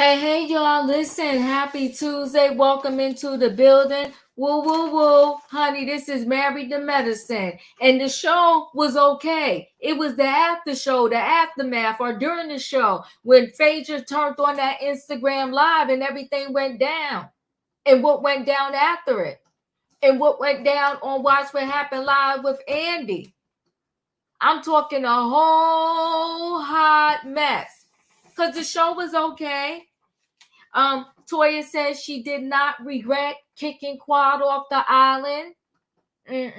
Hey, y'all, listen, happy Tuesday. Welcome into the building. Woo, woo, woo. Honey, this is Married to Medicine. And the show was okay. It was the after show, the aftermath, or during the show when Phaedra turned on that Instagram live and everything went down. And what went down after it. And what went down on Watch What Happened Live with Andy. I'm talking a whole hot mess. Because the show was okay. Toya says she did not regret kicking Quad off the island. Let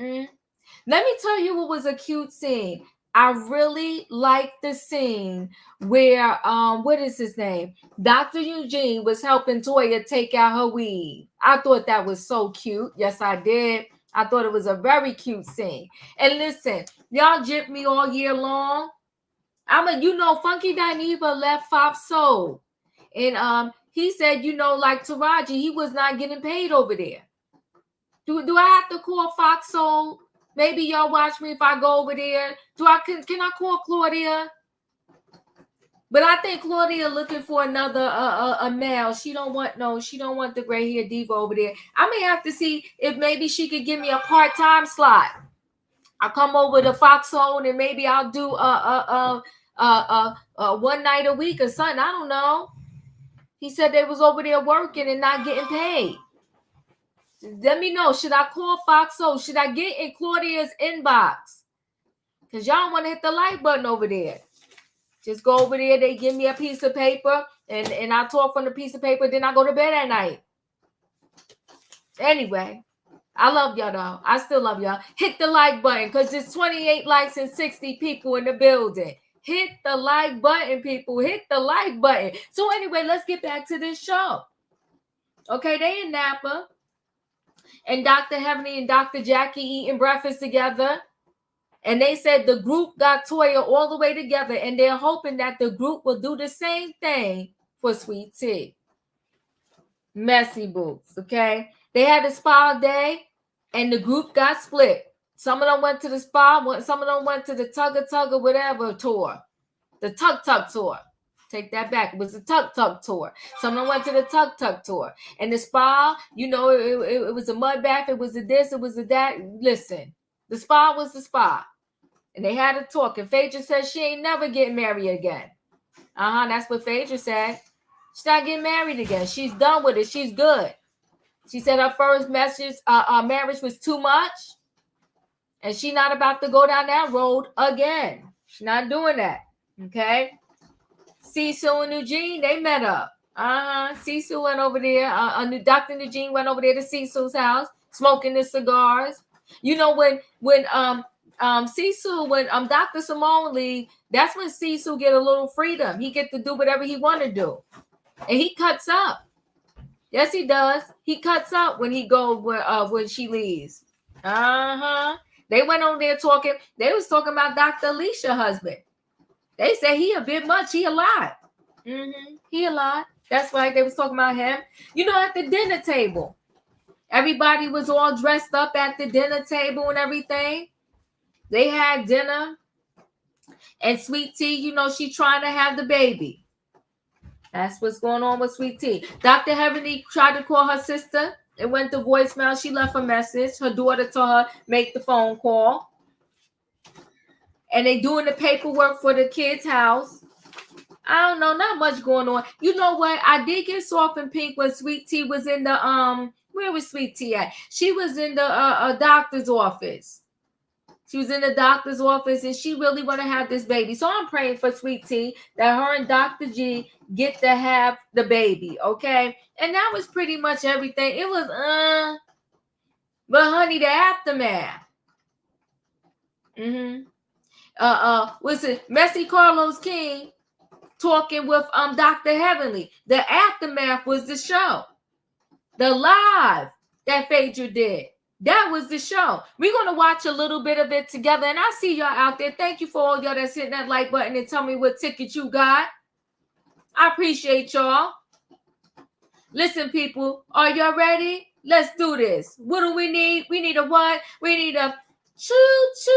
me tell you what was a cute scene. I really liked the scene where what is his name? Dr. Eugene was helping Toya take out her weave. I thought that was so cute. Yes, I did. I thought it was a very cute scene. And listen, y'all gypped me all year long. Funky Dineva left Fox Soul. And he said, like Taraji, he was not getting paid over there. Do I have to call Fox Soul? Maybe y'all watch me if I go over there. Can I call Claudia? But I think Claudia looking for another a male. She don't want the gray hair diva over there. I may have to see if maybe she could give me a part-time slot. I'll come over to Fox Soul and maybe I'll do one night a week or something. I don't know. He said they was over there working and not getting paid. Let me know. Should I call Fox Soul? Should I get in Claudia's inbox? Because y'all want to hit the like button over there. Just go over there. They give me a piece of paper and I talk from the piece of paper. Then I go to bed at night. Anyway, I love y'all though. I still love y'all. Hit the like button because there's 28 likes and 60 people in the building. Hit the like button, people. Hit the like button. So anyway, let's get back to this show. Okay, they in Napa. And Dr. Heavenly and Dr. Jackie eating breakfast together. And they said the group got Toya all the way together. And they're hoping that the group will do the same thing for Sweet Tea. Messy boots, okay? They had a spa day. And the group got split. Some of them went to the spa. Some of them went to the Tugga whatever tour. The Tug tour. Take that back. It was the Tug tour. Some of them went to the Tug tour. And the spa, it was a mud bath. It was the this. It was the that. Listen, the spa was the spa. And they had a talk. And Phaedra said she ain't never getting married again. That's what Phaedra said. She's not getting married again. She's done with it. She's good. She said her first marriage was too much. And she's not about to go down that road again. She's not doing that. Okay? Cecil and Eugene, they met up. Cecil went over there. Dr. Eugene went over there to Cecil's house, smoking the cigars. When Dr. Simone leave, that's when Cecil get a little freedom. He get to do whatever he want to do. And he cuts up. Yes, he does. He cuts up when he goes when she leaves. They went over there talking. They was talking about Dr. Alicia's husband. They say he a bit much. He a lot. He a lot. That's right. They was talking about him. At the dinner table. Everybody was all dressed up at the dinner table and everything. They had dinner. And Sweet Tea, she trying to have the baby. That's what's going on with Sweet Tea. Dr. Heavenly tried to call her sister. It went to voicemail. She left a message. Her daughter told her make the phone call. And they doing the paperwork for the kid's house. I don't know, not much going on. You know what? I did get soft and pink when Sweet Tea was in the where was Sweet Tea at? She was in the doctor's office. She was in the doctor's office and she really want to have this baby. So I'm praying for Sweet Tea that her and Dr. G get to have the baby, okay? And that was pretty much everything. It was but honey, the aftermath. Was it Messi Carlos King talking with Dr. Heavenly? The aftermath was the show. The live that Phaedra did. That was the show. We're going to watch a little bit of it together. And I see y'all out there. Thank you for all y'all that's hitting that like button and tell me what ticket you got. I appreciate y'all. Listen, people. Are y'all ready? Let's do this. What do we need? We need a what? We need a choo-choo.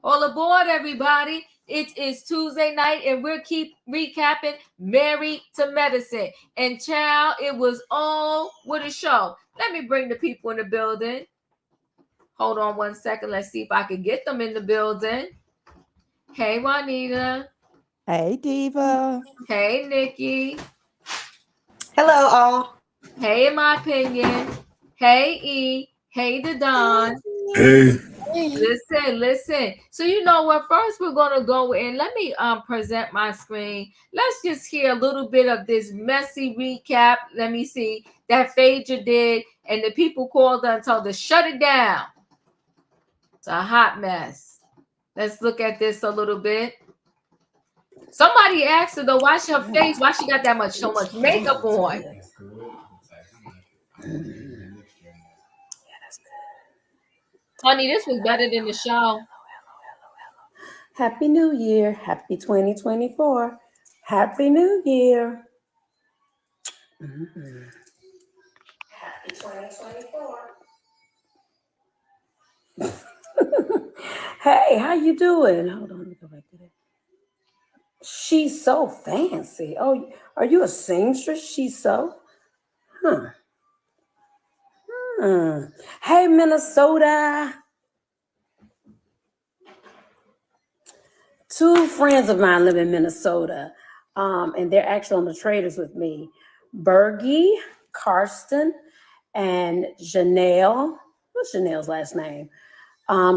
All aboard, everybody. It is Tuesday night, and we'll keep recapping Married to Medicine. And child, it was all with a show. Let me bring the people in the building. Hold on one second. Let's see if I can get them in the building. Hey, Juanita. Hey, Diva. Hey, Nikki. Hello, all. Hey, In My Opinion. Hey, E. Hey, the Don. Hey. Listen. So you know what? First, we're gonna go in. Let me present my screen. Let's just hear a little bit of this messy recap. Let me see that Phaedra did, and the people called her and told her shut it down. It's a hot mess. Let's look at this a little bit. Somebody asked her though, wash her face. Why she got so much makeup on? Honey, this was better than the show. Happy New Year. Happy 2024. Happy New Year. Mm-hmm. Happy 2024. Hey, how you doing? Hold on, let me go back to that. She's so fancy. Oh, are you a seamstress? She's so? Hey, Minnesota. Two friends of mine live in Minnesota, and they're actually on the traders with me. Bergie, Karsten, and Janelle. What's Janelle's last name?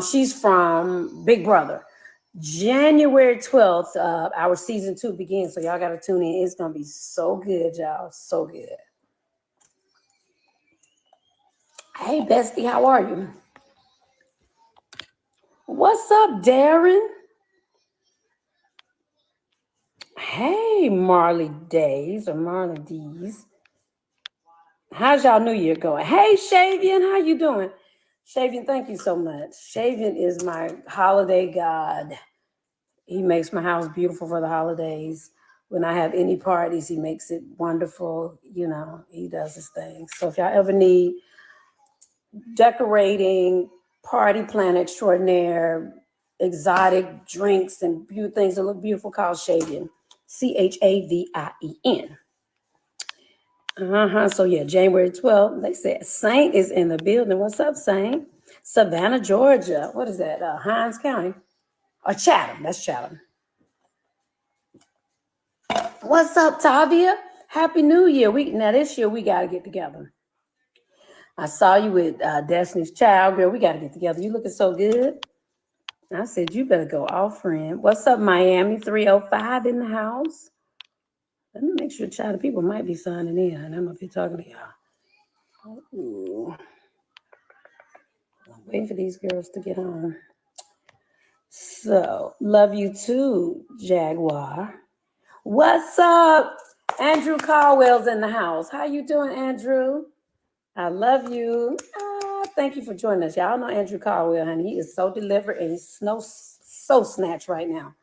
She's from Big Brother. January 12th, our season 2 begins, so y'all got to tune in. It's going to be so good, y'all. So good. Hey, bestie, how are you? What's up, Darren? Hey, Marley Days or Marley D's. How's y'all New Year going? Hey, Shavian, how you doing? Shavian, thank you so much. Shavian is my holiday god. He makes my house beautiful for the holidays. When I have any parties, he makes it wonderful. You know, he does his thing. So if y'all ever need decorating, party plan extraordinaire, exotic drinks and things that look beautiful, call Shavian. Chavien. So yeah, January 12th. They said Saint is in the building. What's up, Saint? Savannah, Georgia. What is that? Hines County or Chatham? That's Chatham. What's up, Tavia? Happy New Year. Now this year we gotta get together. I saw you with Destiny's Child, girl. We gotta get together. You looking so good. I said you better go off, friend. What's up, Miami 305 in the house? Let me make sure child people might be signing in. And I'm gonna be talking to y'all. Ooh. I'm waiting for these girls to get on. So, love you too, Jaguar. What's up? Andrew Caldwell's in the house. How you doing, Andrew? I love you. Thank you for joining us. Y'all know Andrew Caldwell, honey. He is so delivered and he's so snatched right now.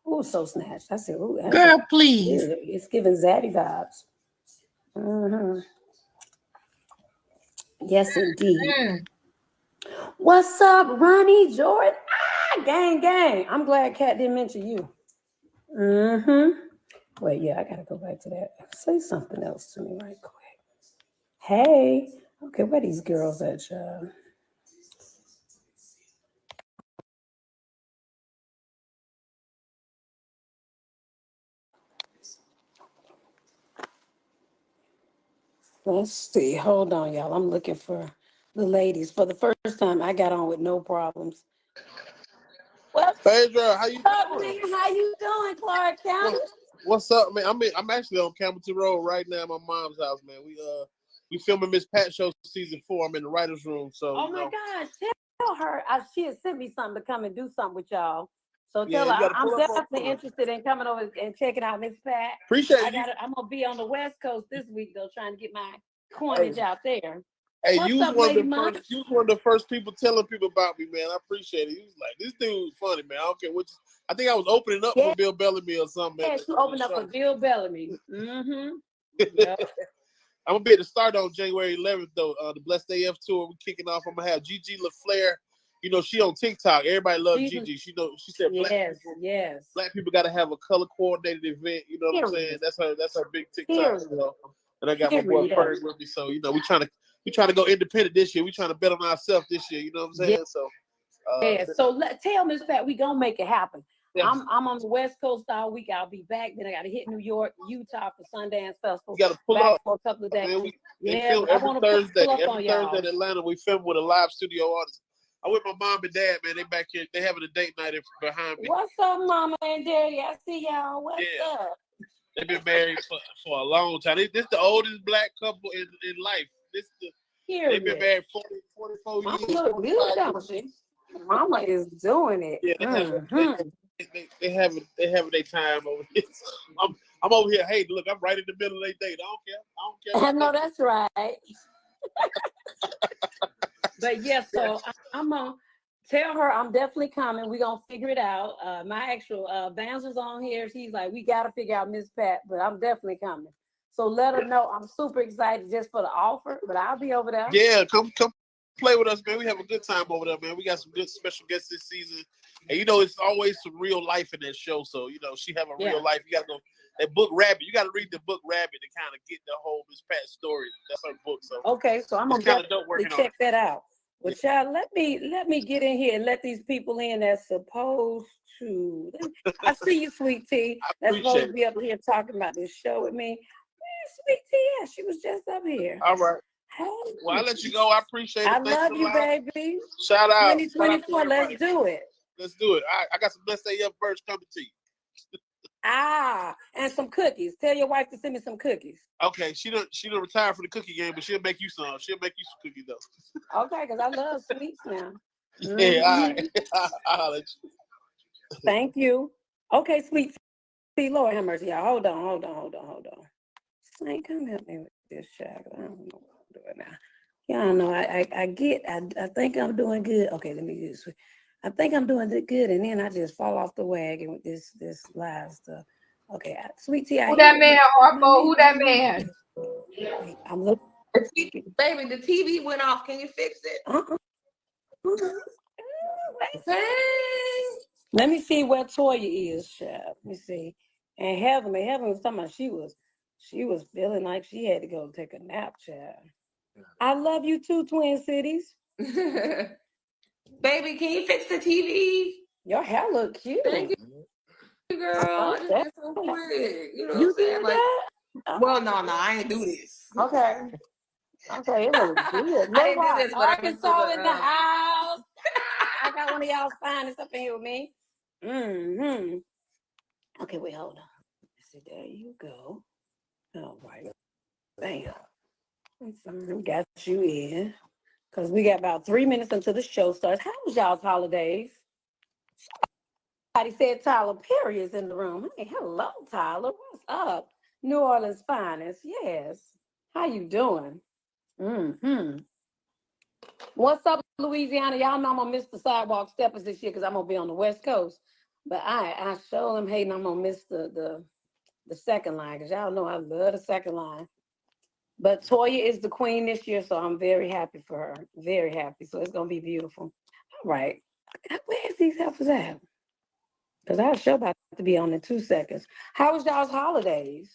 Ooh, so snatched. I said, ooh. Girl, please. It's giving Zaddy vibes. Mm-hmm. Yes, indeed. What's up, Ronnie Jordan? Gang. I'm glad Kat didn't mention you. Wait, yeah, I gotta go back to that. Say something else to me right quick. Hey, okay, where these girls at, y'all? Let's see. Hold on, y'all. I'm looking for the ladies. For the first time, I got on with no problems. Phaedra, how you doing? How you doing, Clark County? What's up, man? I'm actually on Campbellton Road right now at my mom's house, man. We filming Miss Pat Show season 4. I'm in the writer's room, so. Oh my gosh, tell her she had sent me something to come and do something with y'all. So tell her I'm definitely interested in coming over and checking out Miss Pat. Appreciate you. I'm gonna be on the West Coast this week though, trying to get my coinage out there. Hey, you was one of the first people telling people about me, man. I appreciate it. You was like, this dude's funny, man. I don't care what. I think I was opening up for Bill Bellamy or something. Yeah, you opened up for Bill Bellamy. Yep. I'm gonna be at the start on January 11th though. The Blessed AF tour we're kicking off. I'm gonna have Gigi LaFleur you know, she on TikTok. Everybody loves Gigi. She said black people got to have a color coordinated event. You know what I'm saying? That's her big TikTok. You know? And I got my boy Ferg with me. So, you know, we trying to go independent this year. We trying to bet on ourselves this year. You know what I'm saying? So so tell Miss Pat we gonna make it happen. Yeah. I'm on the West Coast all week. I'll be back. Then I got to hit New York, Utah for Sundance Festival. You got to pull up for a couple of days. Man, film every Thursday. Every Thursday in Atlanta, we film with a live studio artist. I'm with my mom and dad, man. They back here. They having a date night behind me. What's up, Mama and Daddy? I see y'all. What's up? They've been married for a long time. This the oldest black couple in life. They've been married 44 years. Mama look good, don't she? Mama is doing it. Yeah, they having their time over here. I'm over here. Hey, look, I'm right in the middle of their date. I don't care. I know that's right. But yes, so I'm gonna tell her I'm definitely coming. We're gonna figure it out. My actual Banter's on here. She's like, we gotta figure out Miss Pat, but I'm definitely coming. So let her know I'm super excited just for the offer, but I'll be over there. Yeah, come play with us, man. We have a good time over there, man. We got some good special guests this season. And you know, it's always some real life in that show. So, you know, she have a real life. You gotta go that book Rabbit. You gotta read the book Rabbit to kind of get the whole Miss Pat story. That's her book. So okay, so I'm gonna check that out. Well, child, let me get in here and let these people in that's supposed to. I see you, Sweet Tea. That's supposed to be up here talking about this show with me. Where's Sweet Tea? Yeah, she was just up here. All right. Hey. Well, I'll let you go. I appreciate it. I love you, baby. Shout out. 2024, let's do it. Let's do it. I got some Let's Say Up merch coming to you. And some cookies. Tell your wife to send me some cookies. Okay, she don't retire from the cookie game, but she'll make you some. She'll make you some cookies though. Okay, because I love sweets now. Yeah, all right. I'll let you. Thank you. Okay, Sweet Tea, Lord have mercy, y'all. Hold on. Saint, come help me with this child. I don't know what I'm doing now. Y'all know I think I'm doing good. Okay, let me do this. I think I'm doing good, and then I just fall off the wagon with this live stuff. Okay, Sweet Tea. Who that man, Harpo? Who that man? I'm looking. Baby, the TV went off. Can you fix it? Let me see where Toya is, child. Let me see. And Heaven was talking about she was feeling like she had to go take a nap, child. I love you too, Twin Cities. Baby, can you fix the TV? Your hair look cute. Thank you, girl. That's so quick. You know you what I'm saying? Like, well, no, I ain't do this. Okay, it looks good. I didn't do this, but Arkansas in the house. I got one of y'all's finest up in here with me. Okay, wait, hold on. So there you go. All right. Bam. We got you in. Because we got about 3 minutes until the show starts. How was y'all's holidays? Somebody said Tyler Perry is in the room. Hey, hello, Tyler. What's up? New Orleans finest. Yes. How you doing? What's up, Louisiana? Y'all know I'm going to miss the sidewalk steppers this year because I'm going to be on the West Coast. But I sure am hating I'm going to miss the second line because y'all know I love the second line. But Toya is the queen this year, so I'm very happy for her. Very happy. So it's going to be beautiful. All right. Where's these heifers at? Because our show about to be on in 2 seconds. How was y'all's holidays?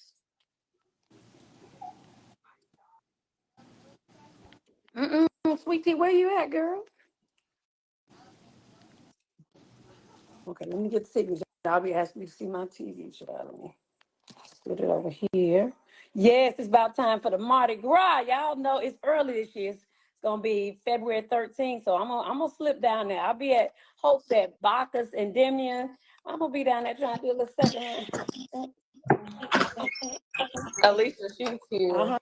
Sweet Tea, where you at, girl? Okay, let me get the signals. Y'all be asking me to see my TV show. Let me put it over here. Yes, it's about time for the Mardi Gras. Y'all know it's early this year. It's gonna be February 13th, so I'm gonna slip down there. I'll be at Hope's at Bacchus and Demian. I'm gonna be down there trying to do a little second. Alicia, she's here.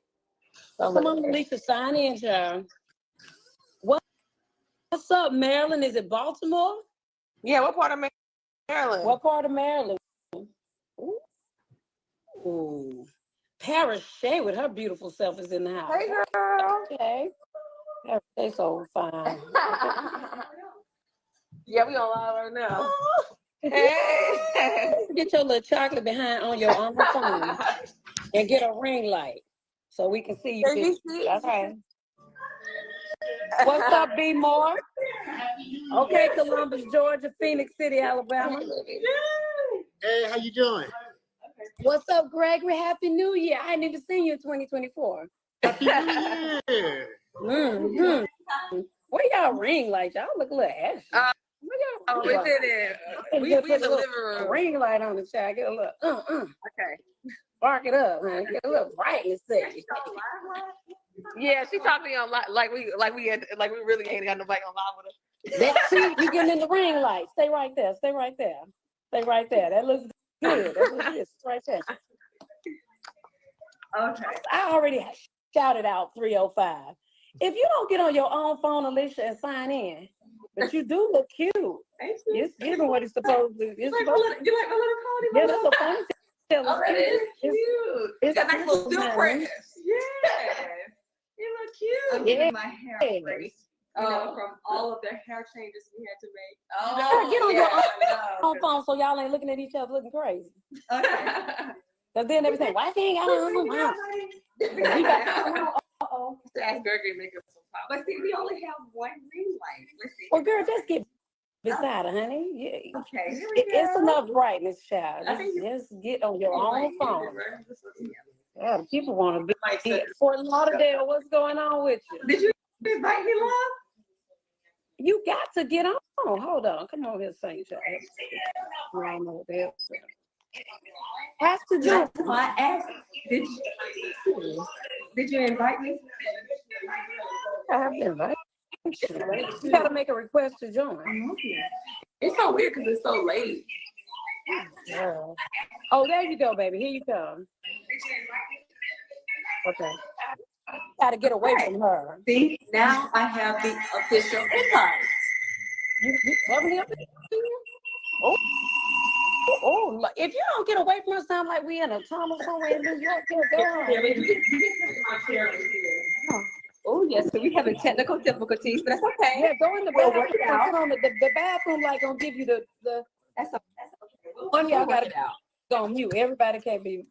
Come on, Alicia, sign in, child. What's up, Maryland? Is it Baltimore? Yeah, what part of Maryland? What part of Maryland? Ooh. Paris Shay with her beautiful self is in the house. Hey, girl. Okay. They're so fine. Yeah, we on live right now. Hey. Get your little chocolate behind on your phone and get a ring light so we can see you. See? Okay. What's up, B Moore? Okay, Columbus, Georgia, Phoenix City, Alabama. Hey, how you doing? What's up, Gregory? Happy New Year. I didn't even see you in 2024. Happy New Year. Mm-hmm. Where y'all ring light? Y'all look a little ashy. Oh, we did it. We in the living room. Ring light on the child. Get a little, Okay. Spark it up, man. Get a little brightness there. Yeah, she talked to me on like we really ain't got nobody on live with us. That's you getting in the ring light. Stay right there. Stay right there. Stay right there. That looks good. That looks good. Right there. Okay. I already shouted out 305. If you don't get on your own phone, Alicia, and sign in, but you do look cute. It's giving what it's supposed to. You like my little Cody? Yeah, that's a funny. Oh, that is cute. It's got nice little silk press. Yes. You look cute. I'm getting my hair ready. From all of the hair changes we had to make. Oh, get on your own phone so y'all ain't looking at each other looking crazy. Okay. Because then everything, why he ain't got on my phone? Uh-oh. Ask Gregory to make us some pop. But see, we only have one ring light. Let's see. Well, girl, just get beside her, honey. Yeah. Okay. It's enough brightness, child. Just get on your own phone. Yeah, people want to be Fort Lauderdale. What's going on with you? Did you invite me, love? You got to get on. Hold on. Come on here, Saint Child. I don't know what the hell. Pastor Joe. I asked, did you invite me? I have been invited. You got to make a request to join. It's so weird because it's so late. Yeah. Oh, there you go, baby. Here you come. Okay. Got to get away from her. See, now I have the official invite. You have the official? Oh, if you don't get away from us, sound like we in a tunnel somewhere in New York. Oh, yes, so we have a technical difficulties, but that's okay. Yeah, go in the bathroom. Put on the bathroom light gonna give you the that's okay. one y'all gotta go on mute. Everybody can't be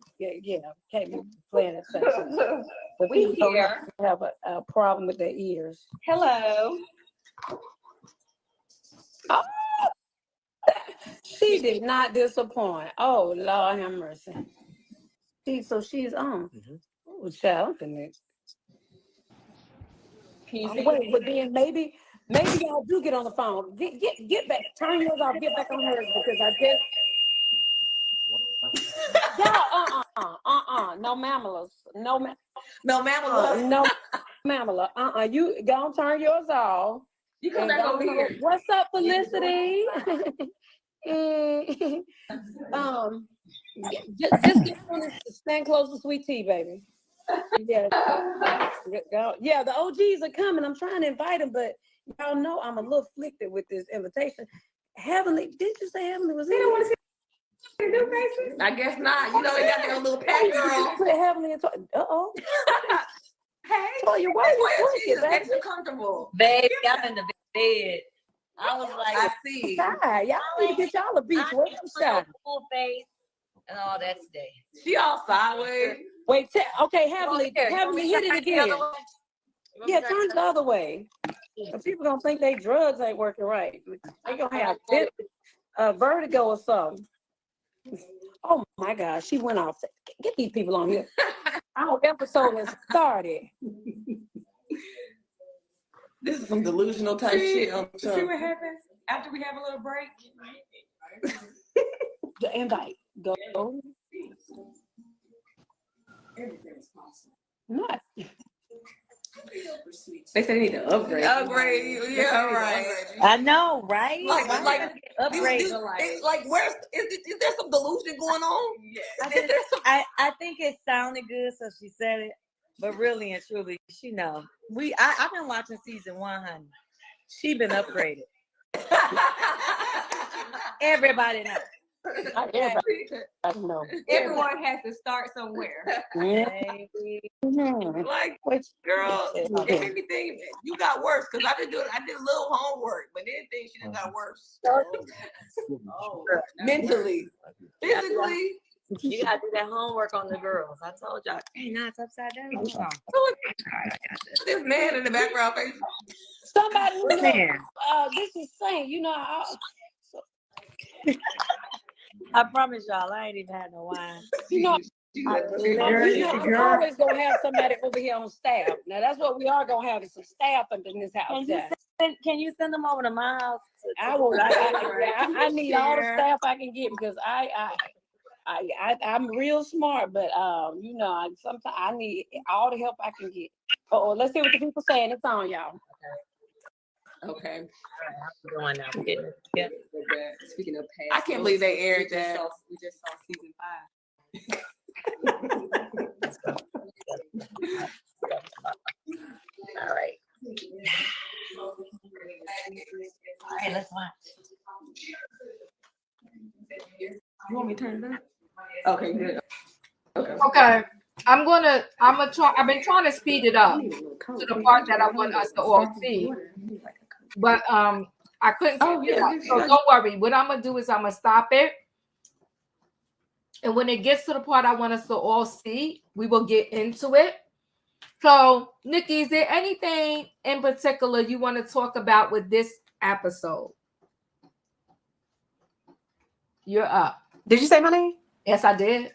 can't be playing at the same time. But We people don't here. have a problem with their ears. Hello. Oh, she did not disappoint. Oh, Lord have mercy. She's on. Oh, child, wait, but then maybe y'all do get on the phone. Get back. Turn yours off. Get back on hers because I just y'all no mammals. No mammal. No mammal. You go turn yours off. You come back over here. What's up, Felicity? Just stand close to Sweet Tea, baby. Yeah, the OGs are coming. I'm trying to invite them, but y'all know I'm a little afflicted with this invitation. Heavenly, did you say Heavenly was in? You don't want to see the new faces? I guess not. You know they got their little pack girl. Put Heavenly and Toya. Hey, Toya, why are you extra comfortable? Baby, I'm in the bed. I was like, I see. God, y'all need to get y'all a beach. Where's the shot? Full face and all that today. She all sideways. Wait, okay, Heavenly, hit it again. Yeah, turn the other way. People gonna think they drugs ain't working right. They gonna have vertigo or something. Oh my God, she went off. Get these people on here. Our episode has started. This is some delusional type shit. See what happens after we have a little break? The invite. Go. Everything's possible. Not. They say they need to upgrade. Yeah, right. I know, right? Like upgrade. Like, where's is there some delusion going on? Yeah. I think it sounded good, so she said it. But really and truly, she know. I've been watching season 1, honey. She been upgraded. Everybody knows. Everyone has to start somewhere. Like, girl, if anything, you got worse because I did a little homework, but anything she done got worse. Mentally, physically. You gotta do that homework on the girls. I told y'all, hey, now it's upside down. This man in the background face. Somebody who Man. this is saying, you know, I promise y'all, I ain't even had no wine. you know, Girl. always gonna have somebody over here on staff. Now that's what we are gonna have is some staff up in this house. Can you send them over to my house? I will. I need all the staff I can get because I'm real smart, but you know, sometimes I need all the help I can get. Oh, let's see what the people saying. It's on, y'all. Okay. I'm going now. Yeah. Speaking of past, I can't believe they aired that. We just saw season 5. All right. All right, let's watch. You want me to turn it up? Okay, good. Okay. I've been trying to speed it up to the part that I want us to all see. But I couldn't get it up. So don't worry. What I'm gonna do is I'm gonna stop it. And when it gets to the part I want us to all see, we will get into it. So, Nikki, is there anything in particular you want to talk about with this episode? You're up. Did you say my name? Yes, I did.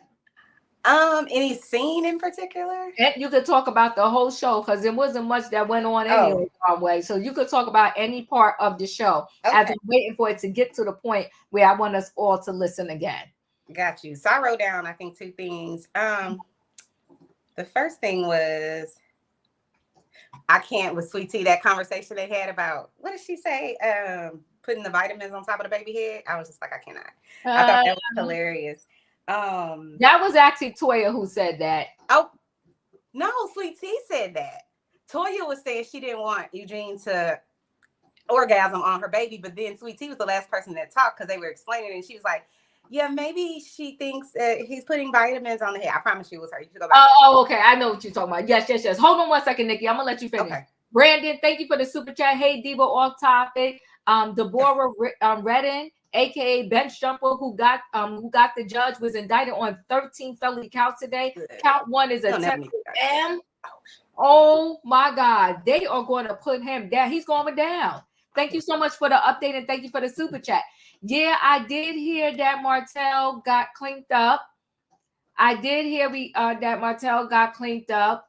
Any scene in particular? And you could talk about the whole show because there wasn't much that went on anyway. So you could talk about any part of the show as I'm waiting for it to get to the point where I want us all to listen again. Got you. So I wrote down, I think, 2 things. The first thing was with Sweet Tea, that conversation they had about, what did she say? Putting the vitamins on top of the baby head. I was just like, I cannot. I thought that was hilarious. That was actually Toya who said that. Oh, no, Sweet Tea said that. Toya was saying she didn't want Eugene to orgasm on her baby, but then Sweet Tea was the last person that talked because they were explaining it, and she was like, yeah, maybe she thinks that he's putting vitamins on the head. I promise you it was her. You should go back. Oh, okay. I know what you're talking about. Yes. Hold on one second, Nikki. I'm gonna let you finish. Okay. Brandon, thank you for the super chat. Hey, Diva, off topic. Deborah Redden, aka Bench Jumper, who got the judge, was indicted on 13 felony counts today. Good. Count 1 is attempted M. Oh my God, they are going to put him down. He's going down. Thank you so much for the update and thank you for the super chat. Yeah, I did hear that Martell got cleaned up. I did hear that Martell got cleaned up.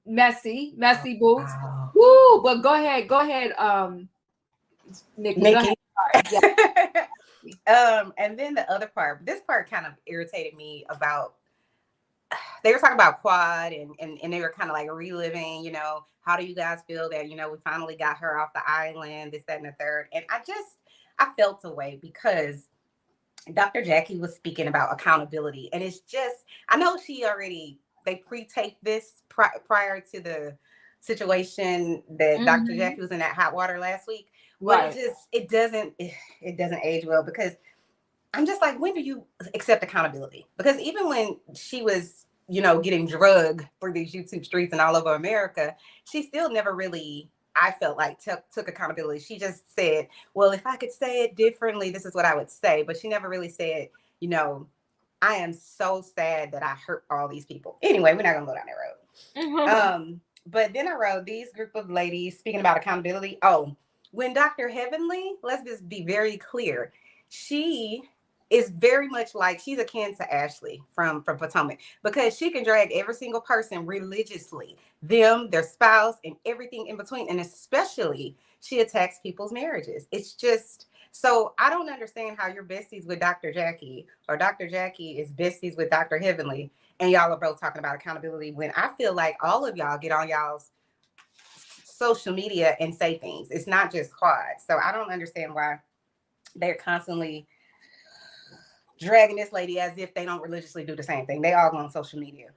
Messy boots. Wow. Woo! But go ahead, Nikki. Go ahead. Yeah. And then the other part. This part kind of irritated me about. They were talking about Quad and they were kind of like reliving, you know, how do you guys feel that, you know, we finally got her off the island, this, that, and the third. And I felt away because Dr. Jackie was speaking about accountability. And it's just, I know they pre-taped this prior to the situation that Dr. Jackie was in that hot water last week. But it doesn't age well because I'm just like, when do you accept accountability? Because even when she was, you know, getting drugged through these YouTube streets and all over America, she still never really, I felt like, took accountability. She just said, well, if I could say it differently, this is what I would say. But she never really said, you know, I am so sad that I hurt all these people. Anyway, we're not going to go down that road. But then I wrote these group of ladies speaking about accountability. Oh, when Dr. Heavenly, let's just be very clear, she is very much like, she's akin to Ashley from Potomac because she can drag every single person religiously, them, their spouse, and everything in between. And especially she attacks people's marriages. It's just, so I don't understand how you're besties with Dr. Jackie or Dr. Jackie is besties with Dr. Heavenly and y'all are both talking about accountability when I feel like all of y'all get on y'all's social media and say things. It's not just Quad. So I don't understand why they're constantly dragging this lady as if they don't religiously do the same thing. They all go on social media.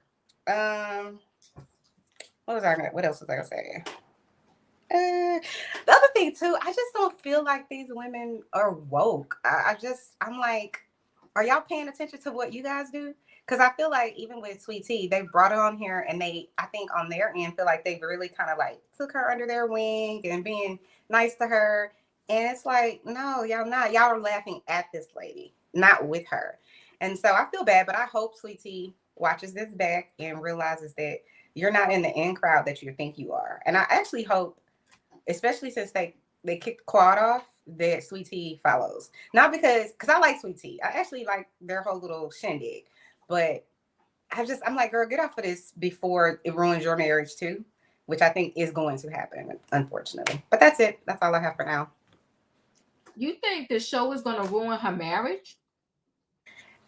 What else was I gonna say? The other thing too, I just don't feel like these women are woke. I'm like, are y'all paying attention to what you guys do? Because I feel like even with Sweet Tea, they brought her on here and I think on their end, feel like they really kind of like took her under their wing and being nice to her. And it's like, no, y'all not. Y'all are laughing at this lady, not with her. And so I feel bad, but I hope Sweet Tea watches this back and realizes that you're not in the in crowd that you think you are. And I actually hope especially since they kicked Quad off, that Sweet Tea follows. Not because I like Sweet Tea. I actually like their whole little shindig, but I'm like, girl, get off of this before it ruins your marriage too, which I think is going to happen, unfortunately. But that's it. That's all I have for now. You think the show is going to ruin her marriage?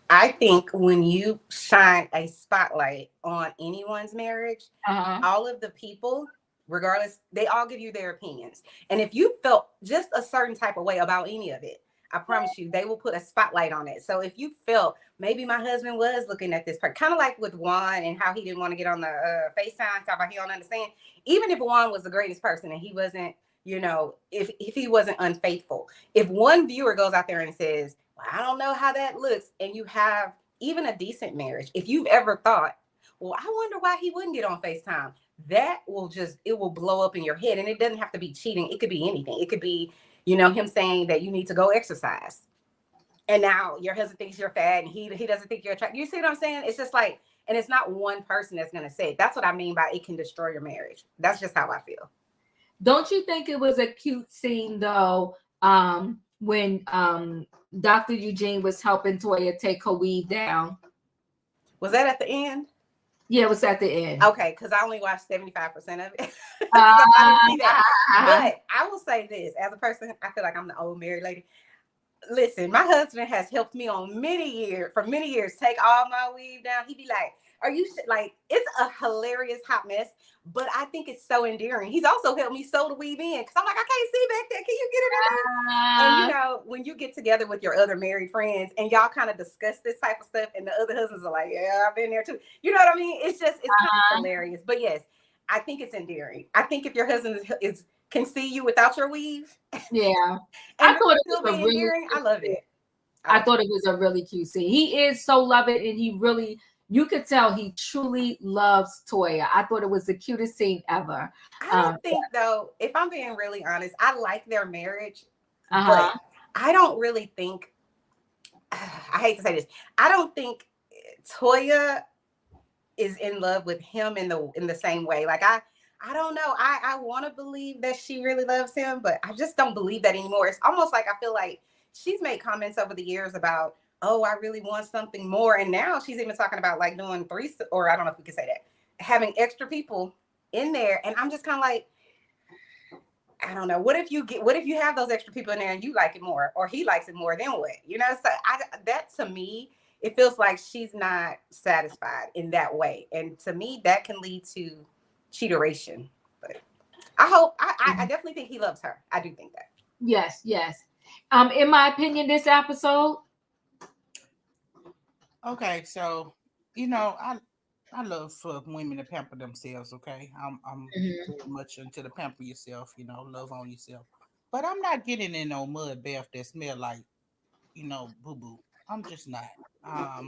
I think when you shine a spotlight on anyone's marriage, all of the people, regardless, they all give you their opinions. And if you felt just a certain type of way about any of it, I promise you, they will put a spotlight on it. So if you felt maybe my husband was looking at this part, kind of like with Juan and how he didn't want to get on the FaceTime, talk about he don't understand. Even if Juan was the greatest person and he wasn't, you know, if he wasn't unfaithful, if one viewer goes out there and says, well, I don't know how that looks, and you have even a decent marriage, if you've ever thought, well, I wonder why he wouldn't get on FaceTime, that will it will blow up in your head. And it doesn't have to be cheating. It could be anything. It could be, you know, him saying that you need to go exercise. And now your husband thinks you're fat and he doesn't think you're attractive. You see what I'm saying? It's just like, and it's not one person that's going to say it. That's what I mean by it can destroy your marriage. That's just how I feel. Don't you think it was a cute scene though, when Dr. Eugene was helping Toya take her weave down? Was that at the end? Yeah, it was at the end. Okay, because I only watched 75% of it. So I didn't see that. But I will say this, as a person, I feel like I'm the old married lady. Listen, my husband has helped me for many years, take all my weave down. He'd be like, are you like, it's a hilarious hot mess, but I think it's so endearing. He's also helped me sew the weave in because I'm like, I can't see back there. Can you get it in there? And you know, when you get together with your other married friends and y'all kind of discuss this type of stuff and the other husbands are like, yeah, I've been there too. You know what I mean? It's kind of hilarious. But yes, I think it's endearing. I think if your husband can see you without your weave. Yeah. I thought it was endearing. I love it. I thought it was a really cute scene. He is so loving, and he really, you could tell he truly loves Toya. I thought it was the cutest scene ever. I don't think though, if I'm being really honest, I like their marriage, but I don't really think, I hate to say this, I don't think Toya is in love with him in the same way. Like I don't know. I want to believe that she really loves him, but I just don't believe that anymore. It's almost like I feel like she's made comments over the years about, oh, I really want something more. And now she's even talking about like doing or I don't know if we can say that, having extra people in there. And I'm just kind of like, I don't know. What if you have those extra people in there and you like it more or he likes it more, then what? You know, so that to me, it feels like she's not satisfied in that way. And to me, that can lead to cheateration. But I definitely think he loves her. I do think that. Yes. In my opinion, this episode. Okay, so you know, I love for women to pamper themselves. Okay, I'm very much into the pamper yourself. You know, love on yourself. But I'm not getting in no mud bath that smell like, you know, boo boo. I'm just not. I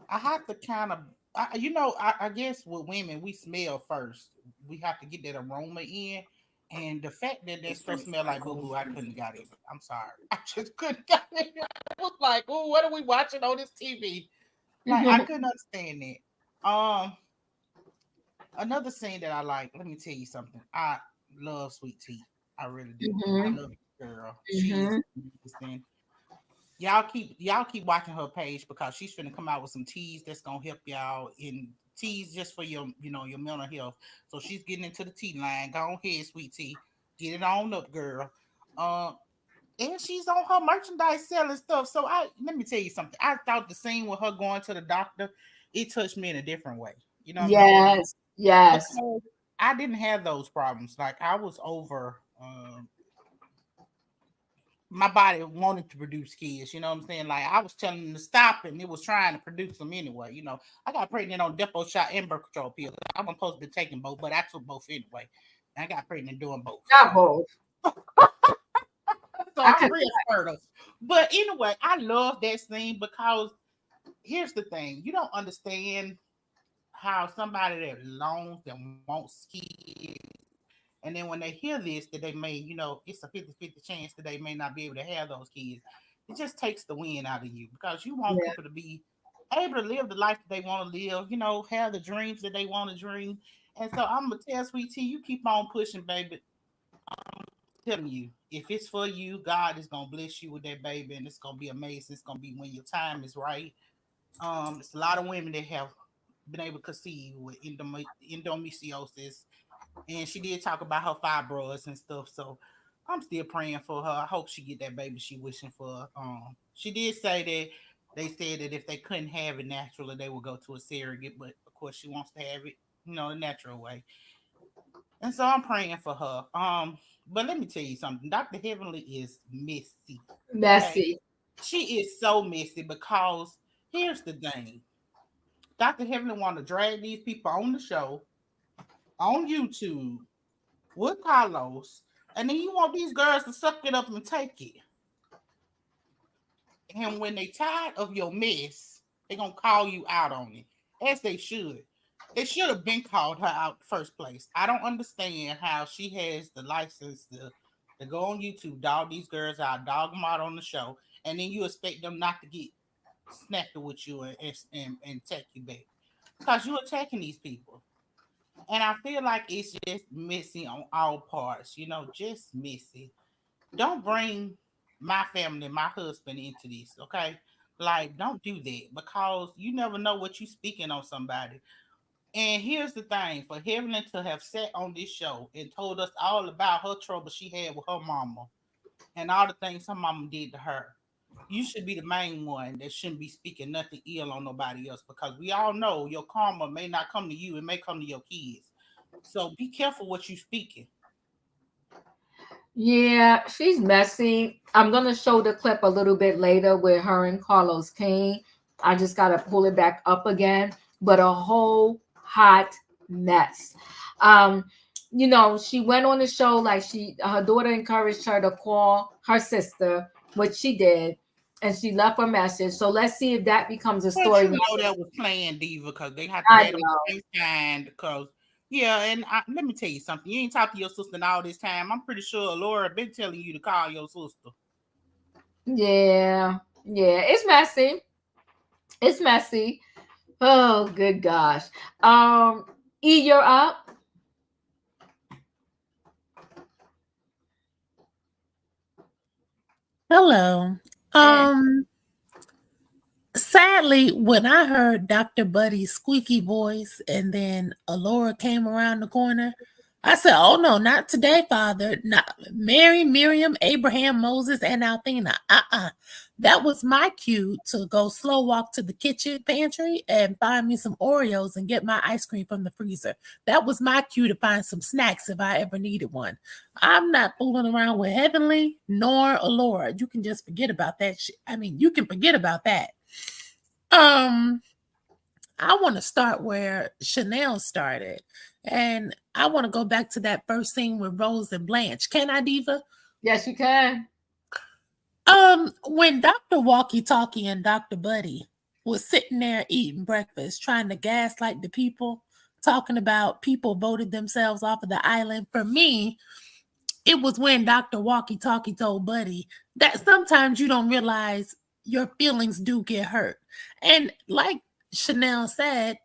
have to kind of, I guess with women, we smell first. We have to get that aroma in. And the fact that stuff smell like boo boo, I couldn't got it. I'm sorry. I just couldn't got it. I was like, oh, what are we watching on this TV? Like, I couldn't understand it. Another scene that I like, let me tell you something. I love Sweet Tea. I really do. I love the girl. She's interesting. Y'all keep watching her page because she's finna come out with some teas that's gonna help y'all in teas just for your, you know, your mental health. So she's getting into the tea line. Go ahead, Sweet Tea. Get it on up, girl. And she's on her merchandise selling stuff. So let me tell you something. I thought the scene with her going to the doctor, it touched me in a different way. You know what I mean? Yes. Because I didn't have those problems. Like I was over my body wanted to produce kids, you know what I'm saying? Like I was telling them to stop and it was trying to produce them anyway. You know, I got pregnant on depot shot and birth control pills. I wasn't supposed to be taking both, but I took both anyway. I got pregnant doing both. Not both. So I'm real fertile. But anyway, I love that scene because here's the thing. You don't understand how somebody that longs and wants kids, and then when they hear this, that they may, you know, it's a 50-50 chance that they may not be able to have those kids. It just takes the wind out of you because you want people to be able to live the life that they want to live, you know, have the dreams that they want to dream. And so I'm going to tell Sweet Tea, you keep on pushing, baby. telling you, if it's for you, God is gonna bless you with that baby, and it's gonna be amazing. It's gonna be when your time is right. It's a lot of women that have been able to conceive with endometriosis, and she did talk about her fibroids and stuff. So I'm still praying for her. I hope she get that baby she wishing for. She did say that they said that if they couldn't have it naturally, they would go to a surrogate, but of course she wants to have it, the natural way. And so I'm praying for her. But let me tell you something. Dr. Heavenly is messy. Messy. Okay? She is so messy because here's the thing. Dr. Heavenly want to drag these people on the show, on YouTube, with Carlos, and then you want these girls to suck it up and take it. And when they tired of your mess, they're going to call you out on it, as they should. They should have been called her out in the first place. I don't understand how she has the license to go on YouTube, dog these girls out, dog them out on the show, and then you expect them not to get snappy with you and attack you back. Because you're attacking these people. And I feel like it's just messy on all parts, just messy. Don't bring my family, my husband into this, okay? Like, don't do that because you never know what you're speaking on somebody. And here's the thing, for Heavenly to have sat on this show and told us all about her trouble she had with her mama and all the things her mama did to her, you should be the main one that shouldn't be speaking nothing ill on nobody else, because we all know your karma may not come to you, it may come to your kids. So be careful what you speaking. Yeah, she's messy. I'm gonna show the clip a little bit later with her and Carlos King. I just gotta pull it back up again, but a whole hot mess. She went on the show like her daughter encouraged her to call her sister, which she did, and she left a message. So let's see if that becomes a story. You know that was planned, Diva, because they had to have them FaceTime because. Yeah, and let me tell you something. You ain't talked to your sister in all this time. I'm pretty sure Laura been telling you to call your sister. Yeah, it's messy. It's messy. Oh, good gosh. E, you're up. Hello. Sadly, when I heard Dr. Buddy's squeaky voice and then Alora came around the corner, I said, oh no, not today, Father. Not Mary, Miriam, Abraham, Moses, and Althena. That was my cue to go slow walk to the kitchen pantry and find me some Oreos and get my ice cream from the freezer. That was my cue to find some snacks if I ever needed one. I'm not fooling around with Heavenly nor Alora. You can just forget about that shit. I mean, you can forget about that. I want to start where Chanel started, and I want to go back to that first scene with Rose and Blanche. Can I, Diva? Yes, you can. When Dr. Walkie Talkie and Dr. Buddy was sitting there eating breakfast, trying to gaslight the people, talking about people voted themselves off of the island, for me, it was when Dr. Walkie Talkie told Buddy that sometimes you don't realize your feelings do get hurt. And like Chanel said,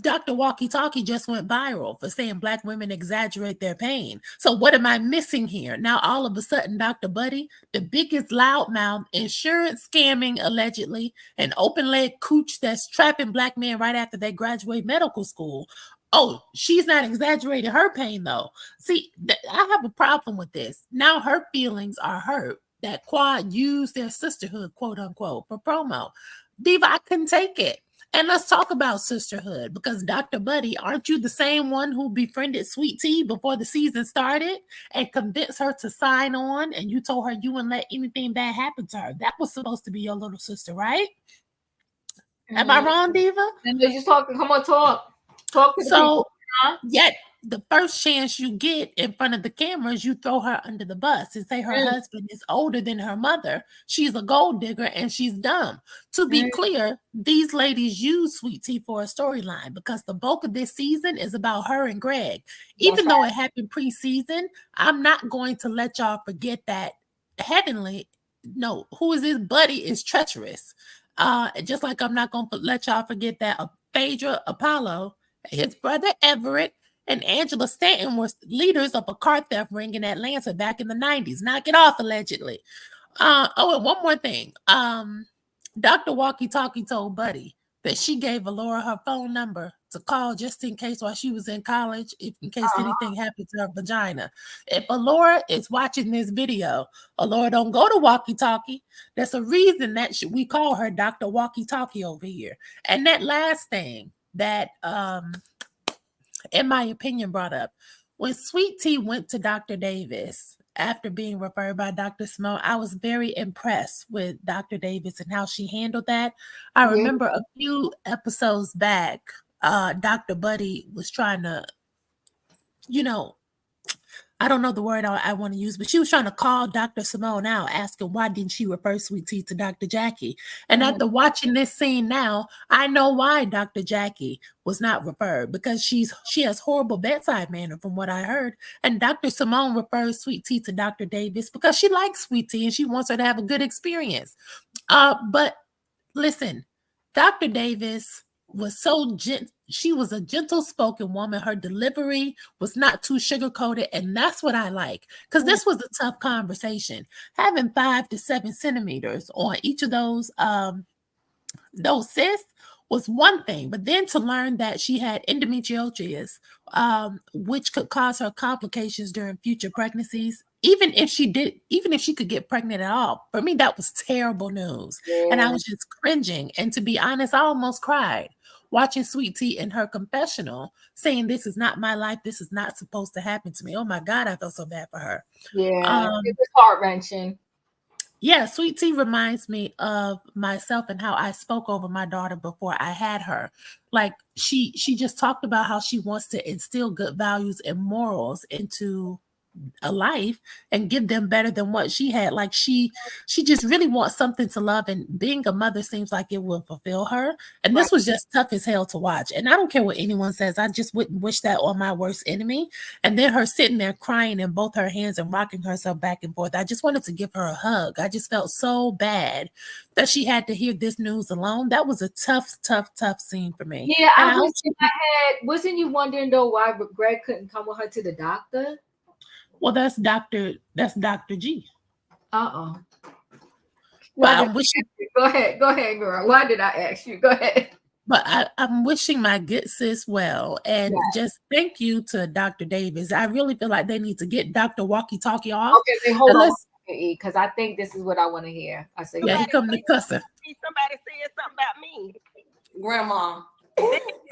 Dr. Walkie Talkie just went viral for saying Black women exaggerate their pain. So what am I missing here? Now, all of a sudden, Dr. Buddy, the biggest loudmouth, insurance scamming allegedly, an open leg cooch that's trapping Black men right after they graduate medical school. Oh, she's not exaggerating her pain, though. See, I have a problem with this. Now her feelings are hurt. That Quad used their sisterhood, quote unquote, for promo. Diva, I couldn't take it. And let's talk about sisterhood, because Dr. Buddy, aren't you the same one who befriended Sweet Tea before the season started and convinced her to sign on, and you told her you wouldn't let anything bad happen to her? That was supposed to be your little sister, right? Am I wrong, Diva? And they're just talking. Come on, talk to the people. Yet the first chance you get in front of the cameras, you throw her under the bus and say her husband is older than her mother. She's a gold digger and she's dumb. To be clear, these ladies use Sweet Tea for a storyline because the bulk of this season is about her and Greg. Even though it happened pre-season, I'm not going to let y'all forget that Heavenly, no, who is this Buddy, is treacherous. Just like I'm not going to let y'all forget that Phaedra Apollo, his brother Everett, and Angela Stanton were leaders of a car theft ring in Atlanta back in the 90s. Knock it off, allegedly. Oh, and one more thing. Dr. Walkie Talkie told Buddy that she gave Alora her phone number to call just in case while she was in college, in case anything happened to her vagina. If Alora is watching this video, Alora don't go to Walkie Talkie. There's a reason that we call her Dr. Walkie Talkie over here. And that last thing that, in my opinion, brought up, when Sweet Tea went to Dr. Davis after being referred by Dr. Simone, I was very impressed with Dr. Davis and how she handled that. I remember a few episodes back, Dr. Buddy was trying to, I don't know the word I want to use, but she was trying to call Dr. Simone out, asking why didn't she refer Sweet Tea to Dr. Jackie? And after watching this scene now, I know why Dr. Jackie was not referred, because she has horrible bedside manner from what I heard. And Dr. Simone refers Sweet Tea to Dr. Davis because she likes Sweet Tea and she wants her to have a good experience. But listen, Dr. Davis was so she was a gentle-spoken woman. Her delivery was not too sugar-coated, and that's what I like, because this was a tough conversation. Having 5 to 7 centimeters on each of those cysts was one thing, but then to learn that she had endometriosis, which could cause her complications during future pregnancies, even if she could get pregnant at all, for me, that was terrible news. And I was just cringing. And to be honest, I almost cried watching Sweet Tea in her confessional saying, "This is not my life. This is not supposed to happen to me." Oh my God, I felt so bad for her. Yeah, it was heart-wrenching. Yeah, Sweet Tea reminds me of myself and how I spoke over my daughter before I had her. Like she just talked about how she wants to instill good values and morals into a life and give them better than what she had. Like she just really wants something to love, and being a mother seems like it will fulfill her. And this was just tough as hell to watch. And I don't care what anyone says, I just wouldn't wish that on my worst enemy. And then her sitting there crying in both her hands and rocking herself back and forth. I just wanted to give her a hug. I just felt so bad that she had to hear this news alone. That was a tough scene for me. Yeah, I wasn't you wondering though why Greg couldn't come with her to the doctor? Well, that's Dr. G. Well, I'm wishing. Go ahead, girl. Why did I ask you? Go ahead. But I'm wishing my good sis well, and just thank you to Dr. Davis. I really feel like they need to get Dr. Walkie Talkie off. Okay, hold on, because I think this is what I want to hear. I say, yeah, he come to cussing. Somebody said something about me, Grandma,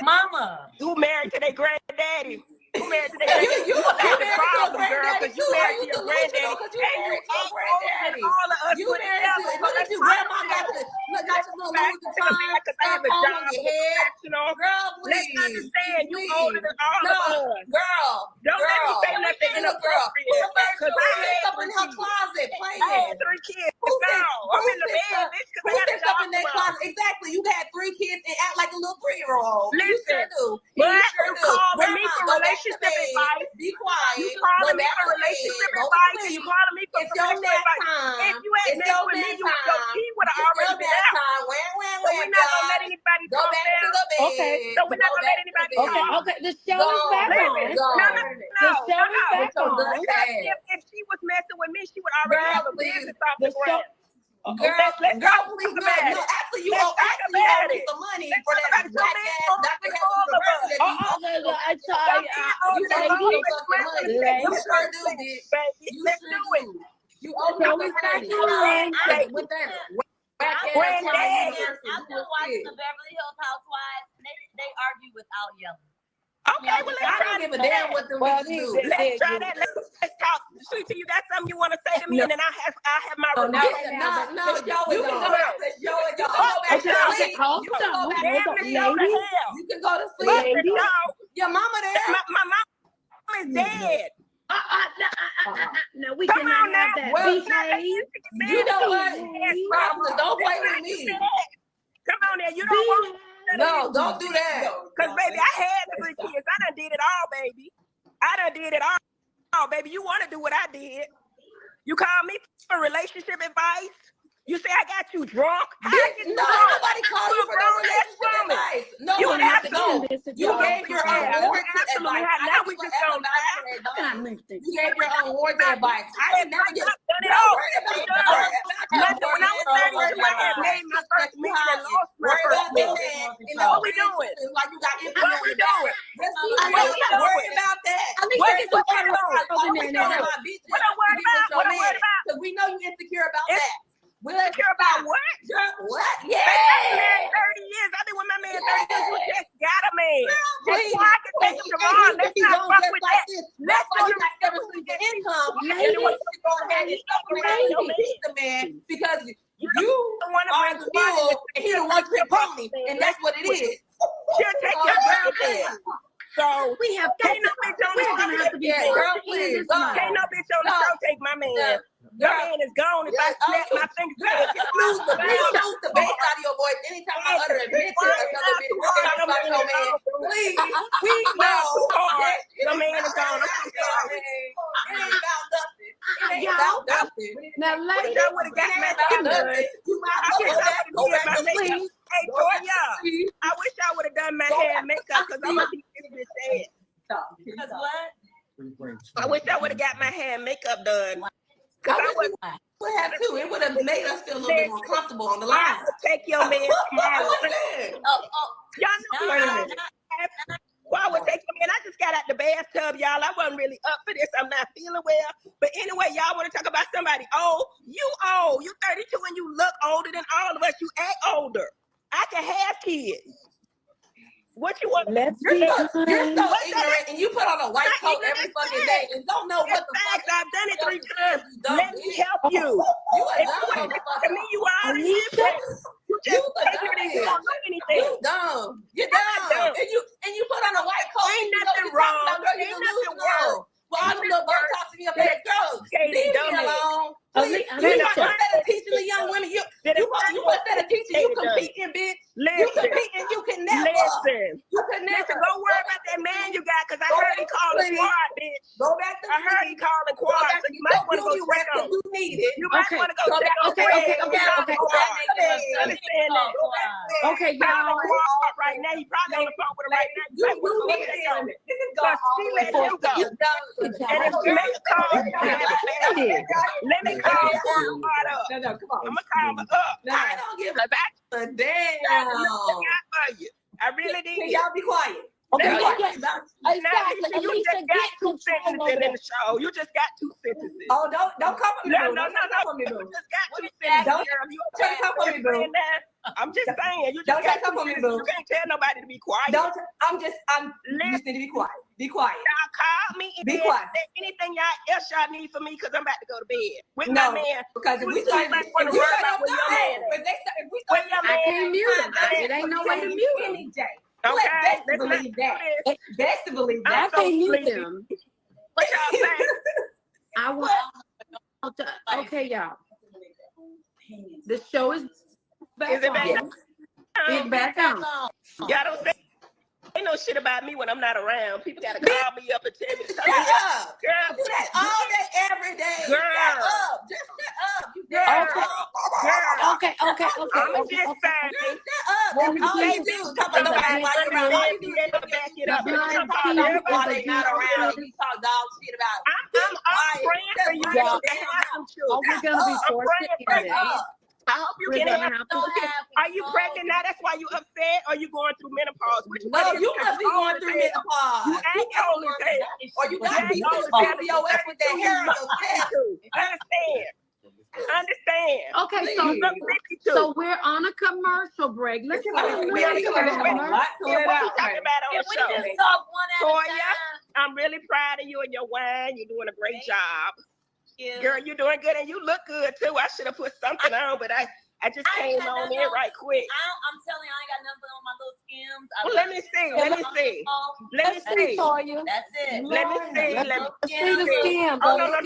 mama, who married to their granddaddy. You married to their granddaddy. You married to your granddaddy. You married to your granddaddy. You married to look at you, grandma got your little Louis Vuitton stuff on your head. Girl, please. Let's understand, you older than all of us. Girl, don't let me say nothing inappropriate. Because I had stuff in her closet playing. I had 3 kids. I'm in the bed, bitch, because I got stuff in that closet. Exactly. You had 3 kids and act like a little 3-year-old. You sure do. You sure do. Grandma, go back to bed. Be quiet. You calling me for relationship advice? You calling me for relationship advice? If you had messed with me, he would have already been out. So we're not gonna let anybody go back to the bed. Okay. So we're not gonna let anybody go. Okay. The show is back on. No. If she was messing with me, she would already have a business off the ground. Girl, please, no. Actually, you owe me some money for that black ass Dr. University. You sure do, bitch. You sure do. You owe me some money. With that black ass I'm still watching the Beverly Hills Housewives. They argue without yelling. Okay, well, I don't give a damn what the bitches do. Let's try that. Let's talk. Sweet to you, that's something you want to say to me, and then I have my review. No, you can go back to show it. You can go to sleep. Your mama there. My mama is dead. No, we cannot have that. Well, you know what? Don't play with me. Come on there. You don't want. No, don't do that. Because, baby, I had the 3 kids. I done did it all, baby. I done did it all, baby. You want to do what I did. You call me for relationship advice. You say I got you drunk. Nobody called you for no relationship advice. No, you have to go. You gave your award to absolutely have not. We just don't lie. How can I link this? You gave your own words advice. I didn't never get done it all. When I was 32, I had made my first million and lost my first million. What we doing? Like you got what we doing? Worry about that. What is the water over there now? What I'm worried about? What I'm worried about? Because we know you insecure about that. We're insecure about what? What? Yeah. I've been married 30 years. I've been with my man 30 years. You just got a man. That's why I can take him tomorrow. Let's not fuck with that. Let's do not ever see the income. And you want to go ahead and separate the man because you are the mule and he the one trick pony. And that's what it is. She'll take your girl. So we have can't no bitch on the show take girl, please. Can't no bitch on the show take my man. Your man is gone. If I snap my fingers, lose the bass out of your voice anytime I utter a bitch or another bitch about your man. Please, we know the man is gone. It ain't about nothing. It ain't about nothing. Now, ladies, I would have got my thing done. You might go back to my Hey, Toya, I wish I would have done my hair and makeup because I'm gonna be this bitch ass. Because what? I wish I would have got my hair and makeup done. Because I would have too. It would have made us feel a little bit more comfortable on the line. Take your man tomorrow. Y'all know why would take your man? I just got out the bathtub, y'all. I wasn't really up for this. I'm not feeling well. But anyway, y'all want to talk about somebody old? You old. You 32 and you look older than all of us. You act older. I can have kids. What you want? You're so ignorant and you put on a white coat every fucking day and don't know what the fuck. I've done it 3 times. Let me help you. You are dumb. To me, you are. You just you don't know anything. You dumb. You're dumb. And you put on a white coat. Ain't nothing wrong. Ain't nothing wrong. Well, I'm gonna go talk to your best girl. Leave me alone. Instead of teaching the young women, you instead of teaching, you competing, bitch. You competing, you can never. You can never. Go worry about that man you got, because I heard he calling quad, bitch. Go back to I heard he calling quad, so you might want to go check on. You need it. You might want to go check on. Okay. Understand that. Okay, y'all. Right now, he probably on the phone with her right now. You might want to go check on it. Because she let you go. And if you make a call, let me call quad up. No, come on. I'm going to call her up. I don't give a damn. I really did. Can y'all be quiet? Okay, exactly. You just got 2 sentences in the show. You just got 2 sentences. Oh, don't come for me, boo. No. You just got 2 sentences. You can't come for me, boo. I'm just saying. You just got 2 sentences. You can't tell nobody to be quiet. I'm listening to be quiet. Be quiet. Y'all call me. Be quiet. Anything else y'all need for me, because I'm about to go to bed with my man. Because if we start want to worry about where your man is. I can't mute him. It ain't no way to mute him. Okay, let's believe that. Best to believe that. I can't mute them. What y'all saying? I want to. Okay, y'all. The show is back on. It's back on. Y'all don't say no shit about me when I'm not around. People gotta call me up and tell me. Shut up, girl. Do that all day, every day. Girl, shut up. Just shut up. Okay. I'm just saying. Shut up. All you do is talk about nobody while you're around. You never back it up. You talk about everybody not around. You talk dog shit about. I'm praying for you. We're gonna be forced to end it. I hope you can have Are you pregnant now? That's why you upset? Or you going through menopause? No, you must be going through menopause. You ain't old as hell. Or you got to be old as hell with that hair on your head. Understand. Okay, so we're on a commercial break. Let's go. What we talking about on the show? Toya, I'm really proud of you and your wine. You're doing a great job. Girl, you're doing good and you look good too. I should have put something on, but I just came on in right quick. I'm telling you, I ain't got nothing on my little skims. Well, let me see. That's it. Let me see. See the skims. Oh, no. Don't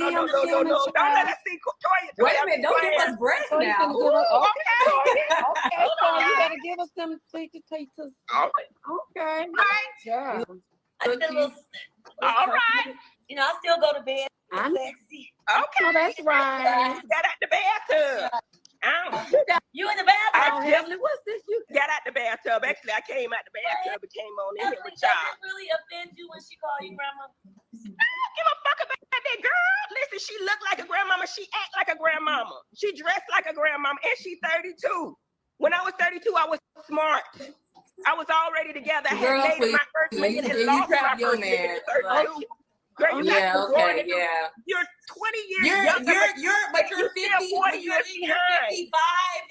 let us see Toya. Wait a minute. Don't give us breaks now. Okay. So you gotta give us them tastes. Okay. Yeah. All right. You know, I still go to bed. I'm sexy. Okay. Oh, that's right. Got out the bathtub. You in the bathroom? Heavenly, what's this? You got out the bathtub. Actually, I came out the bathtub and came on in here with y'all. Does it really offend you when she call you grandma? I don't give a fuck about that girl. Listen, she look like a grandmama. She act like a grandmama. She dressed like a grandmama, and she 32. When I was 32, I was smart. I was already together. I had made my first million and lost my first million at 32. Girl, you you're 20 years younger. But you're 50, 40 years behind. 55,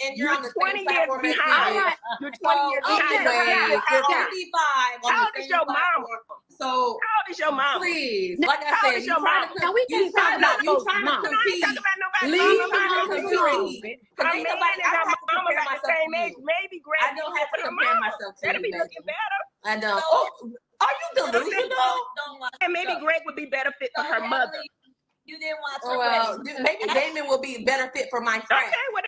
and you're on the 20 same years platform as behind. me. You're 20 years behind. You're 55. How old is your mama? So how old is your mama? Please, like I how old said, is your mama? You trying to compete. Leave me. I'm mad at her mama about the same age. Maybe Greg. I don't have to compare myself to you. That'll be looking better. I know. Are you delusional? And maybe Greg would be better fit for her mother. You didn't watch her. Well, maybe Damon will be better fit for my friend. Okay, well,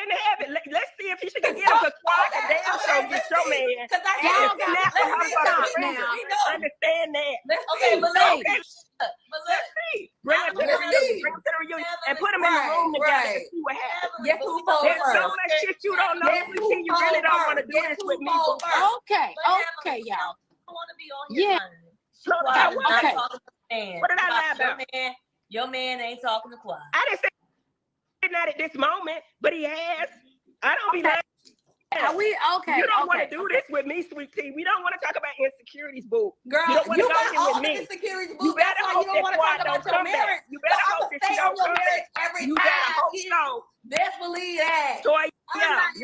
in heaven, let's see if she can get him. Because Squad a damn show get your man. Because I understand that. Okay, but look. Let's see. Bring him to the reunion and put them in the room together and see what happens. Guess who told There's her? so much shit you don't know. You really don't want to do this with me. Okay, y'all. I want to be on here. Okay. What did I lie about? Your man ain't talking to Quad. I didn't say not at this moment, but he has. I don't be lying. Are we okay? You don't want to do this with me, sweet tea. We don't want to talk about insecurities, boo. Girl, you don't want to got go all with the me. insecurities, boo. You better hope you don't want to talk about your marriage. You better hope that she don't come back. You better hope so. Best believe that. Toya,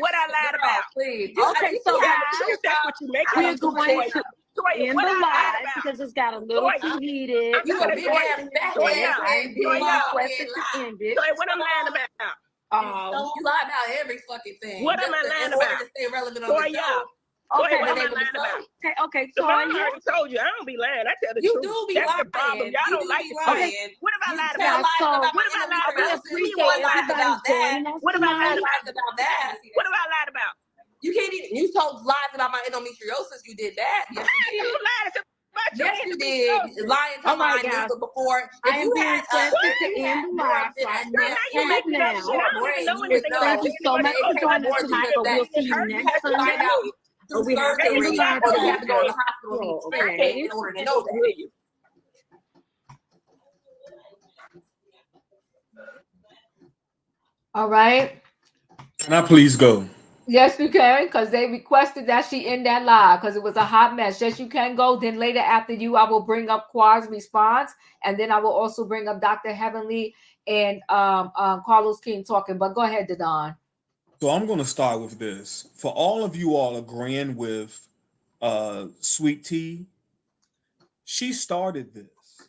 what I lied about. Please. Okay, so guys, that's what you make we're going to end the live because it's got a little too heated. You a big ass fat You requested to end it. What I'm lying about? You lie about every fucking thing. What am I lying about? To stay relevant on the show. Okay, what am I lying about? Okay, so I Toya. already told you, I don't be lying. I tell the You truth. do be That's lying. the problem. Y'all don't like it. Okay. What have I lied Tell about? lies So, about what have I lied about? appreciate everybody joining us What have I lied tonight. about? that. What have I lied about? You can't even. You told lies about my endometriosis. You did that. Yes, you You did. lied about Yes, you did. Lying to my guys. nigga before. I am being requested to end the live, so I must end it now. Thank you so much for joining us tonight, but we'll see you next Sunday. But we have to end the live, or we have to go to the hospital in order to know that. All right. Can I please go? Yes, you can, because they requested that she end that live because it was a hot mess. Yes, you can go. Then later after you, I will bring up Quad's response, and then I will also bring up Dr. Heavenly and Carlos King talking. But go ahead, Dadon. So I'm going to start with this. For all of you all agreeing with Sweet Tea, she started this.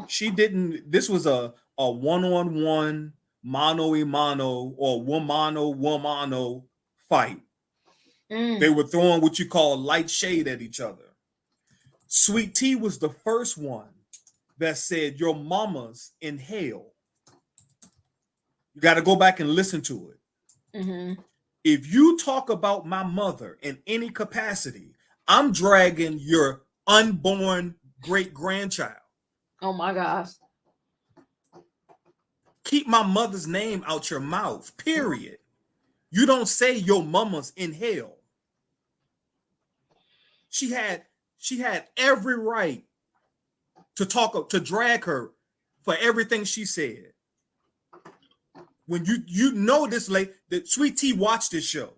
She didn't. This was a one-on-one, mano-a-mano, or womano fight. They were throwing what you call light shade at each other. Sweet Tea was the first one that said, your mama's in hell. You got to go back and listen to it. Mm-hmm. If you talk about my mother in any capacity, I'm dragging your unborn great-grandchild. Oh, my gosh. Keep my mother's name out your mouth, period. You don't say your mama's in hell. She had every right to drag her for everything she said. When you know this lady, that Sweet Tea watched this show.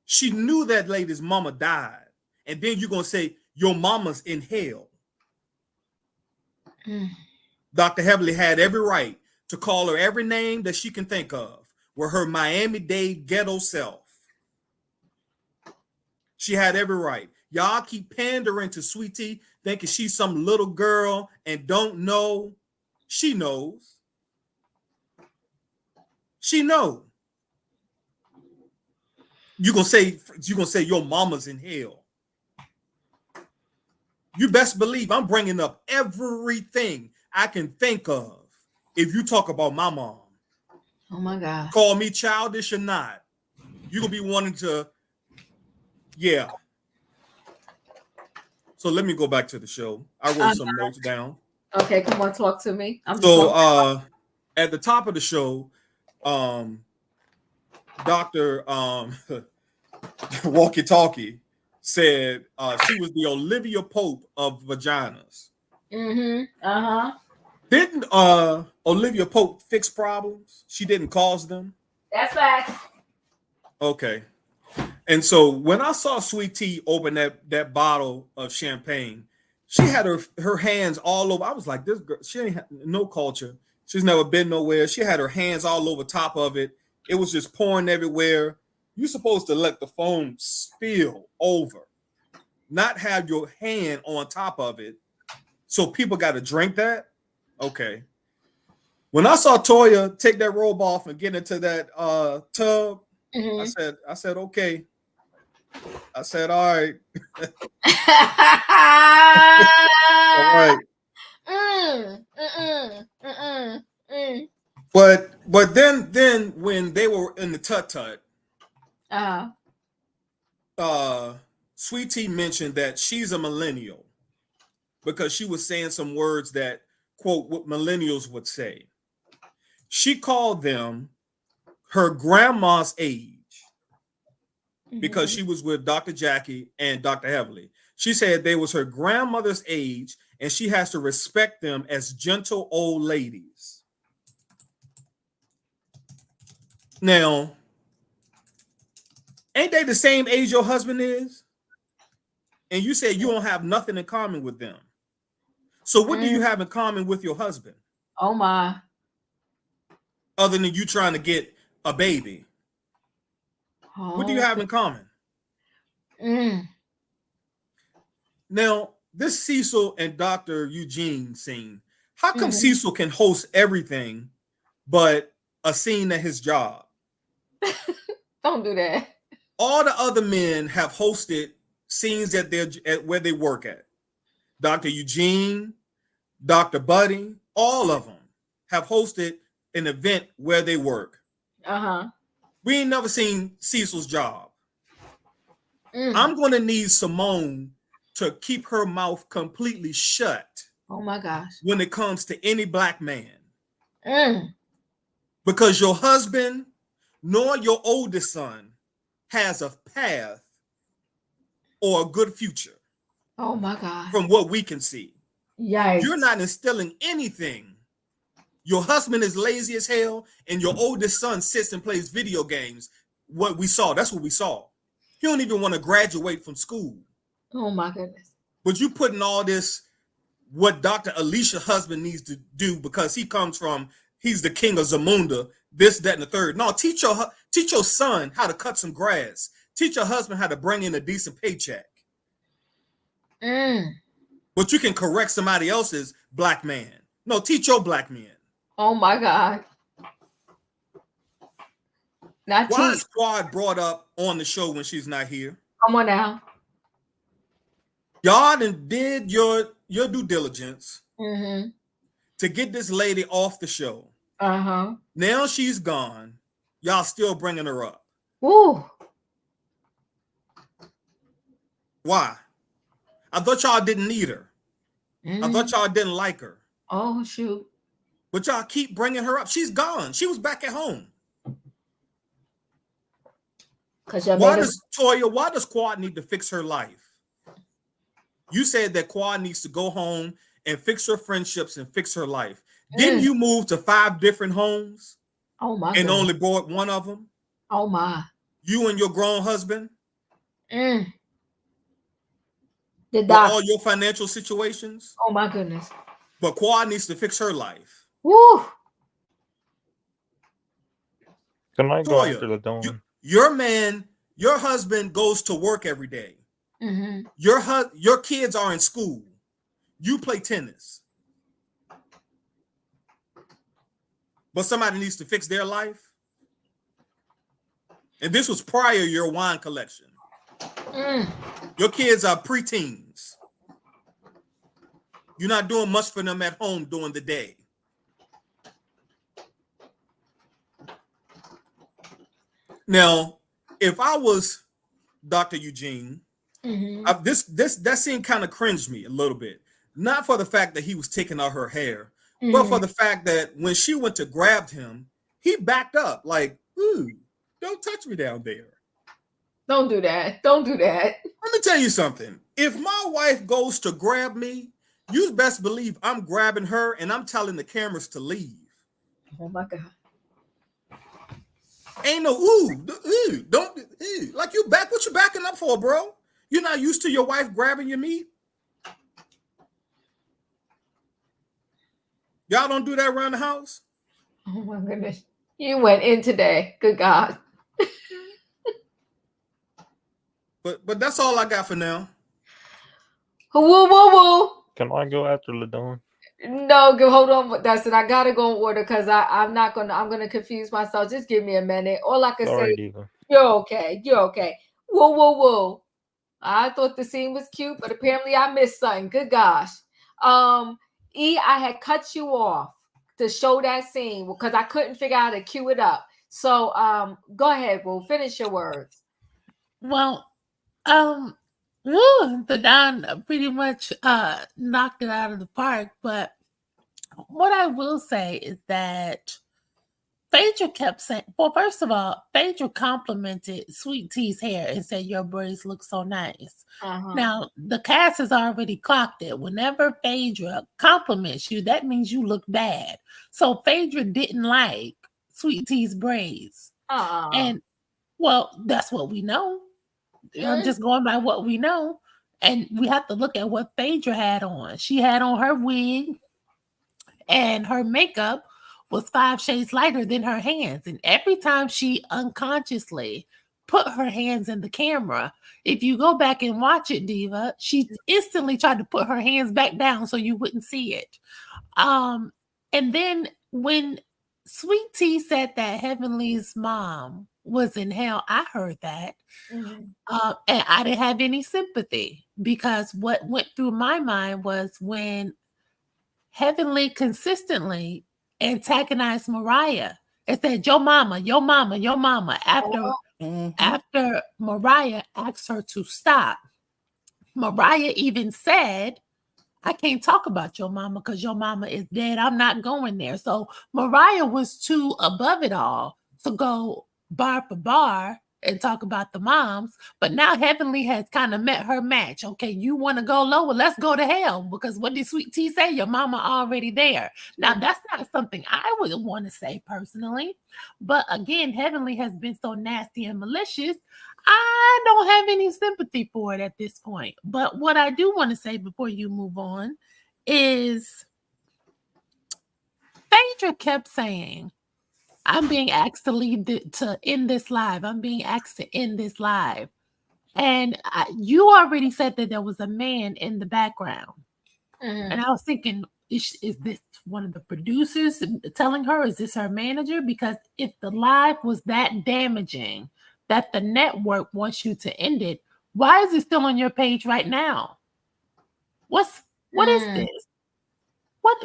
She knew that lady's mama died. And then you're going to say, your mama's in hell. Dr. Heavenly had every right to call her every name that she can think of with her Miami-Dade ghetto self. She had every right. Y'all keep pandering to Sweet Tea, thinking she's some little girl and don't know. She knows. She knows. You're gonna say your mama's in hell. You best believe I'm bringing up everything I can think of if you talk about my mom. Oh my God. Call me childish or not. You're gonna be wanting to, yeah. So let me go back to the show. I wrote some notes down. Okay, come on, talk to me. at the top of the show, Dr. Walkie Talkie said she was the Olivia Pope of vaginas. Didn't Olivia Pope fix problems? She didn't cause them. That's facts. Okay. And so when I saw Sweet Tea open that bottle of champagne, she had her hands all over. I was like, this girl, she ain't no culture. She's never been nowhere. She had her hands all over top of it. It was just pouring everywhere. You're supposed to let the foam spill over, not have your hand on top of it. So people got to drink that. Okay. When I saw Toya take that robe off and get into that tub, I said, okay. I said, all right. All right. But then when they were in the tut-tut, Sweet Tea mentioned that she's a millennial because she was saying some words that, quote, what millennials would say. She called them her grandma's age because she was with Dr. Jackie and Dr. Heavily. She said they was her grandmother's age and she has to respect them as gentle old ladies. Now, ain't they the same age your husband is? And you said you don't have nothing in common with them. So what do you have in common with your husband? Oh my. Other than you trying to get a baby. What do you have in common? Now, this Cecil and Dr. Eugene scene, how come Cecil can host everything but a scene at his job? Don't do that. All the other men have hosted scenes at where they work at. Dr. Eugene, Dr. Buddy, all of them have hosted an event where they work. We ain't never seen Cecil's job. I'm going to need Simone to keep her mouth completely shut. Oh my gosh. When it comes to any black man. Because your husband nor your oldest son has a path or a good future. Oh my God. From what we can see. Yikes. You're not instilling anything. Your husband is lazy as hell, and your oldest son sits and plays video games. What we saw, that's what we saw. He don't even want to graduate from school. Oh my goodness. But you putting all this, what Dr. Alicia's husband needs to do because he's the king of Zamunda, this, that, and the third. No, teach your son how to cut some grass. Teach your husband how to bring in a decent paycheck. But you can correct somebody else's black man. No, teach your black man. Oh my God. Why is Quad brought up on the show when she's not here? Come on now. Y'all did your due diligence to get this lady off the show. Now she's gone. Y'all still bringing her up. Ooh. Why? I thought y'all didn't need her. I thought y'all didn't like her. Oh, shoot. But y'all keep bringing her up. She's gone. She was back at home. Why does Quad need to fix her life? You said that Quad needs to go home and fix her friendships and fix her life. Didn't you move to 5 different homes? Oh my. And only bought one of them? Oh my. You and your grown husband? Did all your financial situations? Oh my goodness. But Quad needs to fix her life. Woo. Can I go after the dawn? Your husband goes to work every day. Your kids are in school. You play tennis. But somebody needs to fix their life. And this was prior to your wine collection. Your kids are preteens. You're not doing much for them at home during the day. Now, if I was Dr. Eugene, that scene kind of cringed me a little bit. Not for the fact that he was taking out her hair, but for the fact that when she went to grab him, he backed up like, ooh, don't touch me down there. Don't do that. Don't do that. Let me tell you something. If my wife goes to grab me, you best believe I'm grabbing her and I'm telling the cameras to leave. Oh my God. Ain't no don't like you back. What you backing up for, bro? You're not used to your wife grabbing your meat. Y'all don't do that around the house. Oh my goodness, you went in today. Good God. But that's all I got for now. Woo woo woo. Can I go after LaDon? No, hold on, Dustin. I gotta go in order because I'm gonna confuse myself. Just give me a minute. All I can Sorry, say, Diva. you're okay. You're okay. Woo woo woo. I thought the scene was cute, but apparently I missed something. Good gosh. E, I had cut you off to show that scene because I couldn't figure out how to cue it up. So go ahead, Boo. Finish your words. Well, the Don pretty much knocked it out of the park. But what I will say is that Phaedra kept saying, well, first of all, Phaedra complimented Sweet Tea's hair and said, your braids look so nice. Now, the cast has already clocked it. Whenever Phaedra compliments you, that means you look bad. So Phaedra didn't like Sweet Tea's braids. And, well, that's what we know. I'm just going by what we know. And we have to look at what Phaedra had on. She had on her wig, and her makeup was 5 shades lighter than her hands. And every time she unconsciously put her hands in the camera, if you go back and watch it, Diva, she instantly tried to put her hands back down so you wouldn't see it. And then when Sweet Tea said that Heavenly's mom was in hell, I heard that. And I didn't have any sympathy because what went through my mind was when Heavenly consistently antagonized Mariah and said, your mama, your mama, your mama, after Mariah asked her to stop. Mariah even said, I can't talk about your mama because your mama is dead. I'm not going there. So Mariah was too above it all to go bar for bar and talk about the moms. But now Heavenly has kind of met her match. Okay, you want to go lower? Let's go to hell. Because what did Sweet Tea say? Your mama already there. Now, that's not something I would want to say personally. But again, Heavenly has been so nasty and malicious. I don't have any sympathy for it at this point. But what I do want to say before you move on is Phaedra kept saying, I'm being asked to end this live. I'm being asked to end this live. And you already said that there was a man in the background. And I was thinking, is this one of the producers telling her? Is this her manager? Because if the live was that damaging that the network wants you to end it, why is it still on your page right now? What is this?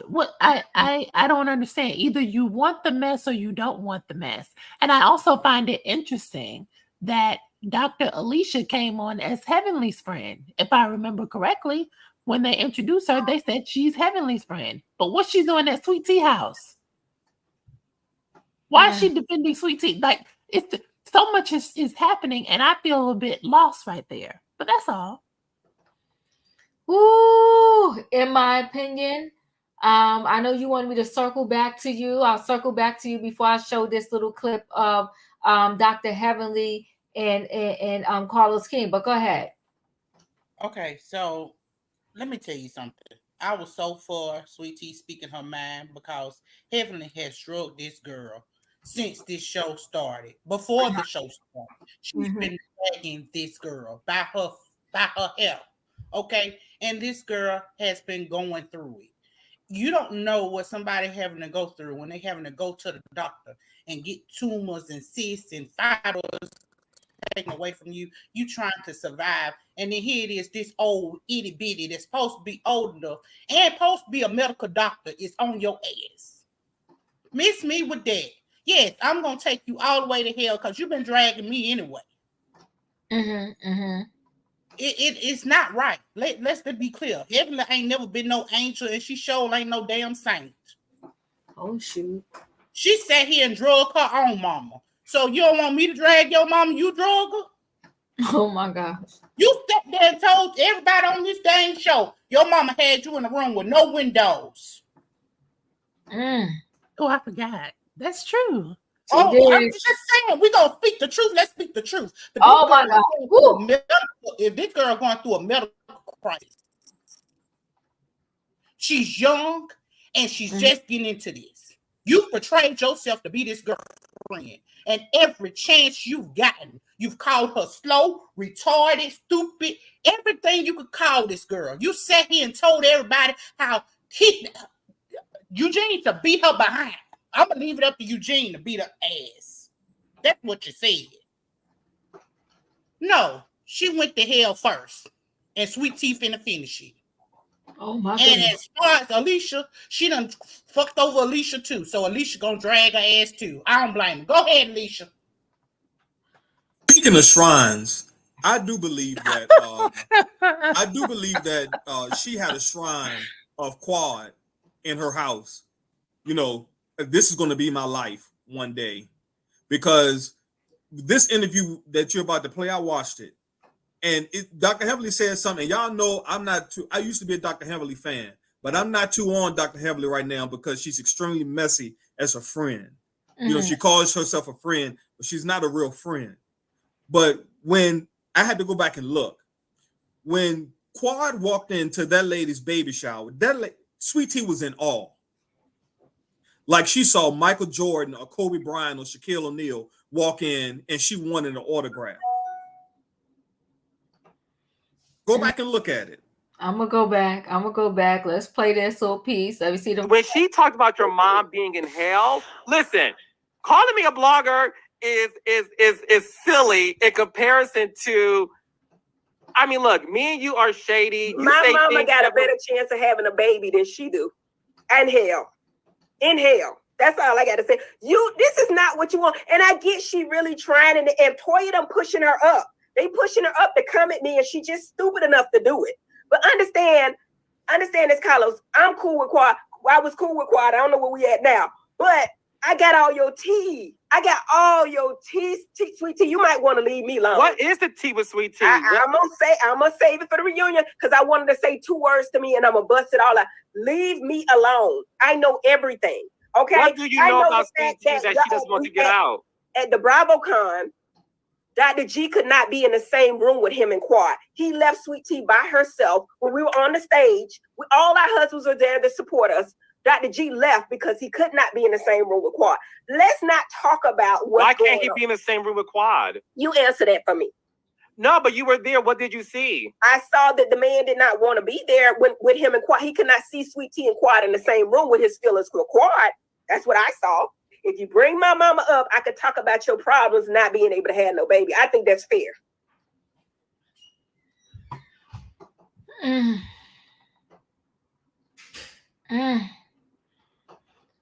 What I don't understand. Either you want the mess or you don't want the mess. And I also find it interesting that Dr. Alicia came on as Heavenly's friend. If I remember correctly, when they introduced her, they said she's Heavenly's friend. But what's she doing at Sweet Tea house? Why is she defending Sweet Tea? Like, it's so much is happening, and I feel a bit lost right there. But that's all. Ooh, in my opinion, I know you wanted me to circle back to you. I'll circle back to you before I show this little clip of Dr. Heavenly and Carlos King. But go ahead. Okay, so let me tell you something. I was so for Sweet Tea speaking her mind because Heavenly has drugged this girl since this show started. Before the show started, she's been dragging this girl by her hair. Okay, and this girl has been going through it. You don't know what somebody having to go through when they having to go to the doctor and get tumors and cysts and fibroids taken away from you. You trying to survive, and then here it is, this old itty bitty that's supposed to be old enough and supposed to be a medical doctor is on your ass. Miss me with that. Yes, I'm gonna take you all the way to hell because you've been dragging me anyway. It's not right. Let's be clear. Heavenly ain't never been no angel, and she sure ain't no damn saint. Oh shoot. She sat here and drug her own mama. So you don't want me to drag your mama? You drug her? Oh my gosh. You sat there and told everybody on this dang show your mama had you in a room with no windows. Oh, I forgot. That's true. I'm just saying, we're going to speak the truth. Let's speak the truth. Oh my God. If this girl going through a medical crisis, she's young and she's just getting into this. You portrayed yourself to be this girlfriend. And every chance you've gotten, you've called her slow, retarded, stupid, everything you could call this girl. You sat here and told everybody how Eugene to beat her behind. I'm going to leave it up to Eugene to beat her ass. That's what you said. No, she went to hell first. And Sweet Tea finna finish it. Oh my goodness. And as far as Alicia, she done fucked over Alicia too. So Alicia gonna drag her ass too. I don't blame her. Go ahead, Alicia. Speaking of shrines, I do believe that she had a shrine of Quad in her house. You know, this is going to be my life one day, because this interview that you're about to play, I watched it, and Dr. Heavily said something. Y'all know I used to be a Dr. Heavily fan, but I'm not too on Dr. Heavily right now because she's extremely messy as a friend. You know, she calls herself a friend, but she's not a real friend. But when I had to go back and look, when Quad walked into that lady's baby shower, Sweet Tea was in awe. Like she saw Michael Jordan or Kobe Bryant or Shaquille O'Neal walk in and she wanted an autograph. Go back and look at it. I'm gonna go back. Let's play this little piece. Let me see the. When she talked about your mom being in hell, listen, calling me a blogger is silly in comparison to. I mean, look, me and you are shady. My mama got a better chance of having a baby than she do. And hell. In hell. That's all I got to say. This is not what you want. And I get she really trying, and Toya them pushing her up. They pushing her up to come at me, and she just stupid enough to do it. But understand this, Carlos. I'm cool with Quad. I was cool with Quad. I don't know where we at now. But I got all your tea. I got all your tea, Sweet Tea. You might want to leave me alone. What is the tea with Sweet Tea? I'm gonna save it for the reunion because I wanted to say 2 words to me and I'm gonna bust it all out. Leave me alone. I know everything. Okay. What do you know about Sweet Tea that she doesn't want to get out? At the BravoCon, Dr. G could not be in the same room with him and Quad. He left Sweet Tea by herself when we were on the stage. All our husbands were there to support us. Dr. G left because he could not be in the same room with Quad. Let's not talk about why can't he be in the same room with Quad? You answer that for me. No, but you were there. What did you see? I saw that the man did not want to be there with him and Quad. He could not see Sweet Tea and Quad in the same room with his feelings for Quad. That's what I saw. If you bring my mama up, I could talk about your problems not being able to have no baby. I think that's fair.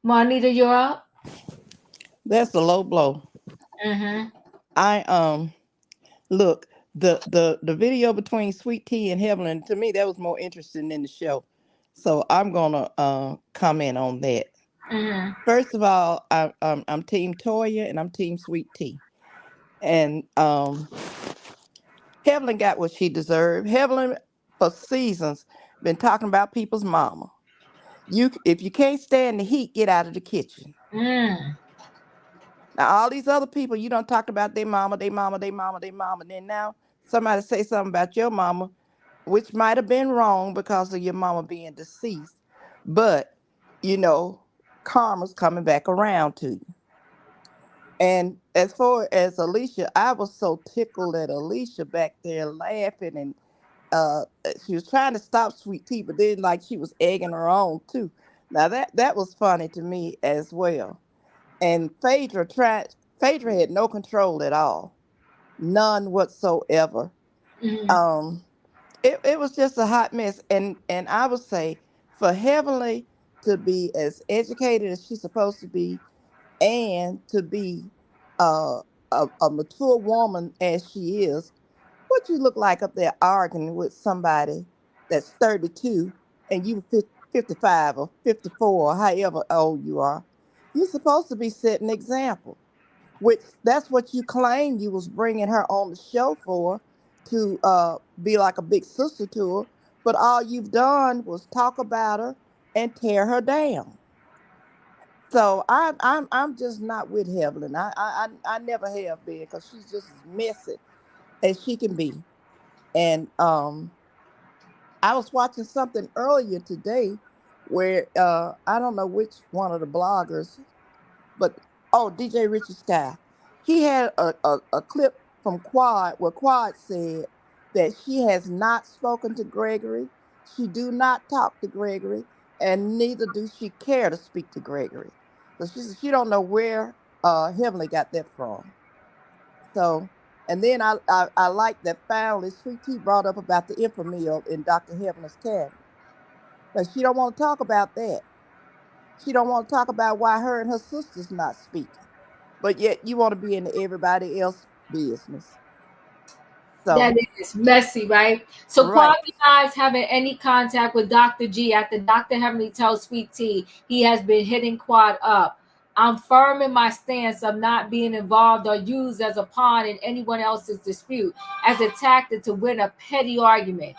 Juanita, you're up. That's a low blow. I look, the video between Sweet Tea and Evelyn, to me that was more interesting than the show. So I'm gonna comment on that. First of all, I'm Team Toya and I'm Team Sweet Tea. And Evelyn got what she deserved. Evelyn for seasons been talking about people's mama. If you can't stand the heat, get out of the kitchen. Now all these other people, you don't talk about their mama. Then now somebody say something about your mama, which might have been wrong because of your mama being deceased. But, you know, karma's coming back around to you. And as far as Alicia, I was so tickled at Alicia back there laughing, and she was trying to stop Sweet Tea, but then like she was egging her on too. Now that was funny to me as well. And Phaedra had no control at all. None whatsoever. It was just a hot mess. And I would say for Heavenly to be as educated as she's supposed to be and to be a mature woman as she is, what you look like up there arguing with somebody that's 32 and you 55 or 54 or however old you are. You're supposed to be setting example, which that's what you claimed you was bringing her on the show for, to be like a big sister to her. But all you've done was talk about her and tear her down. So I'm just not with Evelyn. I never have been, because she's just as messy as she can be. And I was watching something earlier today where I don't know which one of the bloggers, but DJ Richie Sky, he had a clip from Quad where Quad said that she has not spoken to Gregory. She do not talk to Gregory, and neither do she care to speak to Gregory. So she don't know where Heavenly got that from. So, and then I like that finally Sweet Tea brought up about the infomercial in Dr. Heavenly's cabinet. But she don't want to talk about that. She don't want to talk about why her and her sister's not speaking. But yet you want to be in everybody else's business. So That is messy, right? So right. Quad denies having any contact with Dr. G after Dr. Heavenly tells Sweet Tea he has been hitting Quad up. I'm firm in my stance of not being involved or used as a pawn in anyone else's dispute as a tactic to win a petty argument.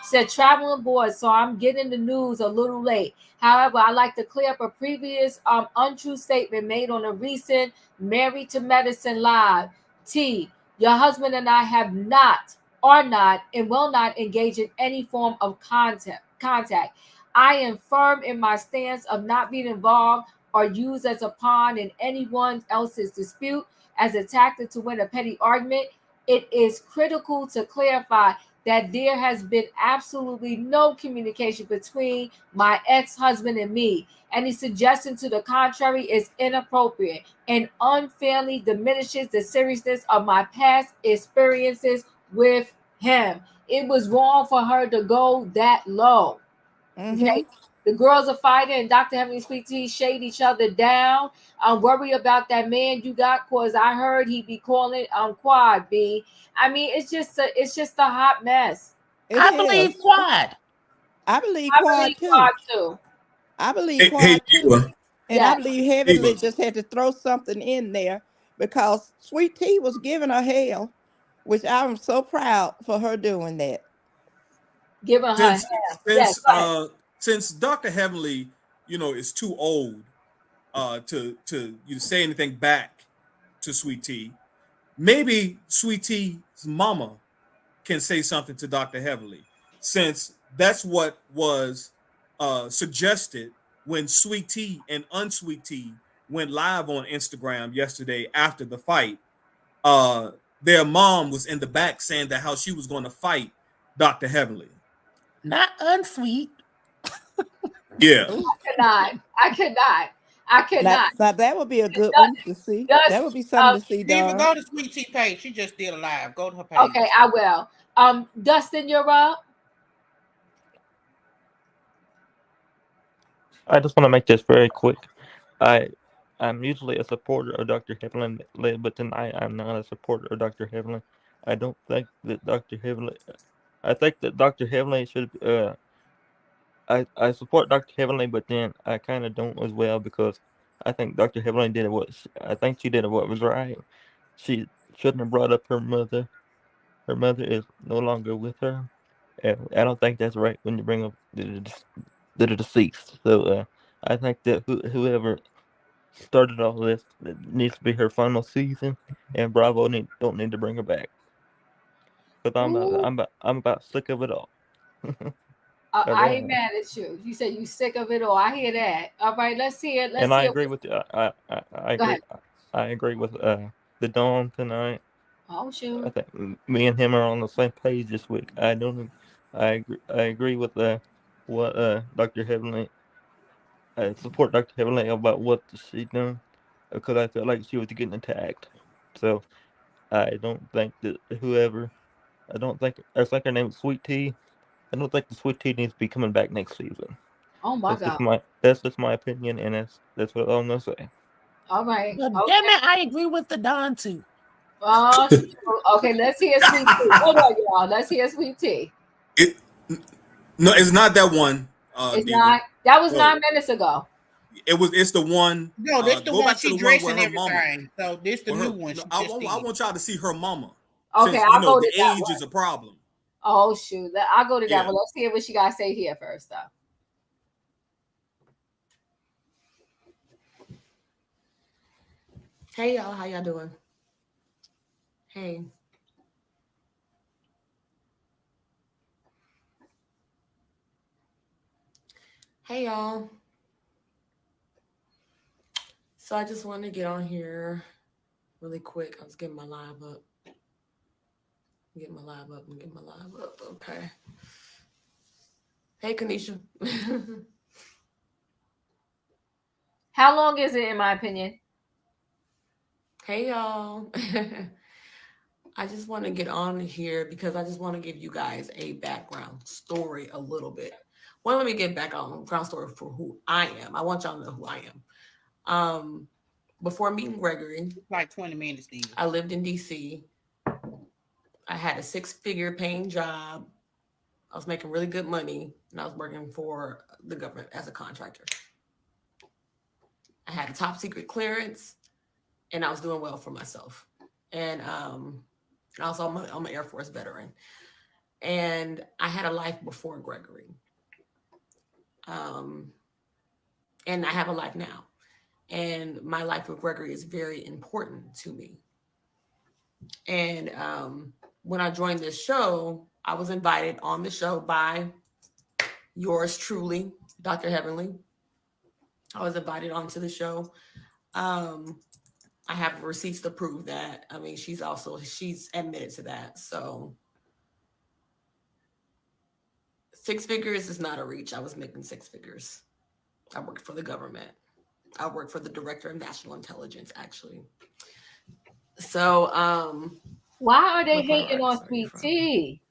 Said traveling board, so I'm getting the news a little late. However, I like to clear up a previous untrue statement made on a recent Married to Medicine Live. T, your husband and I have not, are not, and will not engage in any form of contact. I am firm in my stance of not being involved or used as a pawn in anyone else's dispute as a tactic to win a petty argument. It is critical to clarify that there has been absolutely no communication between my ex-husband and me. Any suggestion to the contrary is inappropriate and unfairly diminishes the seriousness of my past experiences with him. It was wrong for her to go that low. Okay. The girls are fighting, and Dr. Heavenly Sweet Tea shade each other down. I'm worried about that man you got, cause I heard he be calling Quad B. I mean, it's just a hot mess. I believe Quad. I believe Quad too. I believe Quad too. And I believe Heavenly just had to throw something in there because Sweet Tea was giving her hell, which I'm so proud for her doing that. Giving her hell. Since Dr. Heavenly, is too old to say anything back to Sweet Tea, maybe Sweet Tea's mama can say something to Dr. Heavenly, since that's what was suggested when Sweet Tea and Unsweet Tea went live on Instagram yesterday after the fight. Their mom was in the back saying that how she was going to fight Dr. Heavenly. Not unsweet. Yeah. I cannot. Now that would be a good one to see. That would be something to see, Steven, go to Sweet Tea page. She just did a live. Go to her page. Okay, I will. Dustin, you're up. I just want to make this very quick. I'm usually a supporter of Dr. Heavenly, but tonight I'm not a supporter of Dr. Heavenly. I don't think that Dr. Heavenly. I think that Dr. Heavenly should. I support Dr. Heavenly, but then I kind of don't as well, because I think Dr. Heavenly did what she did what was right. She shouldn't have brought up her mother. Her mother is no longer with her, and I don't think that's right when you bring up the deceased. So I think that whoever started all this, it needs to be her final season, and Bravo don't need to bring her back, because I'm about sick of it all. I ain't mad at you. You said you sick of it all. I hear that. All right, let's hear it. I agree with you. I agree. I agree with the Dawn tonight. Oh shoot! I think me and him are on the same page this week. I agree with what Dr. Heavenly. I support Dr. Heavenly about what she done, because I felt like she was getting attacked. So I don't think that I think her name is Sweet Tea. I don't think the Sweet Tea needs to be coming back next season. Oh my God. That's just my opinion, and that's what I'm gonna say. All right. Well, damn it, I agree with the Don too. Okay, let's hear Sweet Tea. Hold on, y'all. Let's hear Sweet Tea. No, it's not that one. It's not. That was 9 minutes ago. It's the one. No, this the go one back to she the one dressed where and her mama. everything. So this the new one. No, She I just did. want y'all to see her mama. Okay, Since, I'll go to the that age one. is a problem. Oh shoot, I'll go to that Yeah. one. Let's hear what she gotta say here first, though. Hey y'all, how y'all doing? Hey. Hey y'all. So I just wanted to get on here really quick. I was getting my live up. Okay. Hey Kanisha. How long is it, in my opinion? Hey y'all. I just want to get on here because I just want to give you guys a background story a little bit. Well, let me get back on ground story for who I am. I want y'all to know who I am. Before meeting Gregory, like 20 minutes. I lived in DC. I had a 6-figure paying job. I was making really good money, and I was working for the government as a contractor. I had a top secret clearance, and I was doing well for myself. And also, I'm an Air Force veteran. And I had a life before Gregory. And I have a life now. And my life with Gregory is very important to me. And when I joined this show, I was invited on the show by yours truly, Dr. Heavenly. I was invited onto the show. I have receipts to prove that. I mean, she's admitted to that. So 6 figures is not a reach. I was making 6 figures. I worked for the government. I worked for the Director of National Intelligence, actually. So, why are they hating on Sweet Tea?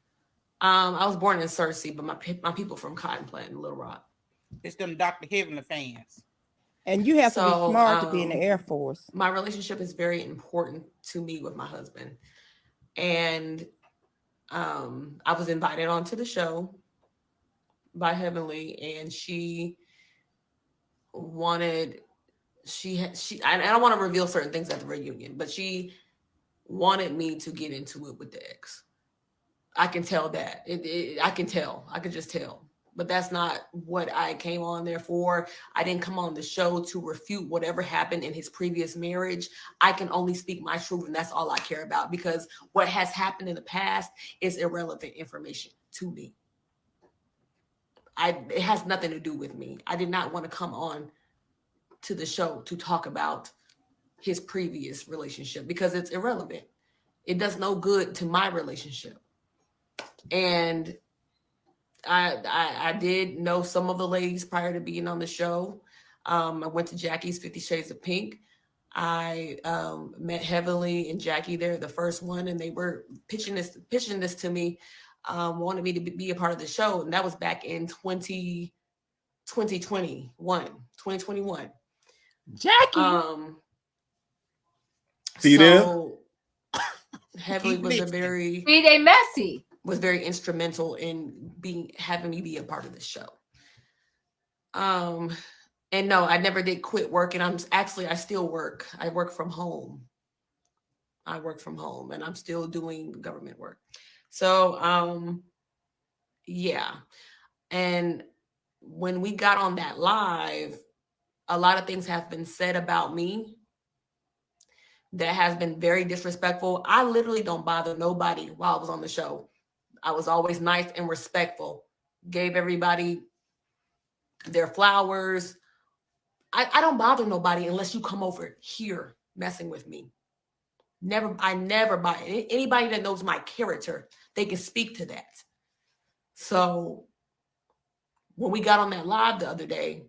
I was born in Searcy, but my people from Cotton Plant in Little Rock. It's them Dr. Heavenly fans. And you have to be smart to be in the Air Force. My relationship is very important to me with my husband. And I was invited onto the show by Heavenly, and she wanted, I don't want to reveal certain things at the reunion, but she wanted me to get into it with the ex. I can tell that. I can tell. I could just tell. But that's not what I came on there for. I didn't come on the show to refute whatever happened in his previous marriage. I can only speak my truth, and that's all I care about, because what has happened in the past is irrelevant information to me. It has nothing to do with me. I did not want to come on to the show to talk about his previous relationship because it's irrelevant. It does no good to my relationship. And I did know some of the ladies prior to being on the show. I went to Jackie's 50 Shades of Pink. I met Heavenly and Jackie there, the first one, and they were pitching this to me, wanted me to be a part of the show. And that was back in 2021. Jackie. See there? Heavenly was very instrumental in having me be a part of the show. And no, I never did quit working. I still work. I work from home. And I'm still doing government work. So, yeah. And when we got on that live, a lot of things have been said about me that has been very disrespectful. I literally don't bother nobody while I was on the show. I was always nice and respectful. Gave everybody their flowers. I don't bother nobody unless you come over here messing with me. I never bother anybody that knows my character. They can speak to that. So when we got on that live the other day,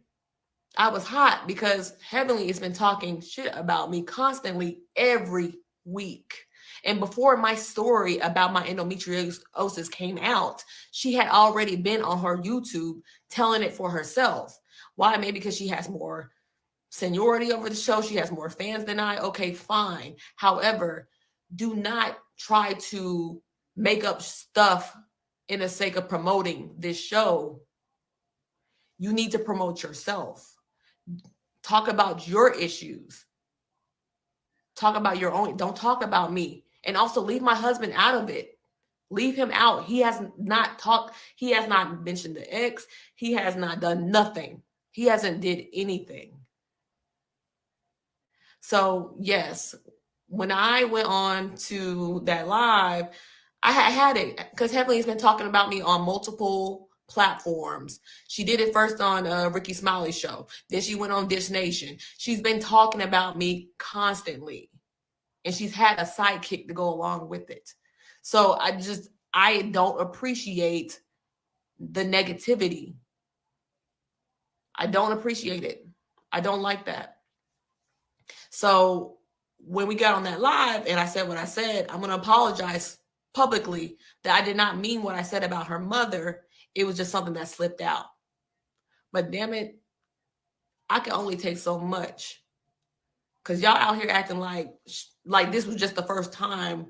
I was hot because Heavenly has been talking shit about me constantly every week. And before my story about my endometriosis came out, she had already been on her YouTube telling it for herself. Why? Maybe because she has more seniority over the show. She has more fans than I. Okay, fine. However, do not try to make up stuff in the sake of promoting this show. You need to promote yourself. Talk about your issues. Talk about your own. Don't talk about me. And also leave my husband out of it. Leave him out. He has not talked. He has not mentioned the ex. He has not done nothing. He hasn't did anything. So yes, when I went on to that live, I had it because Heavenly's been talking about me on multiple platforms. She did it first on Ricky Smiley's show. Then she went on Dish Nation. She's been talking about me constantly. And she's had a sidekick to go along with it. So I don't appreciate the negativity. I don't appreciate it. I don't like that. So when we got on that live and I said what I said, I'm going to apologize publicly that I did not mean what I said about her mother. It was just something that slipped out. But damn it, I can only take so much. Because y'all out here acting like this was just the first time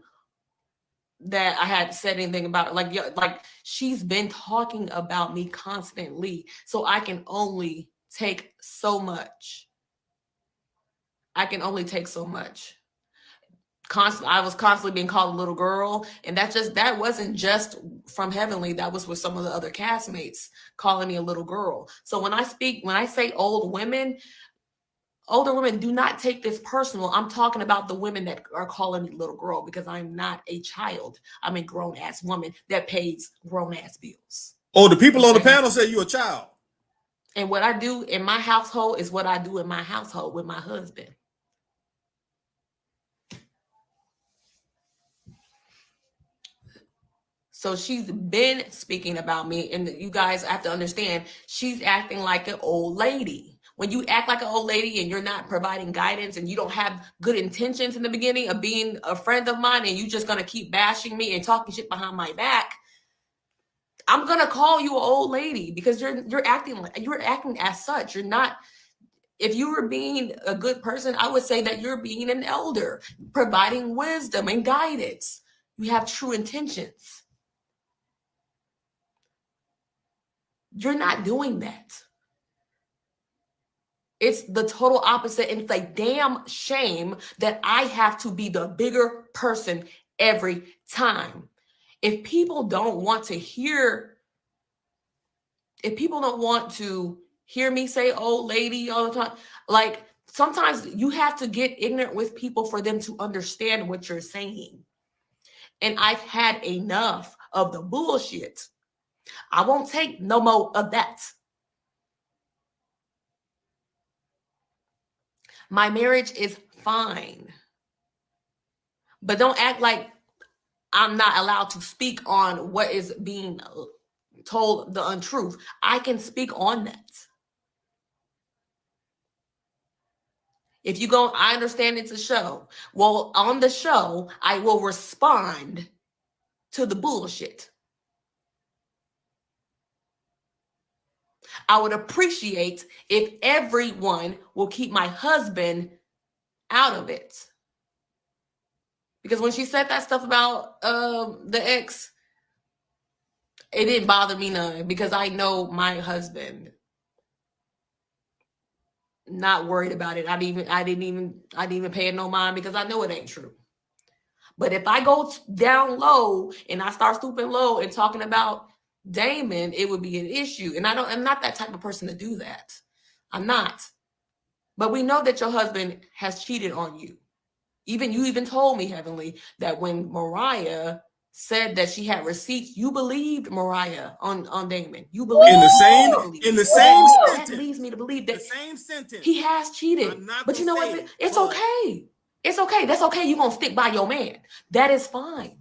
that I had said anything about it. Like she's been talking about me constantly. So I can only take so much. I can only take so much. I was constantly being called a little girl. And that wasn't just from Heavenly. That was with some of the other castmates calling me a little girl. So when I say older women, do not take this personal. I'm talking about the women that are calling me little girl because I'm not a child. I'm a grown-ass woman that pays grown-ass bills. Oh, the people on the panel say you're a child. And what I do in my household is what I do in my household with my husband. So she's been speaking about me, and you guys have to understand, she's acting like an old lady. When you act like an old lady and you're not providing guidance and you don't have good intentions in the beginning of being a friend of mine and you're just going to keep bashing me and talking shit behind my back, I'm going to call you an old lady because you're acting as such. You're not. If you were being a good person, I would say that you're being an elder, providing wisdom and guidance. You have true intentions. You're not doing that. It's the total opposite. And it's a damn shame that I have to be the bigger person every time. If people don't want to hear me say old lady all the time, like sometimes you have to get ignorant with people for them to understand what you're saying. And I've had enough of the bullshit. I won't take no more of that. My marriage is fine. But don't act like I'm not allowed to speak on what is being told the untruth. I can speak on that. If you go, I understand it's a show. Well, on the show, I will respond to the bullshit. I would appreciate if everyone will keep my husband out of it. Because when she said that stuff about the ex, it didn't bother me none because I know my husband. Not worried about it. I didn't even pay it no mind because I know it ain't true. But if I go down low and I start stooping low and talking about Damon, it would be an issue. And I'm not that type of person to do that. I'm not. But we know that your husband has cheated on you. You even told me, Heavenly, that when Mariah said that she had receipts, you believed Mariah on Damon. You believed in the same sentence. That leads me to believe that the same sentence. He has cheated. But you know what? It's okay. It's okay. That's okay. You're gonna stick by your man. That is fine.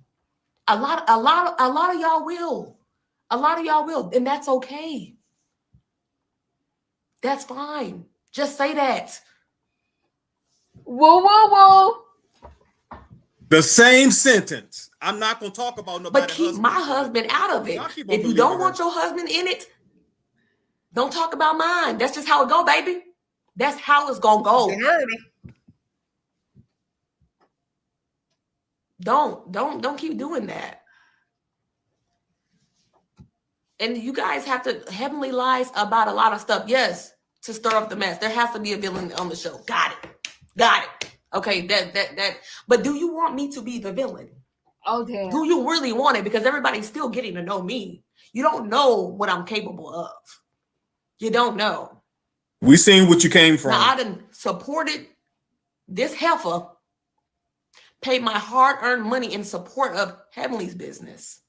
A lot of y'all will. A lot of y'all will, and that's okay. That's fine. Just say that. Whoa, whoa, whoa. The same sentence. I'm not going to talk about nobody. But keep my husband out of it. If you don't want your husband in it, don't talk about mine. That's just how it go, baby. That's how it's going to go. Don't keep doing that. And you guys have to Heavenly lies about a lot of stuff. Yes, to stir up the mess. There has to be a villain on the show. Got it. Okay, that. But do you want me to be the villain? Oh, damn. Do you really want it? Because everybody's still getting to know me. You don't know what I'm capable of. You don't know. We seen what you came from. Now, I done supported this heifer, paid my hard-earned money in support of Heavenly's business.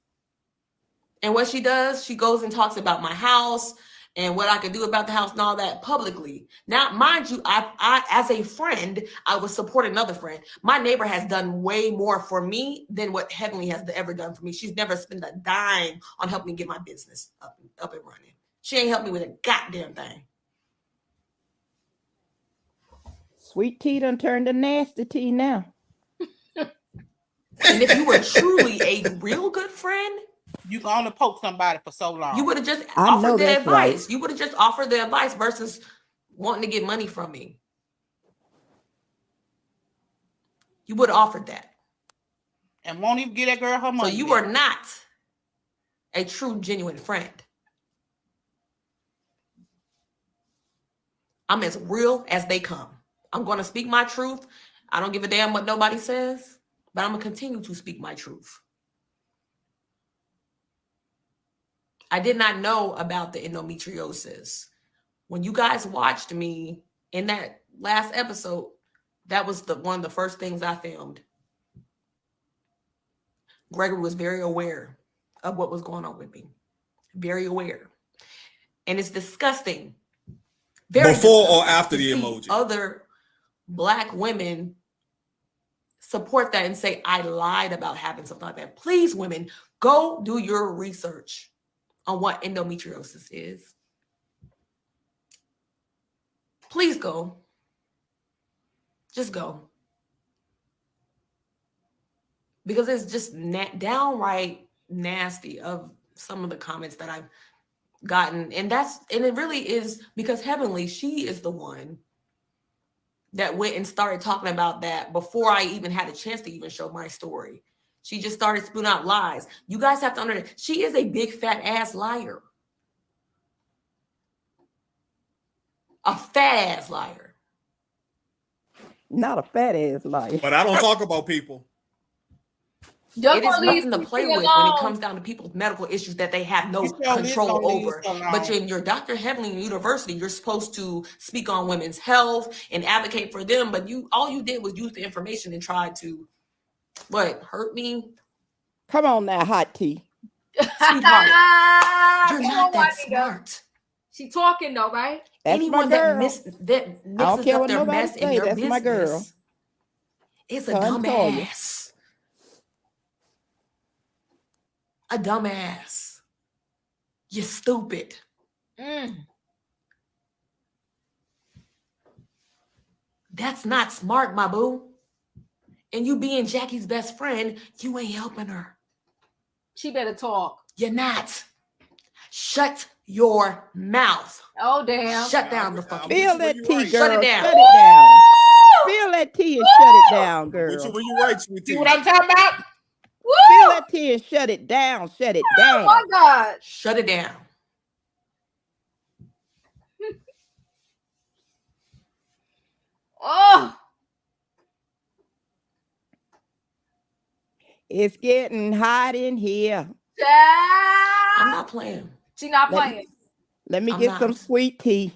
And what she does, she goes and talks about my house and what I could do about the house and all that publicly. Now, mind you, I as a friend, I would support another friend. My neighbor has done way more for me than what Heavenly has ever done for me. She's never spent a dime on helping me get my business up and running. She ain't helped me with a goddamn thing. Sweet tea done turned to nasty tea now. And if you were truly a real good friend, you can only poke somebody for so long. You would have just offered the advice. Right. You would have just offered the advice versus wanting to get money from me. You would have offered that. And won't even get that girl her money. So you are not a true, genuine friend. I'm as real as they come. I'm going to speak my truth. I don't give a damn what nobody says, but I'm going to continue to speak my truth. I did not know about the endometriosis. When you guys watched me in that last episode, that was one of the first things I filmed. Gregory was very aware of what was going on with me. Very aware. And it's disgusting. Very before disgusting or after the emoji. Other Black women support that and say, I lied about having something like that. Please, women, go do your research on what endometriosis is. Please go. Just go. Because it's just downright nasty of some of the comments that I've gotten. And it really is because Heavenly, she is the one that went and started talking about that before I even had a chance to even show my story. She just started spewing out lies. You guys have to understand, she is a big fat ass liar. A fat ass liar. Not a fat ass liar. But I don't talk about people. It is nothing to play with when it comes down to people's medical issues that they have no control over. But in your Dr. Heavenly University, you're supposed to speak on women's health and advocate for them. But all you did was use the information and try to, hurt me? Come on now, hot tea. Sweetheart, you're not that smart. She talking though, right? That's anyone that mixes up their mess in your business, my girl. It's a dumbass. A dumbass. You're stupid. That's not smart, my boo. And you being Jackie's best friend, you ain't helping her. She better talk. You're not. Shut your mouth. Oh, damn. Shut down the fucking Feel that tea, girl. Shut it down. Shut it down. Feel that tea and shut it down, girl. When you right, sweet tea. See what I'm talking about? Feel that tea and shut it down. Shut it down. Oh, my God. Shut it down. Oh. It's getting hot in here. I'm not playing. She not playing. Let me get some sweet tea.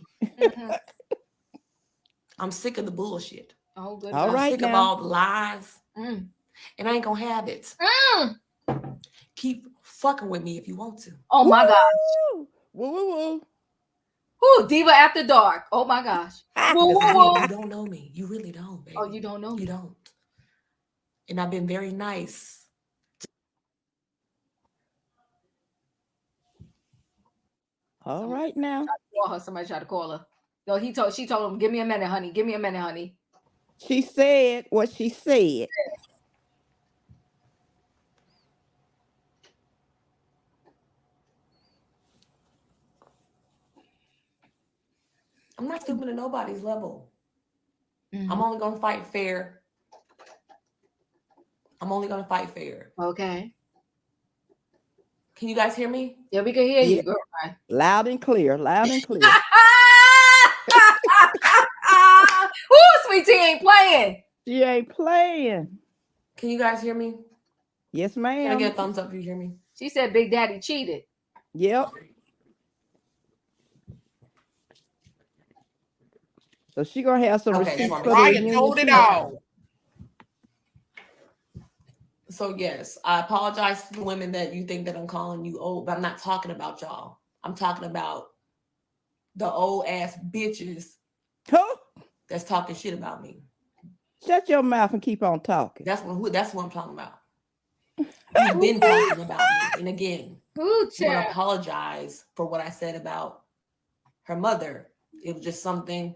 I'm sick of the bullshit. Oh, good. All right, sick of all the lies. And I ain't gonna have it. Keep fucking with me if you want to. Oh my gosh. Woo, woo, woo. Ooh, Diva After Dark. Oh my gosh. Woo, woo, woo. You don't know me. You really don't, baby. Oh, you don't know me. You don't. And I've been very nice. All right now. Somebody tried to call her. No, she told him, give me a minute, honey. Give me a minute, honey. She said what she said. I'm not stooping to nobody's level. I'm only gonna fight fair. I'm only gonna fight fair. Okay. Can you guys hear me? Yeah, we can hear you, girl. Loud and clear. Loud and clear. Sweet Tea ain't playing. She ain't playing. Can you guys hear me? Yes, ma'am. Can I get a thumbs up if you hear me? She said Big Daddy cheated. Yep. So she gonna have some receipts for the Ryan told it all. So yes, I apologize to the women that you think that I'm calling you old, but I'm not talking about y'all. I'm talking about the old ass bitches that's talking shit about me. Shut your mouth and keep on talking. That's what I'm talking about. You've been talking about me, and again, I'm gonna apologize for what I said about her mother. It was just something.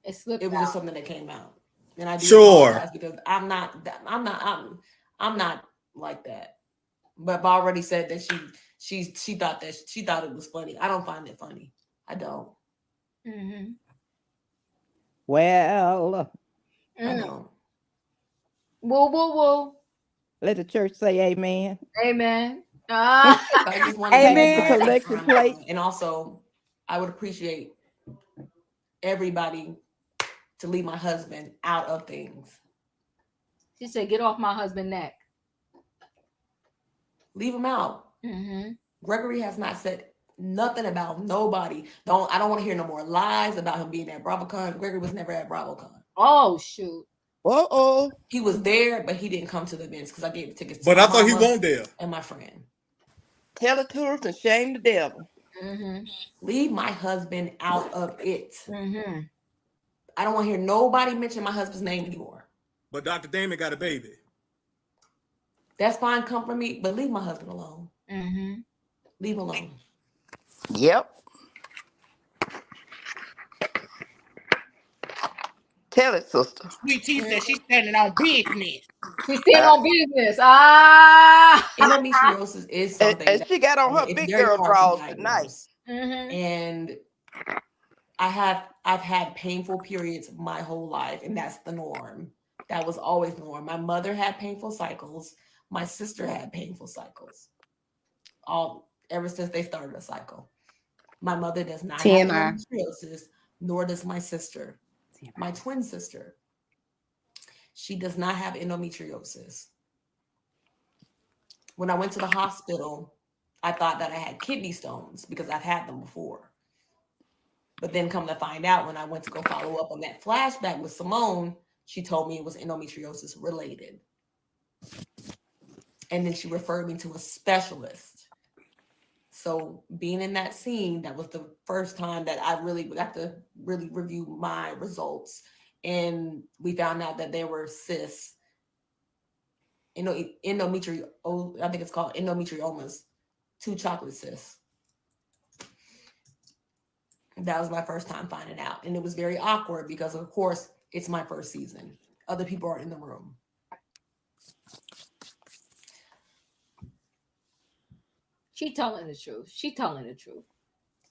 It slipped. It was just something that came out, and I do apologize because I'm not like that. But I've already said that she thought it was funny. I don't find it funny. I don't. Mm-hmm. Well, I don't. Whoa. Let the church say amen. Amen. I just want to amen. collection plate. And also, I would appreciate everybody to leave my husband out of things. She said, "Get off my husband's neck." Leave him out. Mm-hmm. Gregory has not said nothing about nobody. I don't want to hear no more lies about him being at BravoCon. Gregory was never at BravoCon. Oh shoot. Uh-oh. He was there, but he didn't come to the events because I gave the tickets to But my I thought he mama won't there. and my friend. Tell the truth and shame the devil. Mm-hmm. Leave my husband out of it. Mm-hmm. I don't want to hear nobody mention my husband's name anymore. But Dr. Damon got a baby. That's fine, come for me, but leave my husband alone. Mm-hmm. Leave him alone. Yep. Tell it, sister. Sweet Tea said she's standing on business. She's standing on business. Endometriosis is something and she got on her big girl draws tonight. Mm-hmm. And I've had painful periods my whole life, and that's the norm. That was always the norm. My mother had painful cycles. My sister had painful cycles. Ever since they started a cycle. My mother does not have endometriosis, nor does my sister. My twin sister. She does not have endometriosis. When I went to the hospital, I thought that I had kidney stones because I've had them before. But then come to find out, when I went to go follow up on that flashback with Simone, she told me it was endometriosis related. And then she referred me to a specialist. So being in that scene, that was the first time that I really got to really review my results. And we found out that there were cysts, I think it's called endometriomas, 2 chocolate cysts. That was my first time finding out. And it was very awkward because, of course, it's my first season. Other people are in the room. She telling the truth.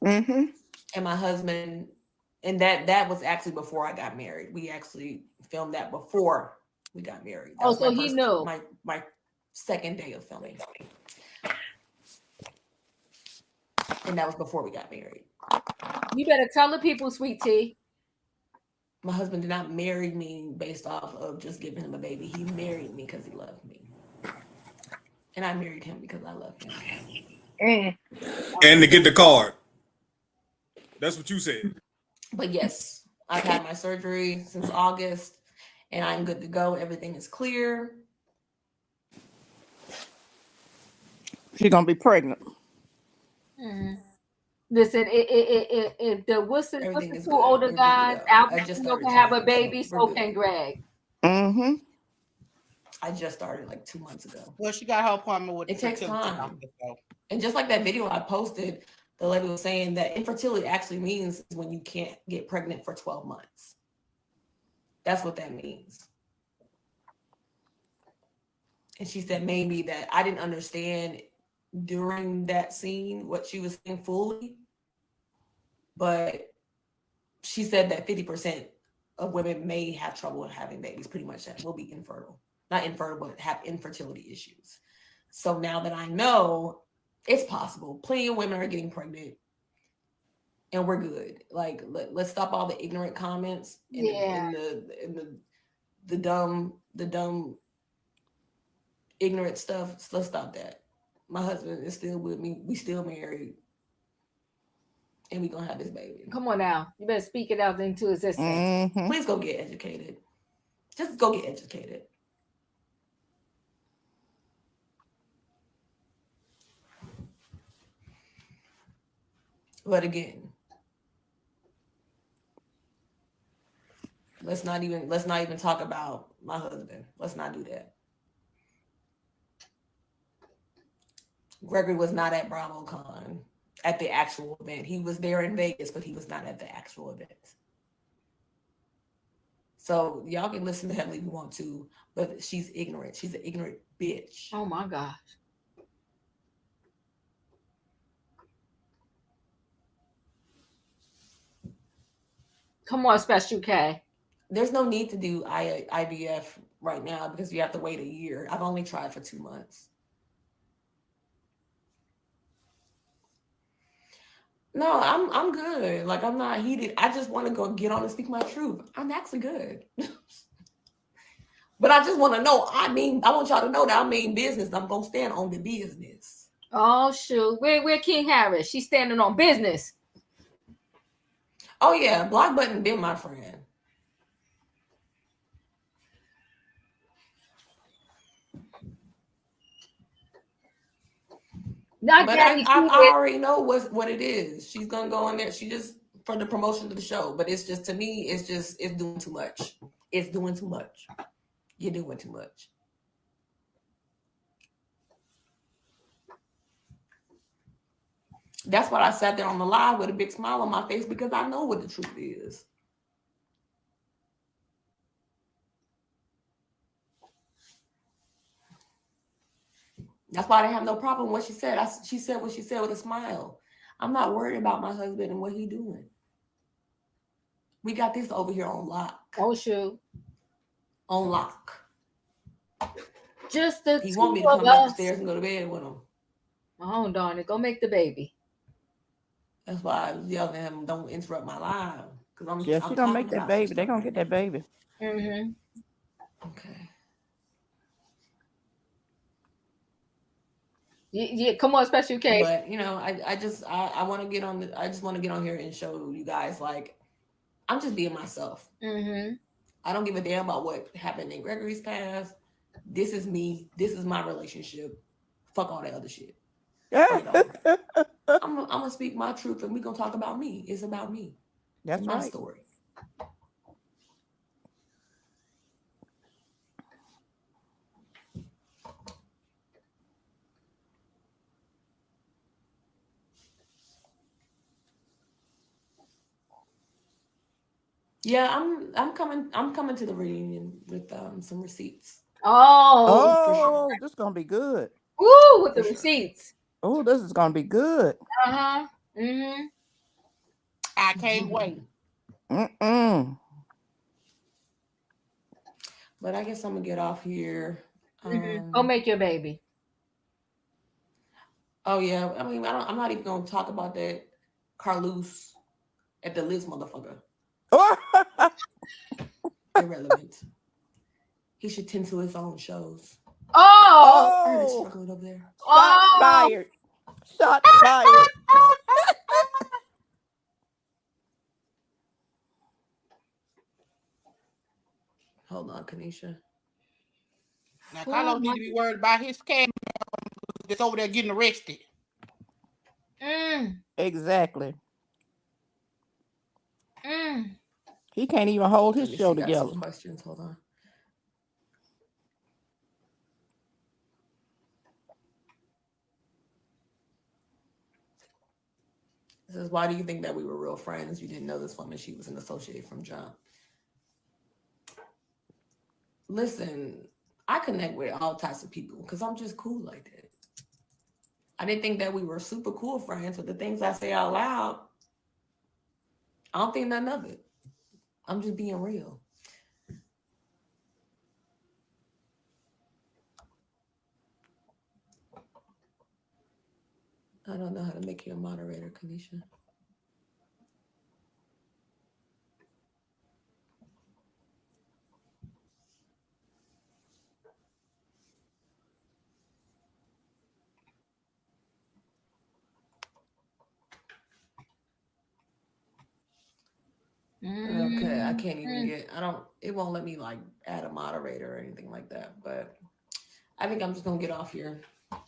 Mm-hmm. And my husband, and that was actually before I got married. We actually filmed that before we got married. That so he knew. My second day of filming. And that was before we got married. You better tell the people, Sweet Tea. My husband did not marry me based off of just giving him a baby. He married me because he loved me. And I married him because I love him. And to get the card. That's what you said. But yes, I've had my surgery since August, and I'm good to go. Everything is clear. She's gonna be pregnant. Mm-hmm. Listen, what's the 2 older guys? Albino can have a baby, so can Greg. Mm-hmm. I just started like 2 months ago. Well, she got her appointment with. It takes time. And just like that video I posted, the lady was saying that infertility actually means when you can't get pregnant for 12 months. That's what that means. And she said maybe that I didn't understand during that scene what she was saying fully, but she said that 50% of women may have trouble having babies, pretty much that will be infertile. Not infertile, but have infertility issues. So now that I know it's possible, plenty of women are getting pregnant. and we're good. Like, let's stop all the ignorant comments and the dumb ignorant stuff. So let's stop that. My husband is still with me. We still married. And we gonna have this baby. Come on now. You better speak it out into existence. Please go get educated. Just go get educated. But again, let's not even talk about my husband. Let's not do that. Gregory was not at BravoCon at the actual event. He was there in Vegas, but he was not at the actual event. So y'all can listen to Heavenly if you want to, but she's ignorant. She's an ignorant bitch. Oh my gosh. Come on, Special K. There's no need to do IVF right now because you have to wait a year. I've only tried for 2 months. No, I'm good. Like, I'm not heated. I just want to go get on and speak my truth. I'm actually good. But I just want to know. I want y'all to know that I mean business. I'm gonna stand on the business. Oh shoot. Where King Harris? She's standing on business. Oh yeah, Block Button been my friend. But I already know what it is. She's gonna go in there. She just for the promotion of the show. But it's just, to me, it's doing too much. It's doing too much. You're doing too much. That's why I sat there on the live with a big smile on my face, because I know what the truth is. That's why I didn't have no problem with what she said. She said what she said with a smile. I'm not worried about my husband and what he's doing. We got this over here on lock. Oh, shoot. On lock. Just the he two want me to of come up the us. stairs and go to bed with him. Oh, darn it. Go make the baby. That's why I was yelling at him, don't interrupt my live. Yeah, she gonna make that baby. They're gonna get that baby. Mm-hmm. Okay. Yeah, come on, Special K. But I just want to get on. I just want to get on here and show you guys, like, I'm just being myself. Mm-hmm. I don't give a damn about what happened in Gregory's past. This is me. This is my relationship. Fuck all that other shit. I'm gonna speak my truth, and we're gonna talk about me. It's about me. That's my right. story. Yeah, I'm coming to the reunion with some receipts. Oh, this is gonna be good. Ooh, with the receipts. Oh, this is gonna be good. Uh-huh. Mm-hmm. I can't wait. But I guess I'm gonna get off here. Go make your baby. Oh yeah, I mean, I'm not even gonna talk about that Carlos at the Liz motherfucker. Irrelevant. He should tend to his own shows. Oh! I heard it struggling over there. Shot fired. Shot fired. Hold on, Kanisha. Now, Carlos need to be worried about his cat that's over there getting arrested. Exactly. He can't even hold his show together. Some questions. Hold on. This is, why do you think that we were real friends? You didn't know this woman. She was an associate from jump. Listen, I connect with all types of people because I'm just cool like that. I didn't think that we were super cool friends, but the things I say out loud, I don't think nothing of it. I'm just being real. I don't know how to make you a moderator, Kanisha. Okay, I can't even get. It won't let me like add a moderator or anything like that. But I think I'm just gonna get off here. I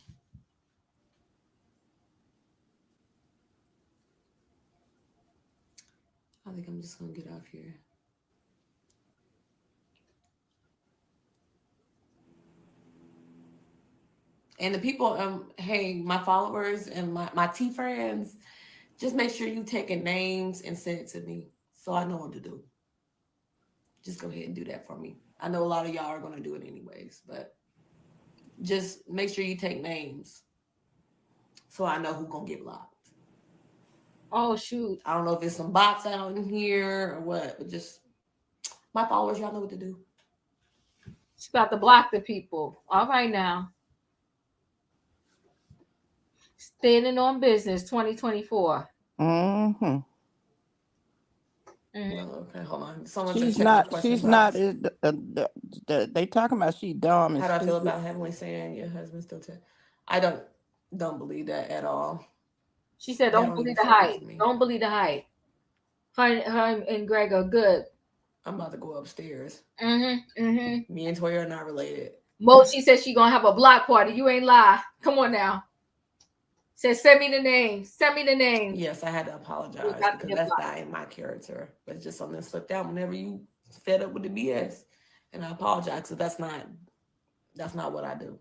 think I'm just gonna get off here. And the people, hey, my followers and my T friends, just make sure you taking names and send it to me so I know what to do. Just go ahead and do that for me. I know a lot of y'all are gonna do it anyways, but just make sure you take names so I know who's gonna get blocked. Oh shoot. I don't know if it's some bots out in here or what, but just my followers, y'all know what to do. She's about to block the people. All right now. Standing on business 2024. Mm-hmm. Okay, hold on. Someone She's check not. my question She's box. not. They talking about she dumb and How do I feel stupid. about Heavenly saying your husband still? I don't believe that at all. She said, "Don't believe the hype. Don't believe the hype." Her and Greg are good. I'm about to go upstairs. Me and Toya are not related. Mo, she said she gonna have a block party. You ain't lie. Come on now. Said, send me the name. Send me the name. Yes, I had to apologize because that's not in my character. But it's just something that slipped out whenever you fed up with the BS. And I apologize because that's not what I do.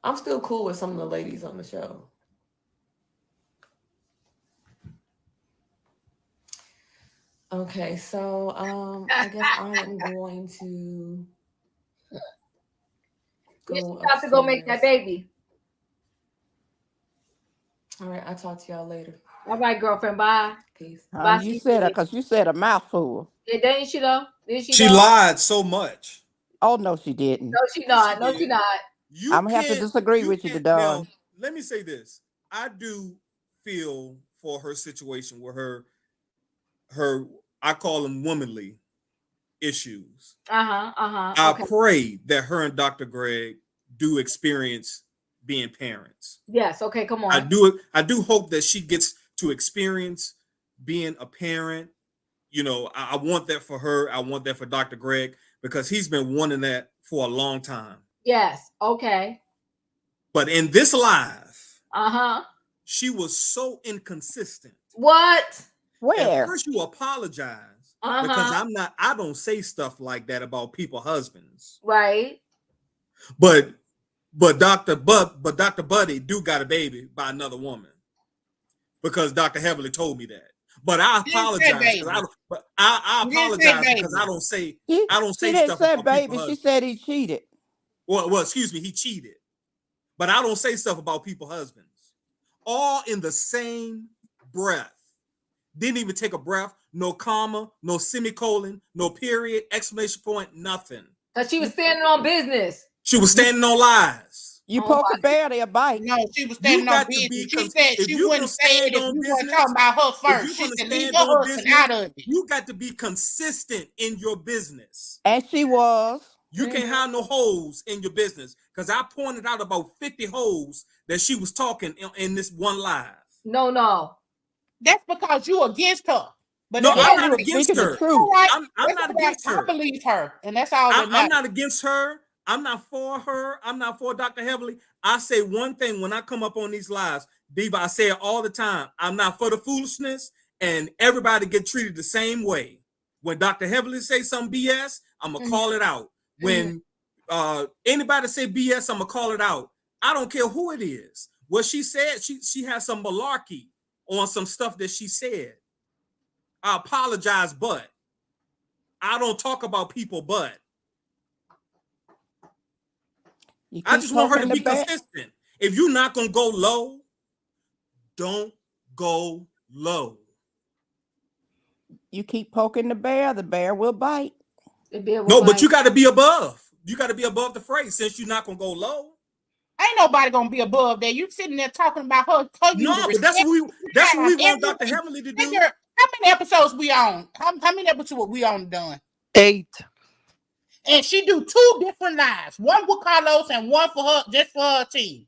I'm still cool with some of the ladies on the show. Okay, so I guess I am going to go about to go make that baby. All right, I'll talk to y'all later. All right, girlfriend. Bye. Peace. Bye. You said it because you said a mouthful. Yeah, didn't she though? She lied so much. Oh no, she didn't. No, she not. No, she not. I'm gonna have to disagree with you, Don. Now, let me say this. I do feel for her situation with her I call them womanly issues. I pray that her and Dr. Greg do experience being parents. Yes. Okay. Come on. I do hope that she gets to experience being a parent. You know, I want that for her. I want that for Dr. Greg because he's been wanting that for a long time. Yes. Okay. But in this live, she was so inconsistent. What? Where? At first you apologize because I don't say stuff like that about people's husbands. Right. But Dr. Buddy do got a baby by another woman because Dr. Heavily told me that. But I apologize because I apologize because I don't say stuff about baby. She said he cheated. Well, excuse me, he cheated. But I don't say stuff about people's husbands. All in the same breath. Didn't even take a breath, no comma, no semicolon, no period, exclamation point, nothing. Because she was standing on business. She was standing on lies. You poke a bear, they'll bite. No, she was standing on business. She said she wouldn't say it if you weren't talking about her first. She said leave her husband out of it. You got to be consistent in your business. And she was. You can't have no holes in your business because I pointed out about 50 holes that she was talking in this one live. No. That's because you against her. But no, I'm not against her. Right. I'm not against her. I believe her, and that's all that matters. I'm not against her. I'm not for her. I'm not for Dr. Heavily. I say one thing when I come up on these lives, Diva, I say it all the time. I'm not for the foolishness, and everybody get treated the same way. When Dr. Heavily say some BS, I'm going to call it out. When anybody say BS, I'm going to call it out. I don't care who it is. What she said, she has some malarkey on some stuff that she said. I apologize, but I don't talk about people, but I just want her to be consistent. If you're not going to go low, don't go low. You keep poking the bear will bite. But you got to be above. You got to be above the fray since you're not going to go low. Ain't nobody going to be above that. You sitting there talking about her. No, but that's what we want Dr. Heavily to do. How many episodes we on? How many episodes we on done? 8. And she do 2 different lives. One with Carlos and one for her, just for her team.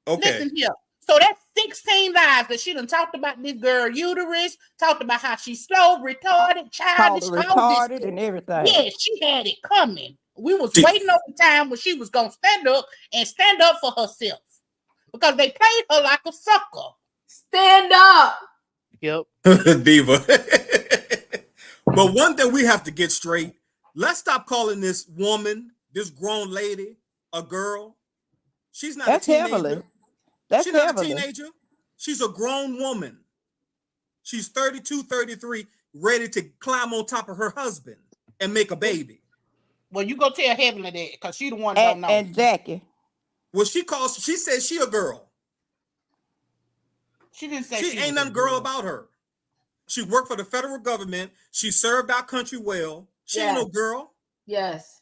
Okay. Listen here. So that's 16 lives that she done talked about this girl uterus, talked about how she's slow, retarded, Called childish, her all this retarded stuff. and everything. Yeah, she had it coming. We was waiting on the time when she was gonna stand up for herself. Because they played her like a sucker. Stand up. Yep. Diva. But one thing we have to get straight. Let's stop calling this woman, this grown lady, a girl. She's not a teenager. Heavily. That's She's not heavily. a teenager. She's a grown woman. She's 32, 33, ready to climb on top of her husband and make a baby. Well, you go tell Heavenly that because she the one don't know. And Jackie. Well, she says she a girl. She didn't say she ain't nothing girl about her. She worked for the federal government. She served our country well. She ain't no girl. Yes.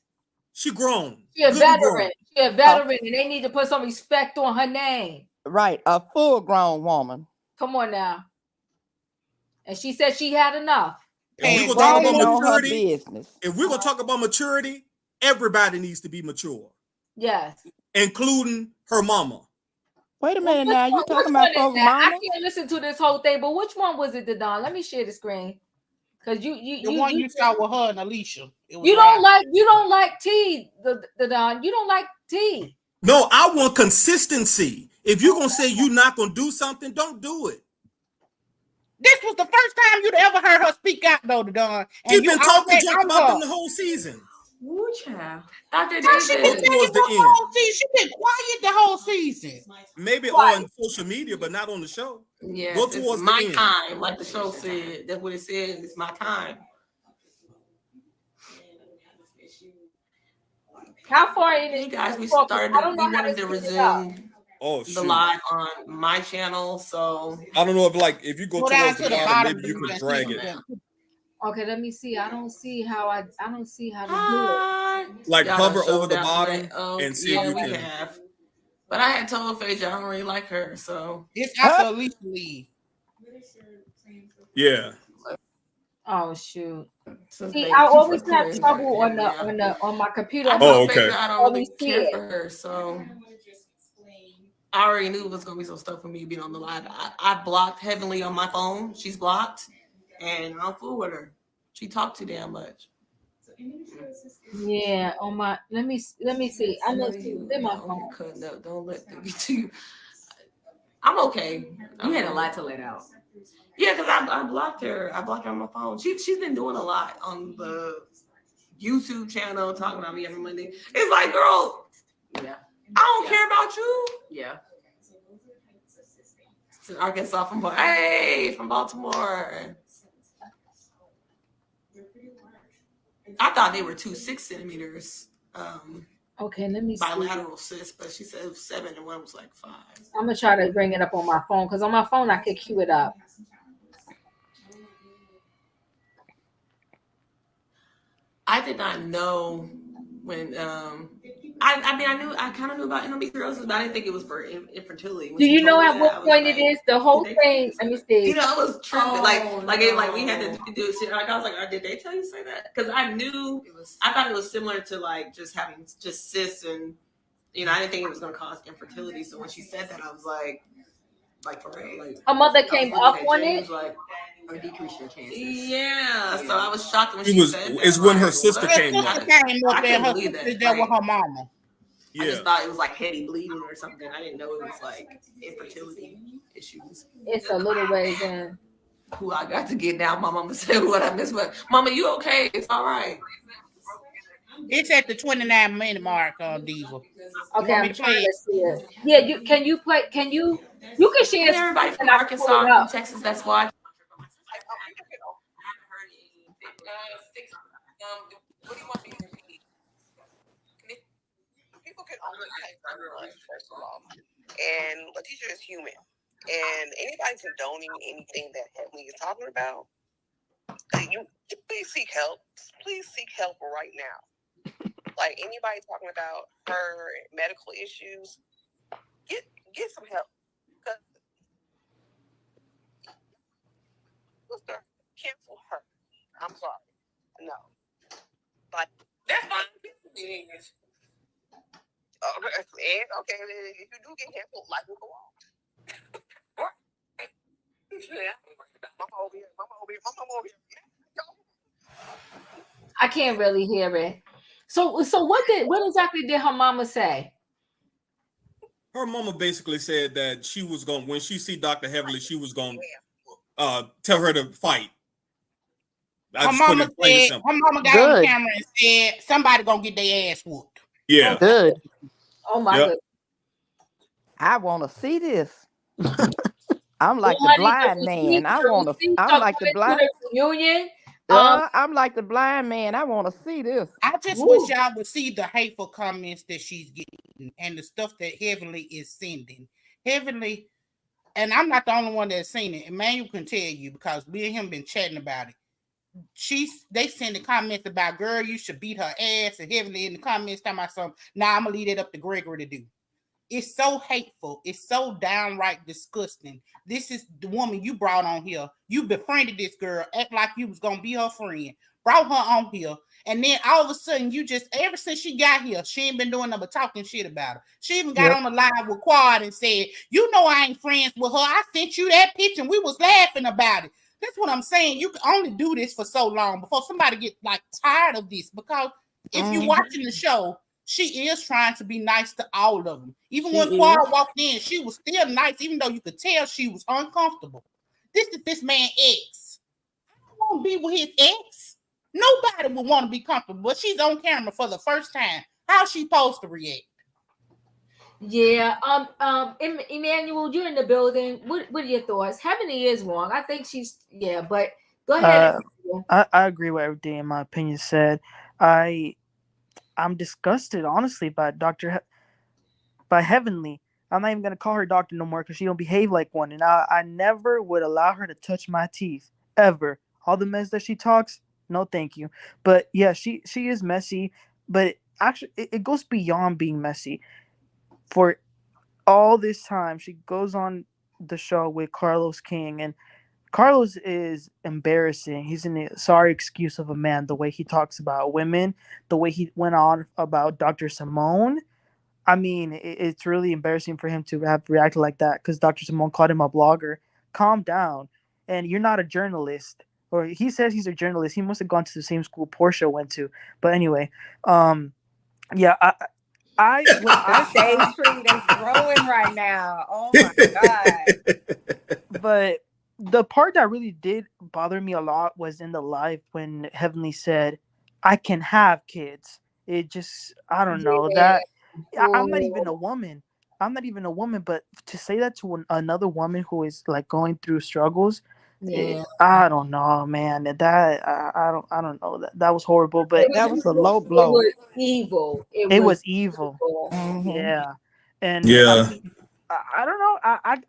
She grown. She a veteran. She a veteran, and they need to put some respect on her name. Right, a full-grown woman. Come on now. And she said she had enough. If we're gonna talk about maturity, if we're gonna talk about maturity, everybody needs to be mature. Yes. Including her mama. Wait a minute now, you talking about folks' mama? I can't listen to this whole thing, but which one was it, Don? Let me share the screen. Because the one you saw with her and Alicia. You don't like T, the Don. You don't like T. No, I want consistency. If you're gonna say you're not gonna do something, don't do it. This was the first time you'd ever heard her speak out, though, Don. She's been talking junk about them the whole season. Ooh, child. Dr. She been towards the end. She been quiet the whole season. Maybe on social media, but not on the show. Yes, go towards it's my the end. time, like the show said. That's what it said. It's my time. How far in it? Guys, we started. We wanted to resume the live on my channel, so I don't know if you go towards the bottom, maybe you can drag it. Okay, let me see. I don't see how to do it. Like hover over the bottom and see if you can. Have. But I had told Phaedra I don't really like her, so it's after Alicia leave. Yeah. Oh shoot! See, I always have trouble on my computer. Oh, okay. I don't really care for her, so I already knew it was gonna be some stuff for me being on the live. I blocked Heavenly on my phone. She's blocked, and I don't fool with her. She talked too damn much. Yeah, on my let me see. I know my phone. Don't let them get to you. I'm okay. You had a lot to let out. Yeah, because I blocked her. I blocked her on my phone. She's been doing a lot on the YouTube channel, talking about me every Monday. It's like, girl, yeah, I don't care about you. Yeah. It's Arkansas from Baltimore. I thought they were 2 6 centimeters. Okay, let me see. Bilateral cysts, but she said it was 7 and one was like 5. I'm gonna try to bring it up on my phone because on my phone I could cue it up. I did not know when I kind of knew about endometriosis, but I didn't think it was for infertility. Do you know at what point it is? The whole thing. Let me see. You know, it was tripping. Like we had to do shit. Like I was like, did they tell you to say that? Because I knew I thought it was similar to like just having just cysts, and you know, I didn't think it was going to cause infertility. So when she said that, I was like for real, like her mother came up on it. Like, or decrease your chances. Yeah, so I was shocked when she said that. It's when her sister came up. I couldn't believe that. With her mama. Yeah. I just thought it was like heavy bleeding or something. I didn't know it was like infertility issues. It's a little ways in. Who I got to get down. My mama said what I missed, but Mama, you okay? It's all right. It's at the 29-minute mark on Diva. Okay, I'm trying to see it. Yeah, you can share everybody from Arkansas, from Texas. That's why. What do you want me to repeat? People can only take one, first of all. And Letitia is human. And anybody condoning anything that Heavenly is talking about, you please seek help. Please seek help right now. Like anybody talking about her medical issues, get some help. Sister, cancel her. I'm sorry. No. But that's fine. Okay, if you do get canceled, life will go on. I can't really hear it. So what exactly did her mama say? Her mama basically said that she was going, when she see Dr. Heavenly, she was going to tell her to fight. Her mama got on the camera and said somebody gonna get their ass whooped. Yeah. Good. Oh my goodness. I want to see this. I'm like Well, the honey, blind man. I'm like the blind. Reunion. I'm like the blind man. I want to see this. I just wish y'all would see the hateful comments that she's getting and the stuff that Heavenly is sending. Heavenly, and I'm not the only one that's seen it. Emmanuel can tell you because me and him been chatting about it. They send the comments about, girl, you should beat her ass, and Heavenly in the comments talking about something. Now I'm gonna leave it up to Gregory to do. It's so hateful. It's so downright disgusting. This is the woman you brought on here. You befriended this girl, act like you was gonna be her friend. Brought her on here, and then all of a sudden, you just ever since she got here, she ain't been doing nothing but talking shit about her. She even got on the live with Quad and said, "You know I ain't friends with her. I sent you that picture, and we was laughing about it." That's what I'm saying. You can only do this for so long before somebody get like tired of this. Because if you're watching the show, she is trying to be nice to all of them. Even when Quad walked in, she was still nice, even though you could tell she was uncomfortable. This is this man's ex. I don't want to be with his ex. Nobody would want to be comfortable, but she's on camera for the first time. How's she supposed to react? Yeah. Emmanuel, you're in the building. What are your thoughts? Heavenly is wrong. I think she's but go ahead. I agree with everything in my opinion said. I'm disgusted, honestly, by by Heavenly. I'm not even gonna call her doctor no more because she don't behave like one, and I never would allow her to touch my teeth ever. All the mess that she talks, no, thank you. But yeah, she is messy, but actually, it goes beyond being messy. For all this time, she goes on the show with Carlos King, and Carlos is embarrassing. He's a sorry excuse of a man. The way he talks about women, the way he went on about Dr. Simone. I mean, it's really embarrassing for him to have reacted like that because Dr. Simone called him a blogger. Calm down. And you're not a journalist. Or he says he's a journalist. He must have gone to the same school Portia went to. But anyway, yeah, the shade tree they throwing right now. Oh my God. But the part that really did bother me a lot was in the live when Heavenly said, I can have kids. It just, I don't know, that I'm not even a woman. But to say that to another woman who is like going through struggles, I don't know, man. I don't know. That was horrible, but that was a low blow. It was evil. It was evil. Mm-hmm. Yeah, and yeah. I don't know.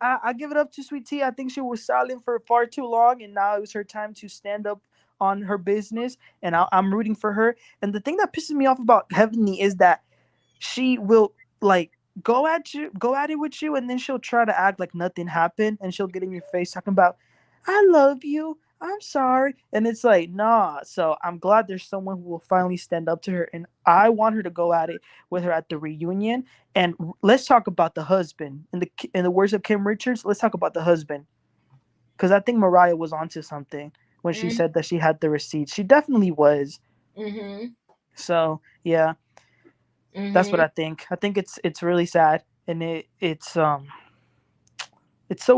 I give it up to Sweet Tea. I think she was silent for far too long, and now it was her time to stand up on her business. And I'm rooting for her. And the thing that pisses me off about Heavenly is that she will like go at it with you, and then she'll try to act like nothing happened, and she'll get in your face talking about, I love you, I'm sorry, and it's like, nah. So I'm glad there's someone who will finally stand up to her, and I want her to go at it with her at the reunion. And let's talk about the husband. In the words of Kim Richards, let's talk about the husband, because I think Mariah was onto something when she said that she had the receipts. She definitely was. So yeah. That's what I think. I think it's really sad, and it's so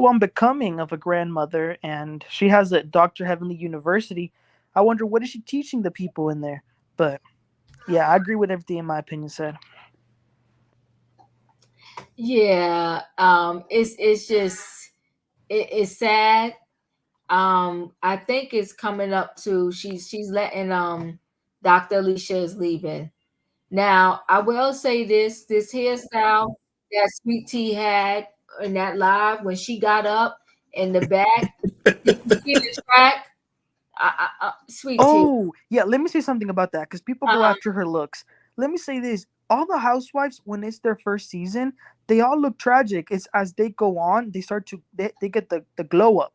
unbecoming of a grandmother. And she has a Dr. Heavenly University. I wonder what is she teaching the people in there. But yeah, I agree with everything in my opinion said. Yeah, it's just it's sad. I think it's coming up to she's letting Dr. Alicia is leaving. Now, I will say this hairstyle that Sweet Tea had in that live when she got up in the back, did you see the track? Sweet Tea. Oh, yeah, let me say something about that because people go after her looks. Let me say this. All the housewives, when it's their first season, they all look tragic. It's as they go on, they start to they get the glow up.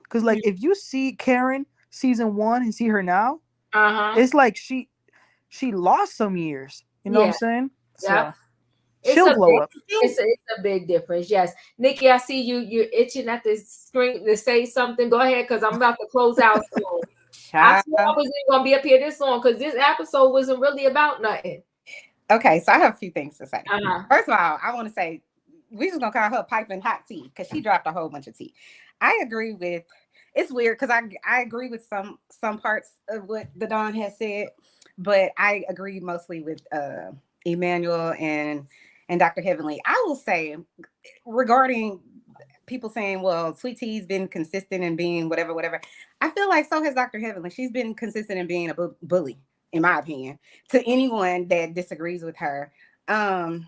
Because like if you see Karen season 1 and see her now, it's like she lost some years. You know what I'm saying? Yeah. She'll glow up. It's a big difference. Yes, Nikki, I see you're itching at the screen to say something. Go ahead, because I'm about to close out soon. I swore I wasn't even gonna be up here this long because this episode wasn't really about nothing. Okay, so I have a few things to say. First of all, I want to say we're just gonna call her piping hot tea because she dropped a whole bunch of tea. I agree with. It's weird because I agree with some parts of what the Don has said, but I agree mostly with Emmanuel and Dr. Heavenly. I will say regarding people saying, well, Sweet Tea's been consistent in being whatever. I feel like so has Dr. Heavenly. She's been consistent in being a bully, in my opinion, to anyone that disagrees with her. And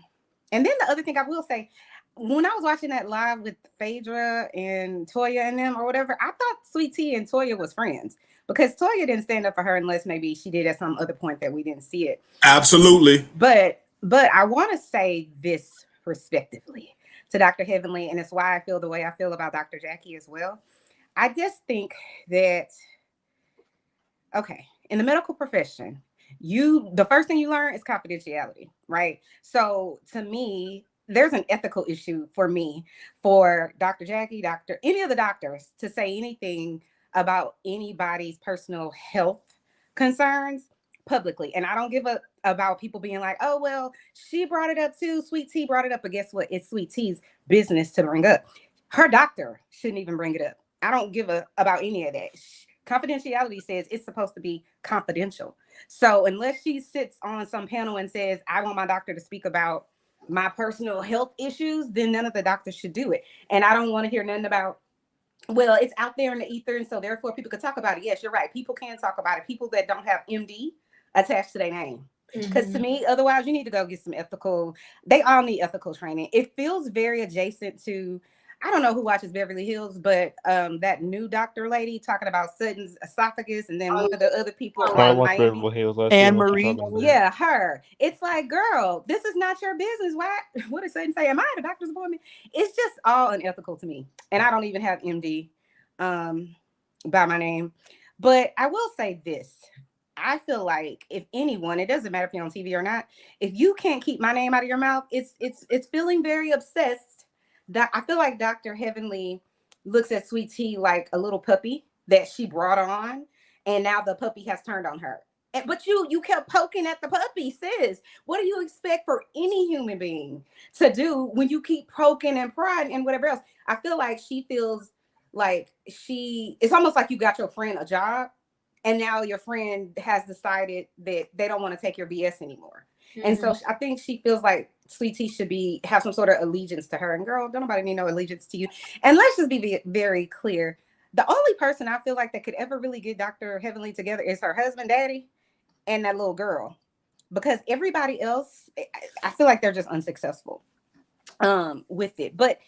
then the other thing I will say, when I was watching that live with Phaedra and Toya and them or whatever, I thought Sweet Tea and Toya was friends because Toya didn't stand up for her unless maybe she did at some other point that we didn't see it. Absolutely. But I want to say this respectively to Dr. Heavenly, and it's why I feel the way I feel about Dr. Jackie as well. I just think that, okay, in the medical profession, the first thing you learn is confidentiality, right? So to me, there's an ethical issue for me, for Dr. Jackie, any of the doctors to say anything about anybody's personal health concerns publicly. And I don't give a about people being like, oh, well, she brought it up too. Sweet Tea brought it up. But guess what? It's Sweet Tea's business to bring up. Her doctor shouldn't even bring it up. I don't give about any of that. Confidentiality says it's supposed to be confidential. So unless she sits on some panel and says, I want my doctor to speak about my personal health issues, then none of the doctors should do it. And I don't want to hear nothing about, well, it's out there in the ether, and so therefore people could talk about it. Yes, you're right. People can talk about it. People that don't have MD attached to their name. Because to me, otherwise, you need to go get some they all need ethical training. It feels very adjacent to, I don't know who watches Beverly Hills, but that new doctor lady talking about Sutton's esophagus, and then one of the other people I on watched Miami. Beverly Hills. Anne Marie. Yeah, her. It's like, girl, this is not your business. Why? What did Sutton say? Am I at a doctor's appointment? It's just all unethical to me. And I don't even have MD by my name. But I will say this. I feel like if anyone, it doesn't matter if you're on TV or not, if you can't keep my name out of your mouth, it's feeling very obsessed. That I feel like Dr. Heavenly looks at Sweet Tea like a little puppy that she brought on, and now the puppy has turned on her. But you kept poking at the puppy, sis. What do you expect for any human being to do when you keep poking and prodding and whatever else? I feel like she feels like it's almost like you got your friend a job, and now your friend has decided that they don't want to take your BS anymore. And so I think she feels like Sweet Tea should have some sort of allegiance to her. And girl, don't nobody need no allegiance to you. And let's just be very clear. The only person I feel like that could ever really get Dr. Heavenly together is her husband, daddy, and that little girl. Because everybody else, I feel like they're just unsuccessful with it. But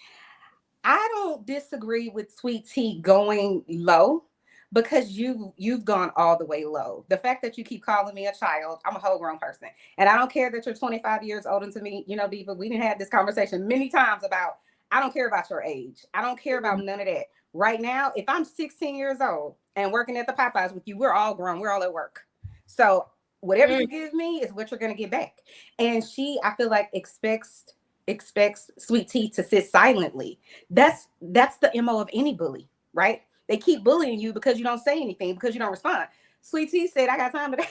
I don't disagree with Sweet Tea going low, because you've gone all the way low. The fact that you keep calling me a child, I'm a whole grown person. And I don't care that you're 25 years older than me. You know, Diva, we didn't have this conversation many times about, I don't care about your age. I don't care about none of that. Right now, if I'm 16 years old and working at the Popeyes with you, we're all grown. We're all at work. So whatever you give me is what you're going to get back. And I feel like expects Sweet Tea to sit silently. That's the MO of any bully, right? They keep bullying you because you don't say anything, because you don't respond. Sweet Tea said, I got time today.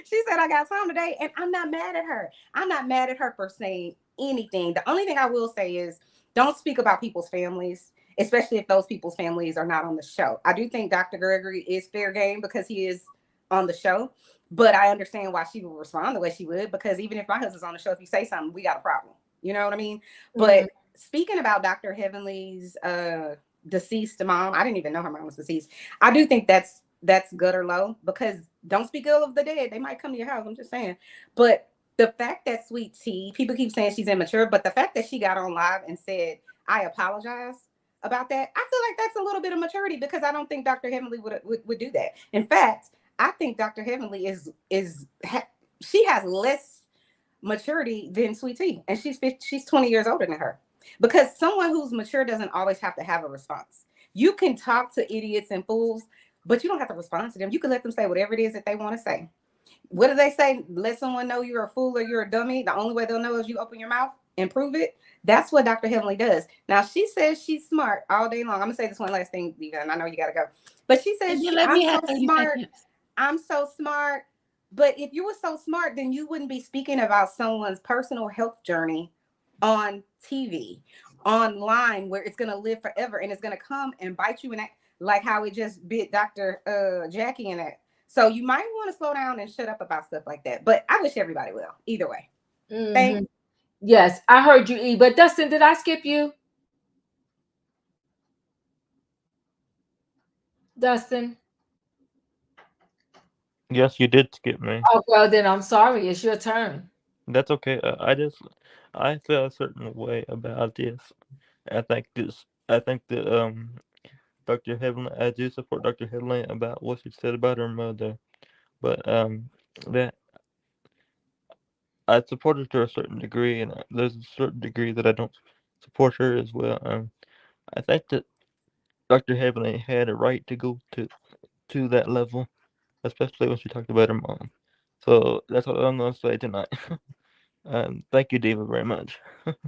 She said, I got time today. And I'm not mad at her. I'm not mad at her for saying anything. The only thing I will say is don't speak about people's families, especially if those people's families are not on the show. I do think Dr. Gregory is fair game because he is on the show. But I understand why she would respond the way she would, because even if my husband's on the show, if you say something, we got a problem. You know what I mean? But speaking about Dr. Heavenly's deceased mom, I didn't even know her mom was deceased. I do think that's gutter low, because don't speak ill of the dead. They might come to your house. I'm just saying. But the fact that Sweet Tea, people keep saying she's immature, but the fact that she got on live and said, I apologize about that, I feel like that's a little bit of maturity, because I don't think Dr. Heavenly would do that. In fact, I think Dr. Heavenly she has less maturity than Sweet Tea, and she's 20 years older than her. Because someone who's mature doesn't always have to have a response. You can talk to idiots and fools, but you don't have to respond to them. You can let them say whatever it is that they want to say. What do they say? Let someone know you're a fool or you're a dummy. The only way they'll know is you open your mouth and prove it. That's what Dr. Heavenly does. Now, she says she's smart all day long. I'm going to say this one last thing, Diva, and I know you got to go. But she says, I'm so smart. I'm so smart. But if you were so smart, then you wouldn't be speaking about someone's personal health journey on TV, online, where it's going to live forever and it's going to come and bite you in that, like how it just bit Dr. Jackie in that. So you might want to slow down and shut up about stuff like that. But I wish everybody well, either way. Thanks. Yes, I heard you, E. But Dustin, did I skip you? Dustin? Yes, you did skip me. Oh, well, then I'm sorry. It's your turn. That's okay. I feel a certain way about this. I think that Dr. Heavenly, I do support Dr. Heavenly about what she said about her mother, but that I support her to a certain degree, and there's a certain degree that I don't support her as well. I think that Dr. Heavenly had a right to go to that level, especially when she talked about her mom. So that's what I'm gonna say tonight. Thank you, Diva, very much.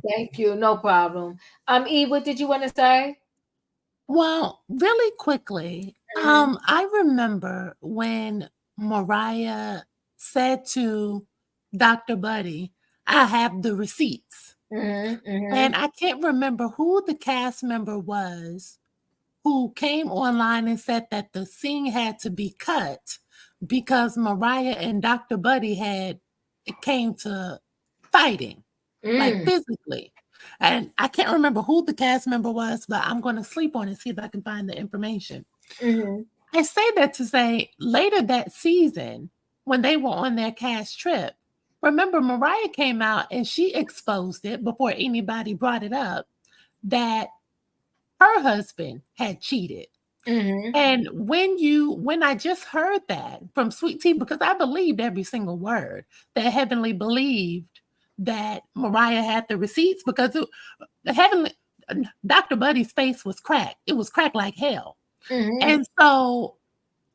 Thank you. No problem. E, what did you want to say? Well, really quickly, I remember when Mariah said to Dr. Buddy, I have the receipts. And I can't remember who the cast member was who came online and said that the scene had to be cut because Mariah and Dr. Buddy it came to fighting, like physically. And I can't remember who the cast member was, but I'm going to sleep on it, see if I can find the information. I say that to say later that season, when they were on their cast trip, remember Mariah came out and she exposed it before anybody brought it up that her husband had cheated. And when I just heard that from Sweet Tea, because I believed every single word that Heavenly believed that Mariah had the receipts, because Dr. Buddy's face was cracked. It was cracked like hell. And so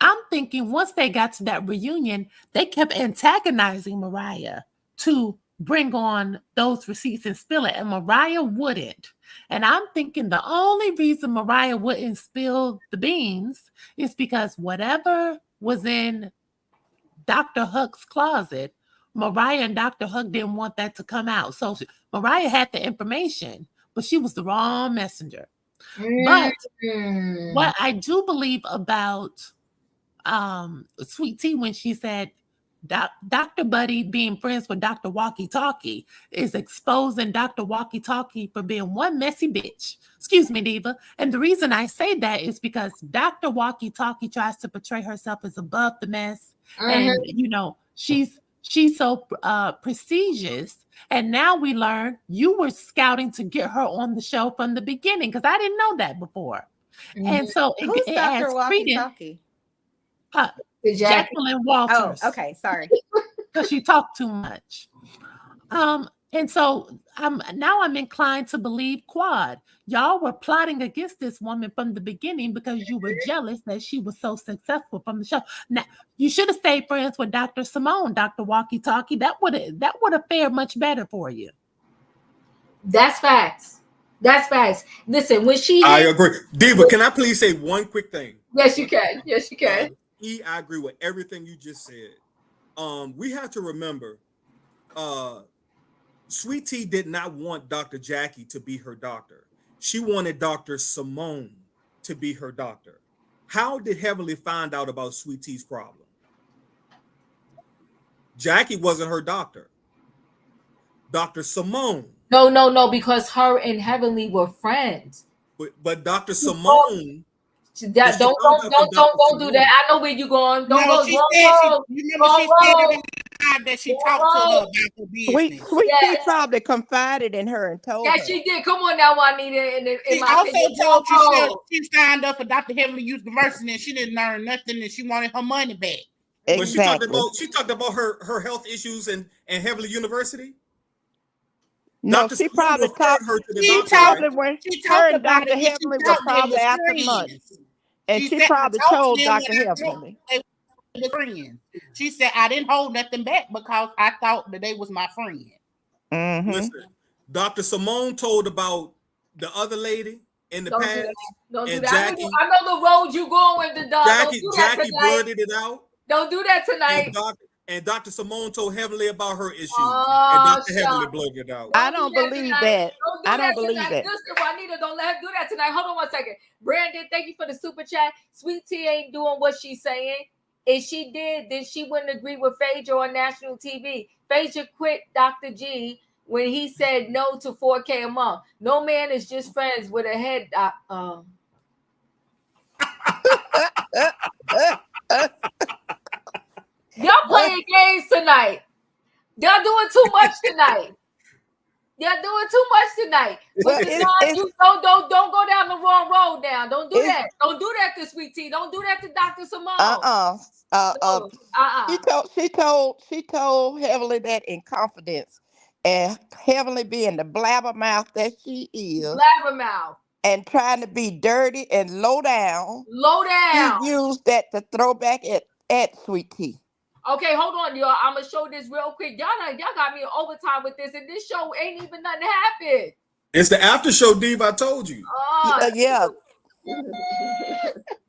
I'm thinking once they got to that reunion, they kept antagonizing Mariah to bring on those receipts and spill it, and Mariah wouldn't. And I'm thinking the only reason Mariah wouldn't spill the beans is because whatever was in Dr. Huck's closet, Mariah and Dr. Huck didn't want that to come out. So Mariah had the information, but she was the wrong messenger. But what I do believe about Sweet Tea when she said Dr. Buddy being friends with Dr. Walkie Talkie is exposing Dr. Walkie Talkie for being one messy bitch. Excuse me, Diva. And the reason I say that is because Dr. Walkie Talkie tries to portray herself as above the mess. And, she's so prestigious. And now we learn you were scouting to get her on the show from the beginning, because I didn't know that before. And so Who's Dr. Walkie Talkie? Jacqueline Walters. Oh, okay, sorry. Because she talked too much. And so now I'm inclined to believe Quad. Y'all were plotting against this woman from the beginning because you were jealous that she was so successful from the show. Now you should have stayed friends with Dr. Simone, Dr. Walkie Talkie. That would have fared much better for you. That's facts. That's facts. Listen, when I agree. Diva, can I please say one quick thing? Yes, you can. Yes, you can. I agree with everything you just said. We have to remember, Sweet Tea did not want Dr. Jackie to be her doctor. She wanted Dr. Simone to be her doctor. How did Heavenly find out about Sweet Tea's problem? Jackie wasn't her doctor. Dr. Simone. No, because her and Heavenly were friends. But Dr. Simone. Don't do that. I know where you're going. She said that she talked to her about the business. Sweet Tea probably confided in her and told her. Yeah, she did. Come on now, Juanita. She also told you she signed up for Dr. Heavenly University and she didn't learn nothing and she wanted her money back. Exactly. She talked about her health issues and Heavenly University. No, she probably talked. She talked about Dr. Heavenly were probably after months, and she probably told Dr. Heavenly. friends. She said I didn't hold nothing back because I thought that they was my friend. Mm-hmm. Listen, Dr. Simone told about the other lady in the past. Don't do and that. Jackie, I know the road you going with the dog. Don't do that Jackie tonight. blurted it out. Don't do that tonight. And Dr. Simone told Heavenly about her issues. Oh, and Dr. Heavenly blurted it out. I don't believe that. Don't do I that don't believe tonight. that. Listen, Juanita, don't let her do that tonight. Hold on one second. Brandon, thank you for the super chat. Sweet Tea ain't doing what she's saying. If she did, then she wouldn't agree with Phaedra on national TV. Phaedra quit Dr. G when he said no to $4K a month. No man is just friends with a head. Y'all playing games tonight. Y'all doing too much tonight. Y'all doing too much tonight. But don't go down the wrong road now. Don't do that. Don't do that to Sweet Tea. Don't do that to Dr. Simone. She told Heavenly that in confidence. And Heavenly being the blabbermouth that she is. Blabbermouth. And trying to be dirty and low down. Low down. She used that to throw back at Sweet Tea. Okay, hold on, y'all. I'm gonna show this real quick. Y'all got me in overtime with this, and this show ain't even nothing happened. It's the after show, Diva. I told you. Yeah.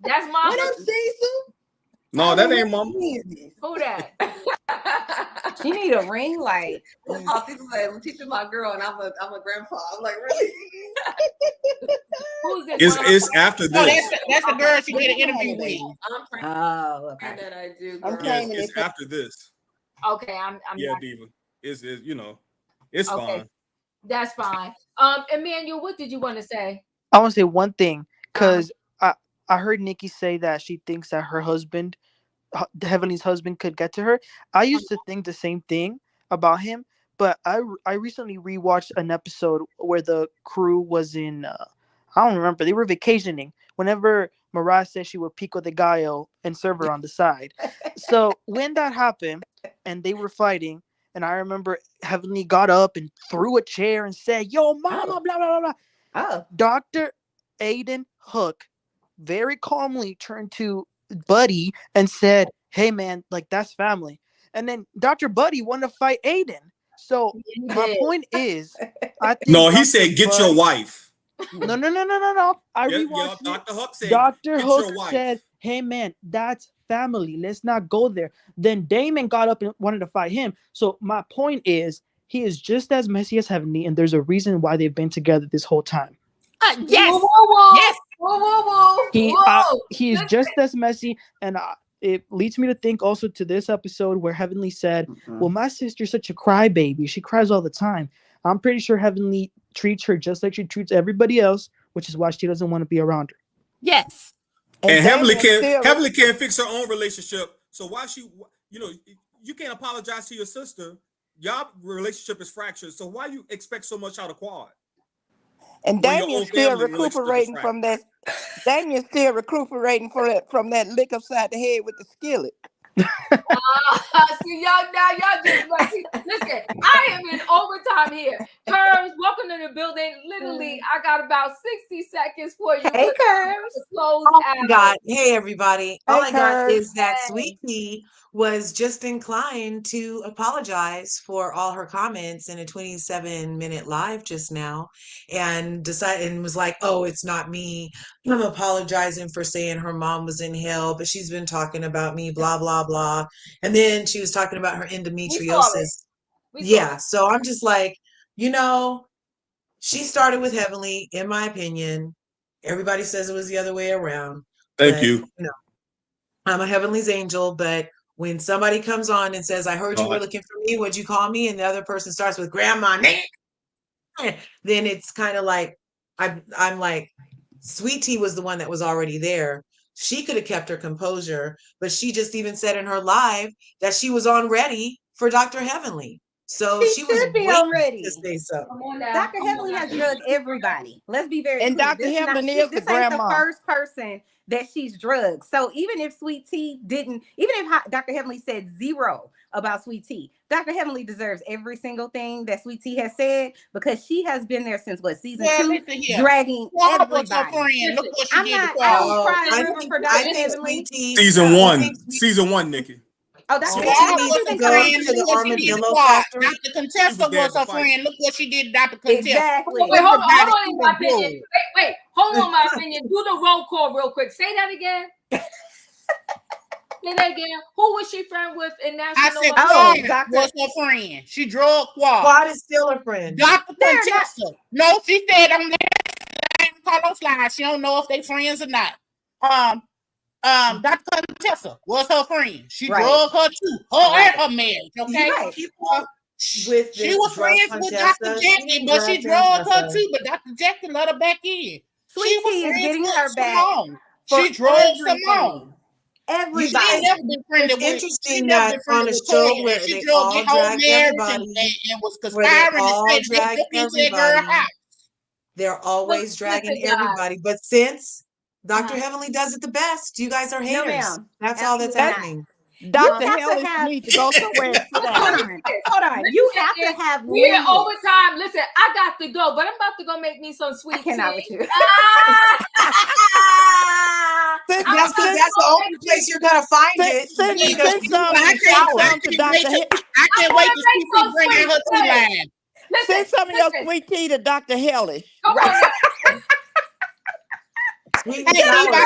That's Mama. What up, Cecil? No, that ain't Mama. Who that? She need a ring light. Oh, people say I'm teaching my girl, and I'm a grandpa. I'm like, really? Who's this? It's after this. No, that's the girl she did an interview with. Oh, okay. That I do. Yes, it's after this. Okay, I'm yeah, not. Diva. It's it's fine. That's fine. Emmanuel, what did you want to say? I want to say one thing because I heard Nikki say that she thinks that her husband, Heavenly's husband, could get to her. I used to think the same thing about him, but I recently rewatched an episode where the crew was in I don't remember, they were vacationing whenever Mariah said she would pico de gallo and serve her on the side. So when that happened and they were fighting, and I remember Heavenly got up and threw a chair and said, "Yo, mama, blah, blah, blah, blah." Oh. Dr. Aiden Hook very calmly turned to Buddy and said, "Hey, man, like, that's family." And then Dr. Buddy wanted to fight Aiden. So my point is, I think no, he said, "Get your wife." No. I rewatched Dr. Hook said, Dr. "Get Hook your wife." said, "Hey, man, that's family. Let's not go there." Then Damon got up and wanted to fight him. So my point is, he is just as messy as Heavenly, and there's a reason why they've been together this whole time. Yes. Yes. He is just as messy, and it leads me to think also to this episode where Heavenly said, "Well, my sister's such a crybaby. She cries all the time." I'm pretty sure Heavenly treats her just like she treats everybody else, which is why she doesn't want to be around her. Yes. And Heavenly can't fix her own relationship. So why you can't apologize to your sister. Y'all relationship is fractured. So why you expect so much out of Quad? And Damien's still recuperating from that. Damien's still recuperating from that lick upside the head with the skillet. See y'all now. Y'all just listen. I am in overtime here. Curves, welcome to the building. Literally, I got about 60 seconds for you. Hey, Curves. Close out. God, hey everybody. All I got Curves. is that Sweet Tea was just inclined to apologize for all her comments in a 27-minute live just now, and decided and was like, "Oh, it's not me. I'm apologizing for saying her mom was in hell, but she's been talking about me, blah blah blah." And then she was talking about her endometriosis. Yeah, so I'm just like, she started with Heavenly, in my opinion. Everybody says it was the other way around. Thank you. I'm a Heavenly's angel, but when somebody comes on and says, "I heard you were looking for me, what'd you call me?" and the other person starts with "Grandma," then it's kind of like, I'm like, Sweet Tea was the one that was already there. She could have kept her composure, but she just even said in her live that she was on ready for Dr. Heavenly. So she was should be waiting already. to say something. Come on now. Dr. Heavenly has drugged everybody. Let's be very And clear. Dr. Heavenly is the This ain't grandma. the first person that she's drugged. So even if Sweet Tea didn't, even if Dr. Heavenly said 0 about Sweet Tea, Dr. Heavenly deserves every single thing that Sweet Tea has said because she has been there since what, season 2, dragging everybody. Look what she I'm did not. to I Quad. don't cry a I river think, for I Dr. think Heavenly. Sweet Tea. Season one, Nikki. Oh, that's Sweet what Tea Quad needs was to her go friend. to the Look what she did to Armadillo Quad. Factory. Dr. Contessa was her friend. Look what she did, Dr. Contessa. Exactly. Wait, hold Everybody on. In my she was opinion, wait, hold on. My opinion. Do the roll call real quick. Say that again. Say that again. Who was she friend with in National? I said Quad was her friend. She drug Quad. Quad is still a friend. Dr. Contessa. No, she said on there, Carlos slide. She don't know if they friends or not. Dr. Contessa was her friend. She drug her too. Her and her marriage. Okay. With she was drug friends with Dr. Contessa, Jackie, but she drugged her too. But Dr. Jackie let her back in. Sweet She was Tea is friends getting with her back Simone. for She drugged everything. Simone. Everybody. She never been friendly with. Interesting that on a show Toya, where and she they drugged all their whole drag marriage everybody, and was where they conspiring to all say they drag took into that girl everybody. house. They're always dragging listen, guys. everybody. But since Dr. Heavenly does it the best, you guys are haters. No, ma'am. That's all that's Absolutely not. happening. Dr. have to Hellish have- needs to go somewhere and sit Hold down. on. You have to have We in limits. overtime. Listen, I got to go, but I'm about to go make me some sweet tea. cannot with you. That's the only place you're gonna find it. Send Because some I in the shower. can't To Dr. I can't wait to see people bring out her tea line. Send some of your sweet tea to Dr. Hellish. Come on now. Sweet Hey, sour Eva,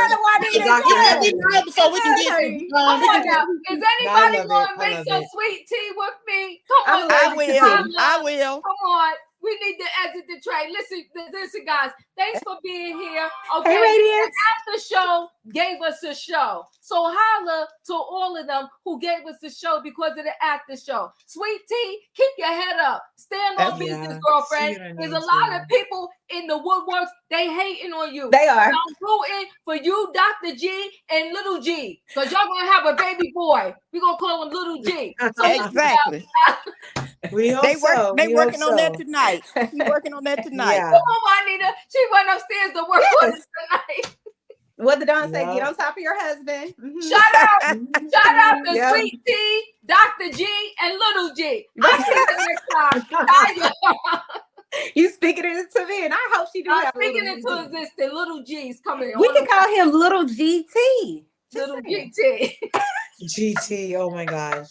to Dr. Heavenly. so we can get Come on now. Is anybody love going it. to I make love some it. sweet tea with me? Come on. I will. I will. Come on. We need to exit the train. Listen, guys. Thanks for being here. Okay. Hey, Radiance. The after show gave us a show. So holla to all of them who gave us the show because of the after show. Sweet Tea, keep your head up. Stand on business, See girlfriend. what I There's mean, a lot too. of people in the woodworks. They hating on you. They are. And I'm rooting for you, Dr. G and Little G. Because y'all going to have a baby boy. We're going to call him Little G. So Exactly. We hope They so. They We working hope on that so. tonight. She working on that tonight. Yeah. Come on, Juanita. She went upstairs to work on it tonight. What did Don say? Yeah. Get on top of your husband. Shout out to Yep. Sweet Tea, Dr. G, and Little G. I'll see you next time. You speaking it into me, and I hope she do I'm have speaking little into GT. existence. Little G's coming. We can call him Little GT. Little GT. GT. Oh my gosh.